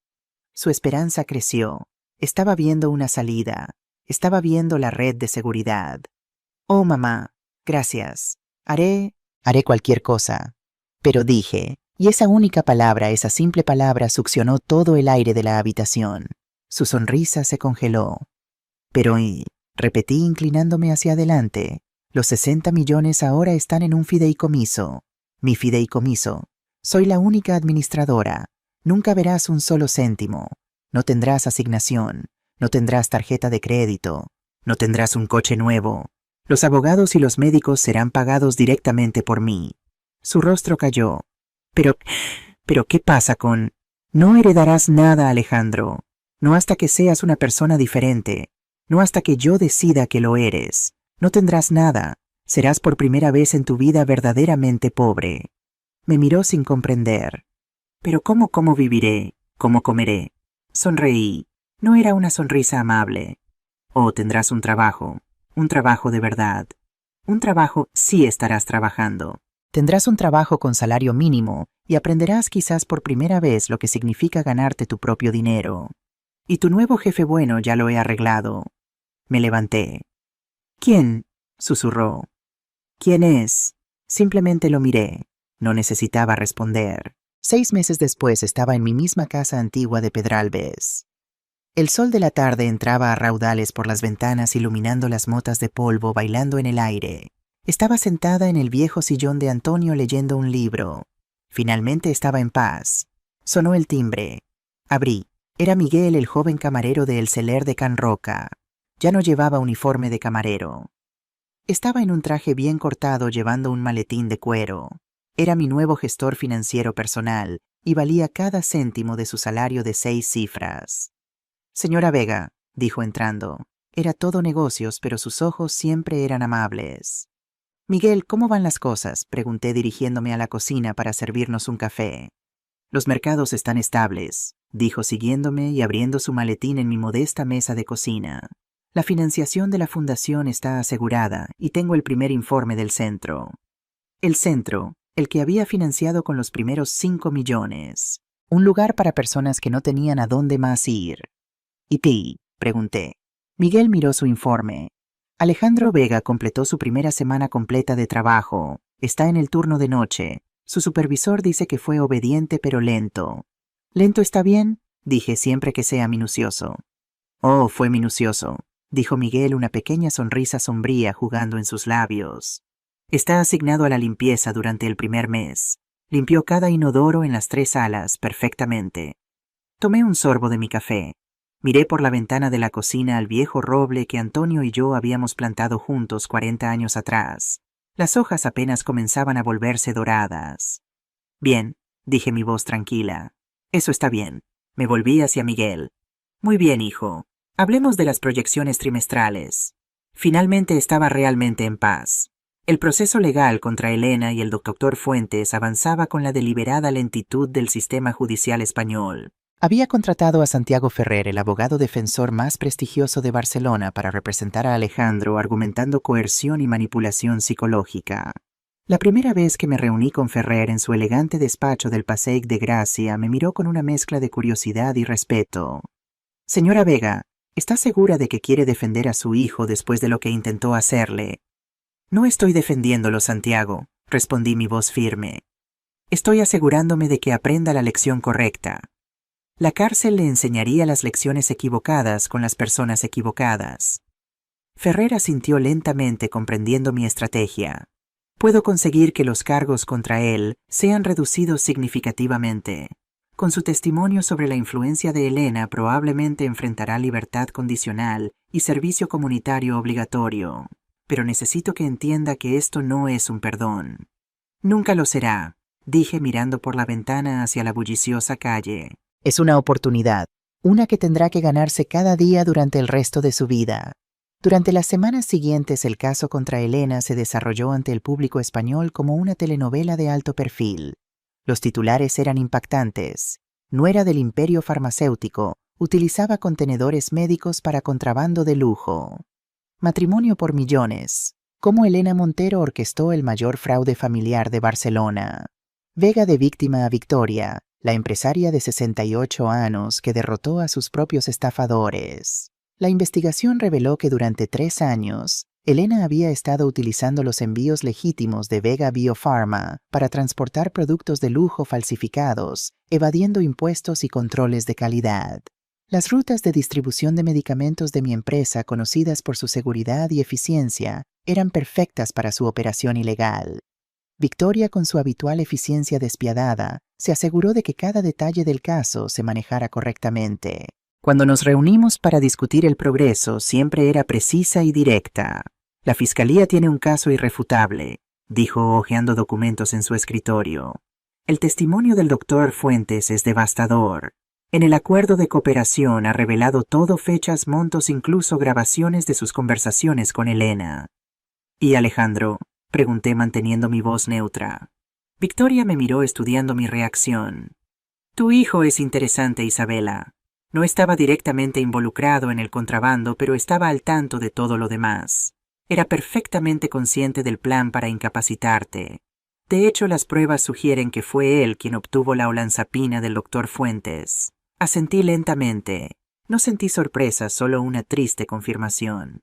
Su esperanza creció. Estaba viendo una salida. Estaba viendo la red de seguridad. «Oh, mamá, gracias. Haré cualquier cosa». Pero dije, y esa única palabra, esa simple palabra, succionó todo el aire de la habitación. Su sonrisa se congeló. «Pero repetí, inclinándome hacia adelante, «los 60 millones ahora están en un fideicomiso. Mi fideicomiso. Soy la única administradora. Nunca verás un solo céntimo. No tendrás asignación. No tendrás tarjeta de crédito. No tendrás un coche nuevo. Los abogados y los médicos serán pagados directamente por mí». Su rostro cayó. Pero, ¿qué pasa con...? «No heredarás nada, Alejandro. No hasta que seas una persona diferente. No hasta que yo decida que lo eres. No tendrás nada. Serás por primera vez en tu vida verdaderamente pobre». Me miró sin comprender. «¿Pero cómo viviré? ¿Cómo comeré?». Sonreí. No era una sonrisa amable. «Oh, tendrás un trabajo de verdad. Un trabajo, sí estarás trabajando. Tendrás un trabajo con salario mínimo y aprenderás quizás por primera vez lo que significa ganarte tu propio dinero. Y tu nuevo jefe, bueno, ya lo he arreglado». Me levanté. «¿Quién? susurró. ¿Quién es? Simplemente lo miré. No necesitaba responder. 6 meses después estaba en mi misma casa antigua de Pedralbes. El sol de la tarde entraba a raudales por las ventanas iluminando las motas de polvo bailando en el aire. Estaba sentada en el viejo sillón de Antonio leyendo un libro. Finalmente estaba en paz. Sonó el timbre. Abrí. Era Miguel, el joven camarero de El Celler de Can Roca. Ya no llevaba uniforme de camarero. Estaba en un traje bien cortado llevando un maletín de cuero. Era mi nuevo gestor financiero personal y valía cada céntimo de su salario de 6 cifras. Señora Vega, dijo entrando. Era todo negocios, pero sus ojos siempre eran amables. Miguel, ¿cómo van las cosas? Pregunté dirigiéndome a la cocina para servirnos un café. Los mercados están estables, dijo siguiéndome y abriendo su maletín en mi modesta mesa de cocina. La financiación de la fundación está asegurada y tengo el primer informe del centro. El centro, el que había financiado con los primeros 5 millones. Un lugar para personas que no tenían a dónde más ir. ¿Y ti? Pregunté. Miguel miró su informe. Alejandro Vega completó su primera semana completa de trabajo. Está en el turno de noche. Su supervisor dice que fue obediente pero lento. ¿Lento está bien? Dije siempre que sea minucioso. Oh, fue minucioso, dijo Miguel, una pequeña sonrisa sombría jugando en sus labios. Está asignado a la limpieza durante el primer mes. Limpió cada inodoro en las 3 salas perfectamente. Tomé un sorbo de mi café. Miré por la ventana de la cocina al viejo roble que Antonio y yo habíamos plantado juntos 40 años atrás. Las hojas apenas comenzaban a volverse doradas. Bien, dije mi voz tranquila. Eso está bien. Me volví hacia Miguel. Muy bien, hijo. Hablemos de las proyecciones trimestrales. Finalmente estaba realmente en paz. El proceso legal contra Elena y el doctor Fuentes avanzaba con la deliberada lentitud del sistema judicial español. Había contratado a Santiago Ferrer, el abogado defensor más prestigioso de Barcelona, para representar a Alejandro argumentando coerción y manipulación psicológica. La primera vez que me reuní con Ferrer en su elegante despacho del Passeig de Gracia, me miró con una mezcla de curiosidad y respeto. Señora Vega, ¿está segura de que quiere defender a su hijo después de lo que intentó hacerle? No estoy defendiéndolo, Santiago, respondí mi voz firme. Estoy asegurándome de que aprenda la lección correcta. La cárcel le enseñaría las lecciones equivocadas con las personas equivocadas. Ferrer asintió lentamente comprendiendo mi estrategia. Puedo conseguir que los cargos contra él sean reducidos significativamente. Con su testimonio sobre la influencia de Elena probablemente enfrentará libertad condicional y servicio comunitario obligatorio. Pero necesito que entienda que esto no es un perdón. Nunca lo será, dije mirando por la ventana hacia la bulliciosa calle. Es una oportunidad, una que tendrá que ganarse cada día durante el resto de su vida. Durante las semanas siguientes, el caso contra Elena se desarrolló ante el público español como una telenovela de alto perfil. Los titulares eran impactantes. Nuera del imperio farmacéutico, utilizaba contenedores médicos para contrabando de lujo. Matrimonio por millones. Cómo Elena Montero orquestó el mayor fraude familiar de Barcelona. Vega de víctima a Victoria, la empresaria de 68 años que derrotó a sus propios estafadores. La investigación reveló que durante 3 años, Elena había estado utilizando los envíos legítimos de Vega Biopharma para transportar productos de lujo falsificados, evadiendo impuestos y controles de calidad. Las rutas de distribución de medicamentos de mi empresa, conocidas por su seguridad y eficiencia, eran perfectas para su operación ilegal. Victoria, con su habitual eficiencia despiadada, se aseguró de que cada detalle del caso se manejara correctamente. Cuando nos reunimos para discutir el progreso, siempre era precisa y directa. La fiscalía tiene un caso irrefutable, dijo hojeando documentos en su escritorio. El testimonio del doctor Fuentes es devastador. En el acuerdo de cooperación ha revelado todo, fechas, montos, incluso grabaciones de sus conversaciones con Elena. ¿Y Alejandro? Pregunté manteniendo mi voz neutra. Victoria me miró estudiando mi reacción. Tu hijo es interesante, Isabela. No estaba directamente involucrado en el contrabando, pero estaba al tanto de todo lo demás. Era perfectamente consciente del plan para incapacitarte. De hecho, las pruebas sugieren que fue él quien obtuvo la olanzapina del doctor Fuentes. Asentí lentamente. No sentí sorpresa, solo una triste confirmación.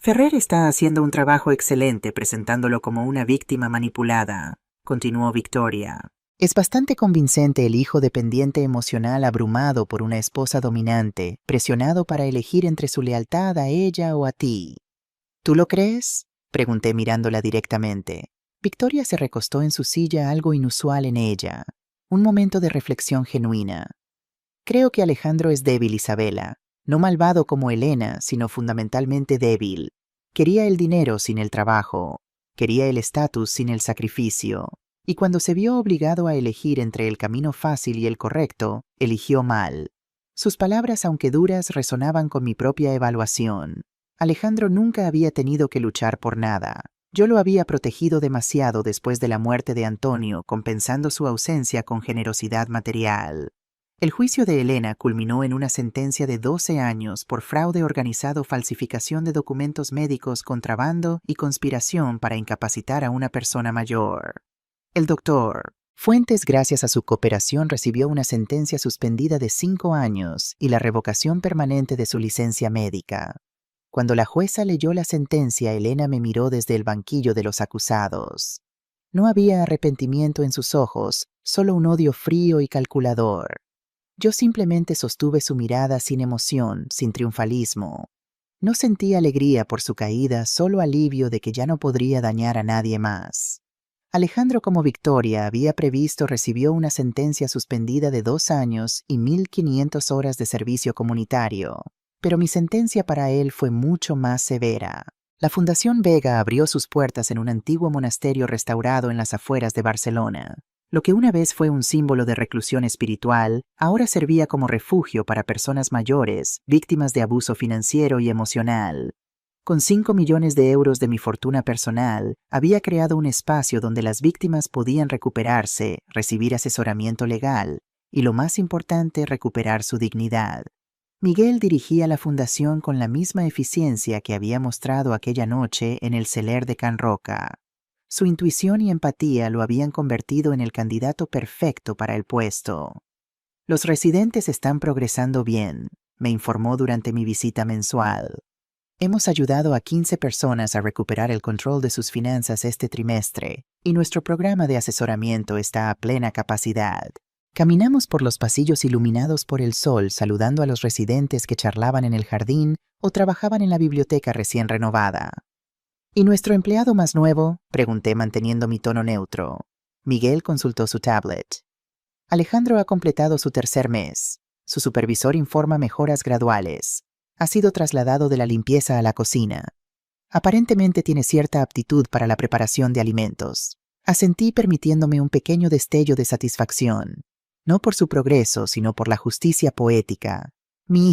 Ferrer está haciendo un trabajo excelente presentándolo como una víctima manipulada, continuó Victoria. Es bastante convincente el hijo dependiente emocional abrumado por una esposa dominante, presionado para elegir entre su lealtad a ella o a ti. ¿Tú lo crees?, pregunté mirándola directamente. Victoria se recostó en su silla, algo inusual en ella. Un momento de reflexión genuina. Creo que Alejandro es débil, Isabela. No malvado como Elena, sino fundamentalmente débil. Quería el dinero sin el trabajo. Quería el estatus sin el sacrificio. Y cuando se vio obligado a elegir entre el camino fácil y el correcto, eligió mal. Sus palabras, aunque duras, resonaban con mi propia evaluación. Alejandro nunca había tenido que luchar por nada. Yo lo había protegido demasiado después de la muerte de Antonio, compensando su ausencia con generosidad material. El juicio de Elena culminó en una sentencia de 12 años por fraude organizado, falsificación de documentos médicos, contrabando y conspiración para incapacitar a una persona mayor. El doctor Fuentes, gracias a su cooperación, recibió una sentencia suspendida de 5 años y la revocación permanente de su licencia médica. Cuando la jueza leyó la sentencia, Elena me miró desde el banquillo de los acusados. No había arrepentimiento en sus ojos, solo un odio frío y calculador. Yo simplemente sostuve su mirada sin emoción, sin triunfalismo. No sentí alegría por su caída, solo alivio de que ya no podría dañar a nadie más. Alejandro, como Victoria había previsto, recibió una sentencia suspendida de 2 años y 1.500 horas de servicio comunitario. Pero mi sentencia para él fue mucho más severa. La Fundación Vega abrió sus puertas en un antiguo monasterio restaurado en las afueras de Barcelona. Lo que una vez fue un símbolo de reclusión espiritual, ahora servía como refugio para personas mayores, víctimas de abuso financiero y emocional. Con 5 millones de euros de mi fortuna personal, había creado un espacio donde las víctimas podían recuperarse, recibir asesoramiento legal y, lo más importante, recuperar su dignidad. Miguel dirigía la fundación con la misma eficiencia que había mostrado aquella noche en el celer de Can Roca. Su intuición y empatía lo habían convertido en el candidato perfecto para el puesto. Los residentes están progresando bien, me informó durante mi visita mensual. Hemos ayudado a 15 personas a recuperar el control de sus finanzas este trimestre, y nuestro programa de asesoramiento está a plena capacidad. Caminamos por los pasillos iluminados por el sol, saludando a los residentes que charlaban en el jardín o trabajaban en la biblioteca recién renovada. ¿Y nuestro empleado más nuevo?, pregunté manteniendo mi tono neutro. Miguel consultó su tablet. Alejandro ha completado su 3er mes. Su supervisor informa mejoras graduales. Ha sido trasladado de la limpieza a la cocina. Aparentemente tiene cierta aptitud para la preparación de alimentos. Asentí, permitiéndome un pequeño destello de satisfacción. No por su progreso, sino por la justicia poética. Mi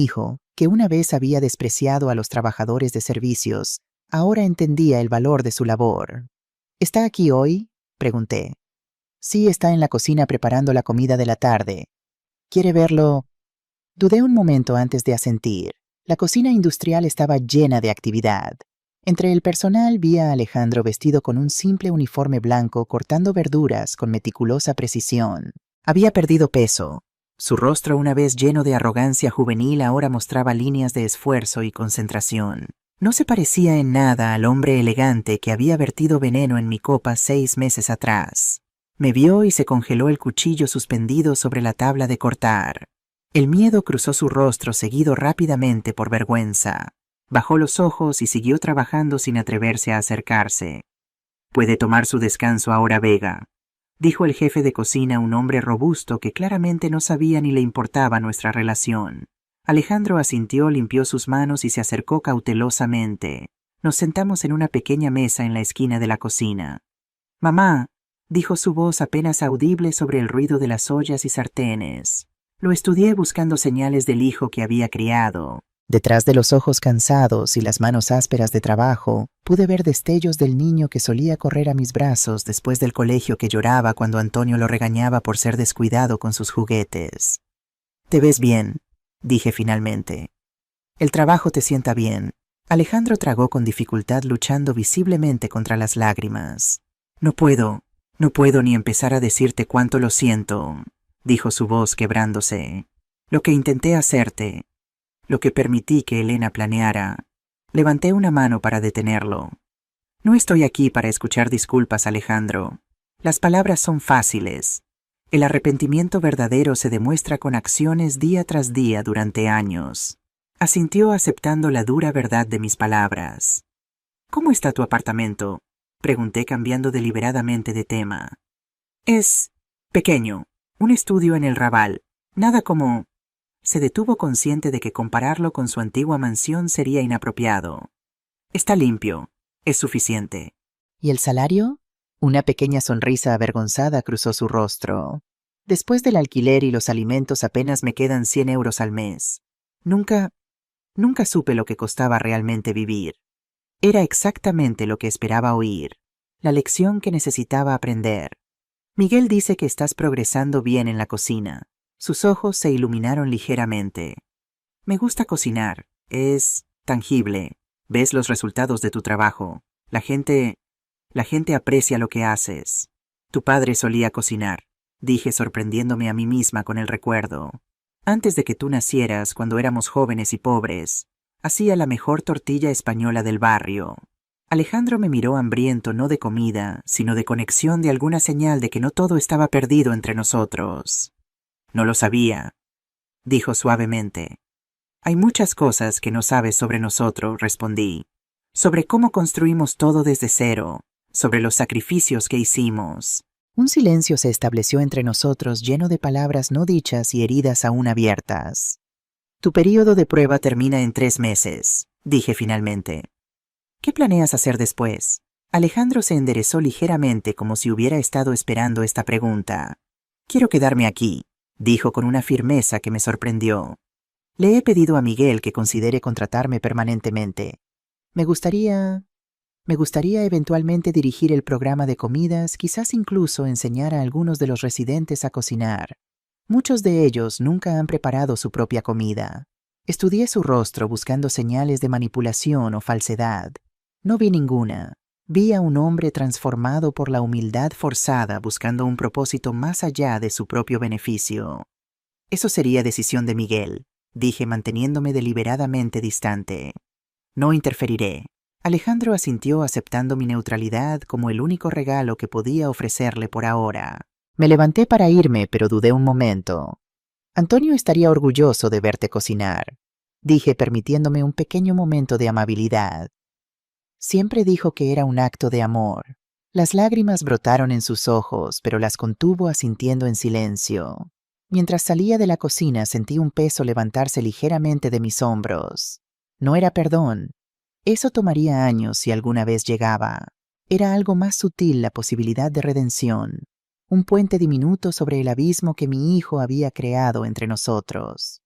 hijo, que una vez había despreciado a los trabajadores de servicios, ahora entendía el valor de su labor. ¿Está aquí hoy?, pregunté. Sí, está en la cocina preparando la comida de la tarde. ¿Quiere verlo? Dudé un momento antes de asentir. La cocina industrial estaba llena de actividad. Entre el personal vi a Alejandro vestido con un simple uniforme blanco, cortando verduras con meticulosa precisión. Había perdido peso. Su rostro, una vez lleno de arrogancia juvenil, ahora mostraba líneas de esfuerzo y concentración. No se parecía en nada al hombre elegante que había vertido veneno en mi copa 6 meses atrás. Me vio y se congeló el cuchillo suspendido sobre la tabla de cortar. El miedo cruzó su rostro, seguido rápidamente por vergüenza. Bajó los ojos y siguió trabajando sin atreverse a acercarse. «Puede tomar su descanso ahora, Vega», dijo el jefe de cocina, un hombre robusto que claramente no sabía ni le importaba nuestra relación. Alejandro asintió, limpió sus manos y se acercó cautelosamente. Nos sentamos en una pequeña mesa en la esquina de la cocina. «Mamá», dijo su voz apenas audible sobre el ruido de las ollas y sartenes. Lo estudié buscando señales del hijo que había criado. Detrás de los ojos cansados y las manos ásperas de trabajo, pude ver destellos del niño que solía correr a mis brazos después del colegio, que lloraba cuando Antonio lo regañaba por ser descuidado con sus juguetes. «Te ves bien», dije finalmente. «El trabajo te sienta bien». Alejandro tragó con dificultad, luchando visiblemente contra las lágrimas. No puedo ni empezar a decirte cuánto lo siento», dijo su voz quebrándose. «Lo que intenté hacerte. lo que permití que Elena planeara. Levanté una mano para detenerlo. No estoy aquí para escuchar disculpas, Alejandro. Las palabras son fáciles. El arrepentimiento verdadero se demuestra con acciones día tras día durante años. Asintió aceptando la dura verdad de mis palabras. ¿Cómo está tu apartamento?, pregunté cambiando deliberadamente de tema. Es pequeño, un estudio en el Raval, nada como... Se detuvo consciente de que compararlo con su antigua mansión sería inapropiado. Está limpio, es suficiente. ¿Y el salario? Una pequeña sonrisa avergonzada cruzó su rostro. Después del alquiler y los alimentos apenas me quedan 100 euros al mes. Nunca supe lo que costaba realmente vivir. Era exactamente lo que esperaba oír, la lección que necesitaba aprender. Miguel dice que estás progresando bien en la cocina. Sus ojos se iluminaron ligeramente. Me gusta cocinar, es tangible. Ves los resultados de tu trabajo. La gente aprecia lo que haces. Tu padre solía cocinar, dije sorprendiéndome a mí misma con el recuerdo. Antes de que tú nacieras, cuando éramos jóvenes y pobres, hacía la mejor tortilla española del barrio. Alejandro me miró hambriento no de comida, sino de conexión, de alguna señal de que no todo estaba perdido entre nosotros. No lo sabía, dijo suavemente. Hay muchas cosas que no sabes sobre nosotros, respondí. Sobre cómo construimos todo desde cero, sobre los sacrificios que hicimos. Un silencio se estableció entre nosotros lleno de palabras no dichas y heridas aún abiertas. Tu período de prueba termina en 3 meses, dije finalmente. ¿Qué planeas hacer después? Alejandro se enderezó ligeramente como si hubiera estado esperando esta pregunta. Quiero quedarme aquí, dijo con una firmeza que me sorprendió. Le he pedido a Miguel que considere contratarme permanentemente. Me gustaría eventualmente dirigir el programa de comidas, quizás incluso enseñar a algunos de los residentes a cocinar. Muchos de ellos nunca han preparado su propia comida. Estudié su rostro buscando señales de manipulación o falsedad. No vi ninguna. Vi a un hombre transformado por la humildad forzada buscando un propósito más allá de su propio beneficio. Eso sería decisión de Miguel, dije manteniéndome deliberadamente distante. No interferiré. Alejandro asintió aceptando mi neutralidad como el único regalo que podía ofrecerle por ahora. Me levanté para irme, pero dudé un momento. Antonio estaría orgulloso de verte cocinar, dije permitiéndome un pequeño momento de amabilidad. Siempre dijo que era un acto de amor. Las lágrimas brotaron en sus ojos, pero las contuvo asintiendo en silencio. Mientras salía de la cocina sentí un peso levantarse ligeramente de mis hombros. No era perdón. Eso tomaría años si alguna vez llegaba. Era algo más sutil, la posibilidad de redención. Un puente diminuto sobre el abismo que mi hijo había creado entre nosotros.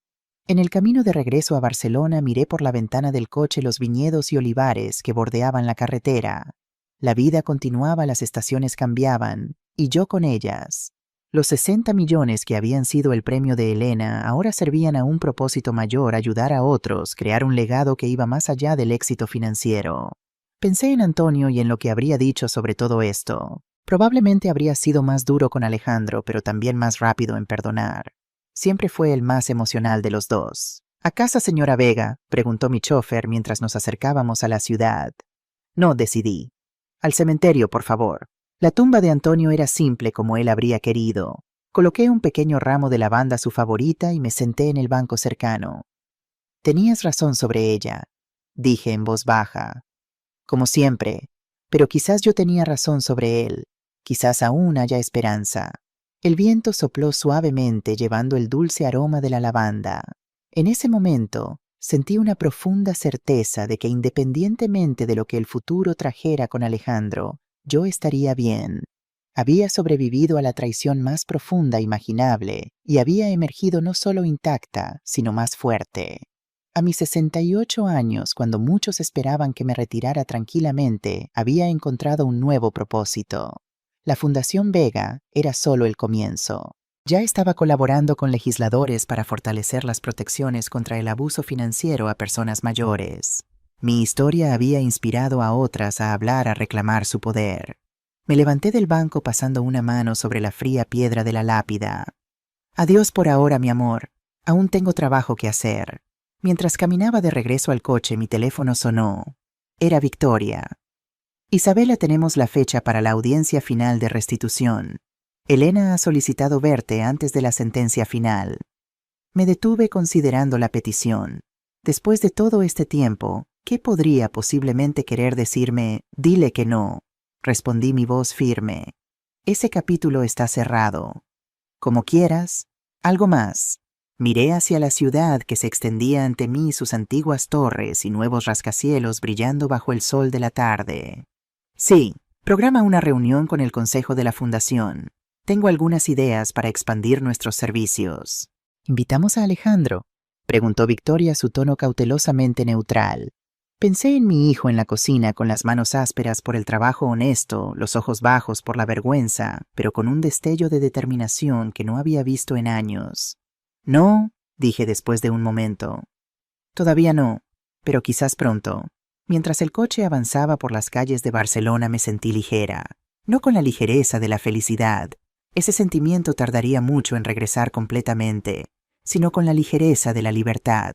En el camino de regreso a Barcelona miré por la ventana del coche los viñedos y olivares que bordeaban la carretera. La vida continuaba, las estaciones cambiaban, y yo con ellas. Los 60 millones que habían sido el premio de Elena ahora servían a un propósito mayor: ayudar a otros, crear un legado que iba más allá del éxito financiero. Pensé en Antonio y en lo que habría dicho sobre todo esto. Probablemente habría sido más duro con Alejandro, pero también más rápido en perdonar. Siempre fue el más emocional de los dos. ¿A casa, señora Vega?, preguntó mi chofer mientras nos acercábamos a la ciudad. No, decidí. Al cementerio, por favor. La tumba de Antonio era simple como él habría querido. Coloqué un pequeño ramo de lavanda, su favorita, y me senté en el banco cercano. Tenías razón sobre ella, dije en voz baja. Como siempre, pero quizás yo tenía razón sobre él. Quizás aún haya esperanza. El viento sopló suavemente llevando el dulce aroma de la lavanda. En ese momento, sentí una profunda certeza de que independientemente de lo que el futuro trajera con Alejandro, yo estaría bien. Había sobrevivido a la traición más profunda imaginable y había emergido no solo intacta, sino más fuerte. A mis 68 años, cuando muchos esperaban que me retirara tranquilamente, había encontrado un nuevo propósito. La Fundación Vega era solo el comienzo. Ya estaba colaborando con legisladores para fortalecer las protecciones contra el abuso financiero a personas mayores. Mi historia había inspirado a otras a hablar, a reclamar su poder. Me levanté del banco pasando una mano sobre la fría piedra de la lápida. Adiós por ahora, mi amor. Aún tengo trabajo que hacer. Mientras caminaba de regreso al coche, mi teléfono sonó. Era Victoria. Isabela, tenemos la fecha para la audiencia final de restitución. Elena ha solicitado verte antes de la sentencia final. Me detuve considerando la petición. Después de todo este tiempo, ¿qué podría posiblemente querer decirme? Dile que no. Respondí, mi voz firme. Ese capítulo está cerrado. Como quieras. Algo más. Miré hacia la ciudad que se extendía ante mí, sus antiguas torres y nuevos rascacielos brillando bajo el sol de la tarde. Sí, programa una reunión con el consejo de la fundación. Tengo algunas ideas para expandir nuestros servicios. ¿Invitamos a Alejandro?, preguntó Victoria, su tono cautelosamente neutral. Pensé en mi hijo en la cocina, con las manos ásperas por el trabajo honesto, los ojos bajos por la vergüenza, pero con un destello de determinación que no había visto en años. No, dije después de un momento. Todavía no, pero quizás pronto. Mientras el coche avanzaba por las calles de Barcelona me sentí ligera, no con la ligereza de la felicidad. Ese sentimiento tardaría mucho en regresar completamente, sino con la ligereza de la libertad.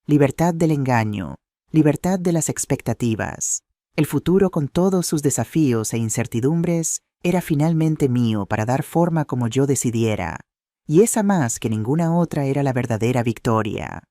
Libertad del engaño, libertad de las expectativas. El futuro, con todos sus desafíos e incertidumbres, era finalmente mío para dar forma como yo decidiera. Y esa, más que ninguna otra, era la verdadera victoria.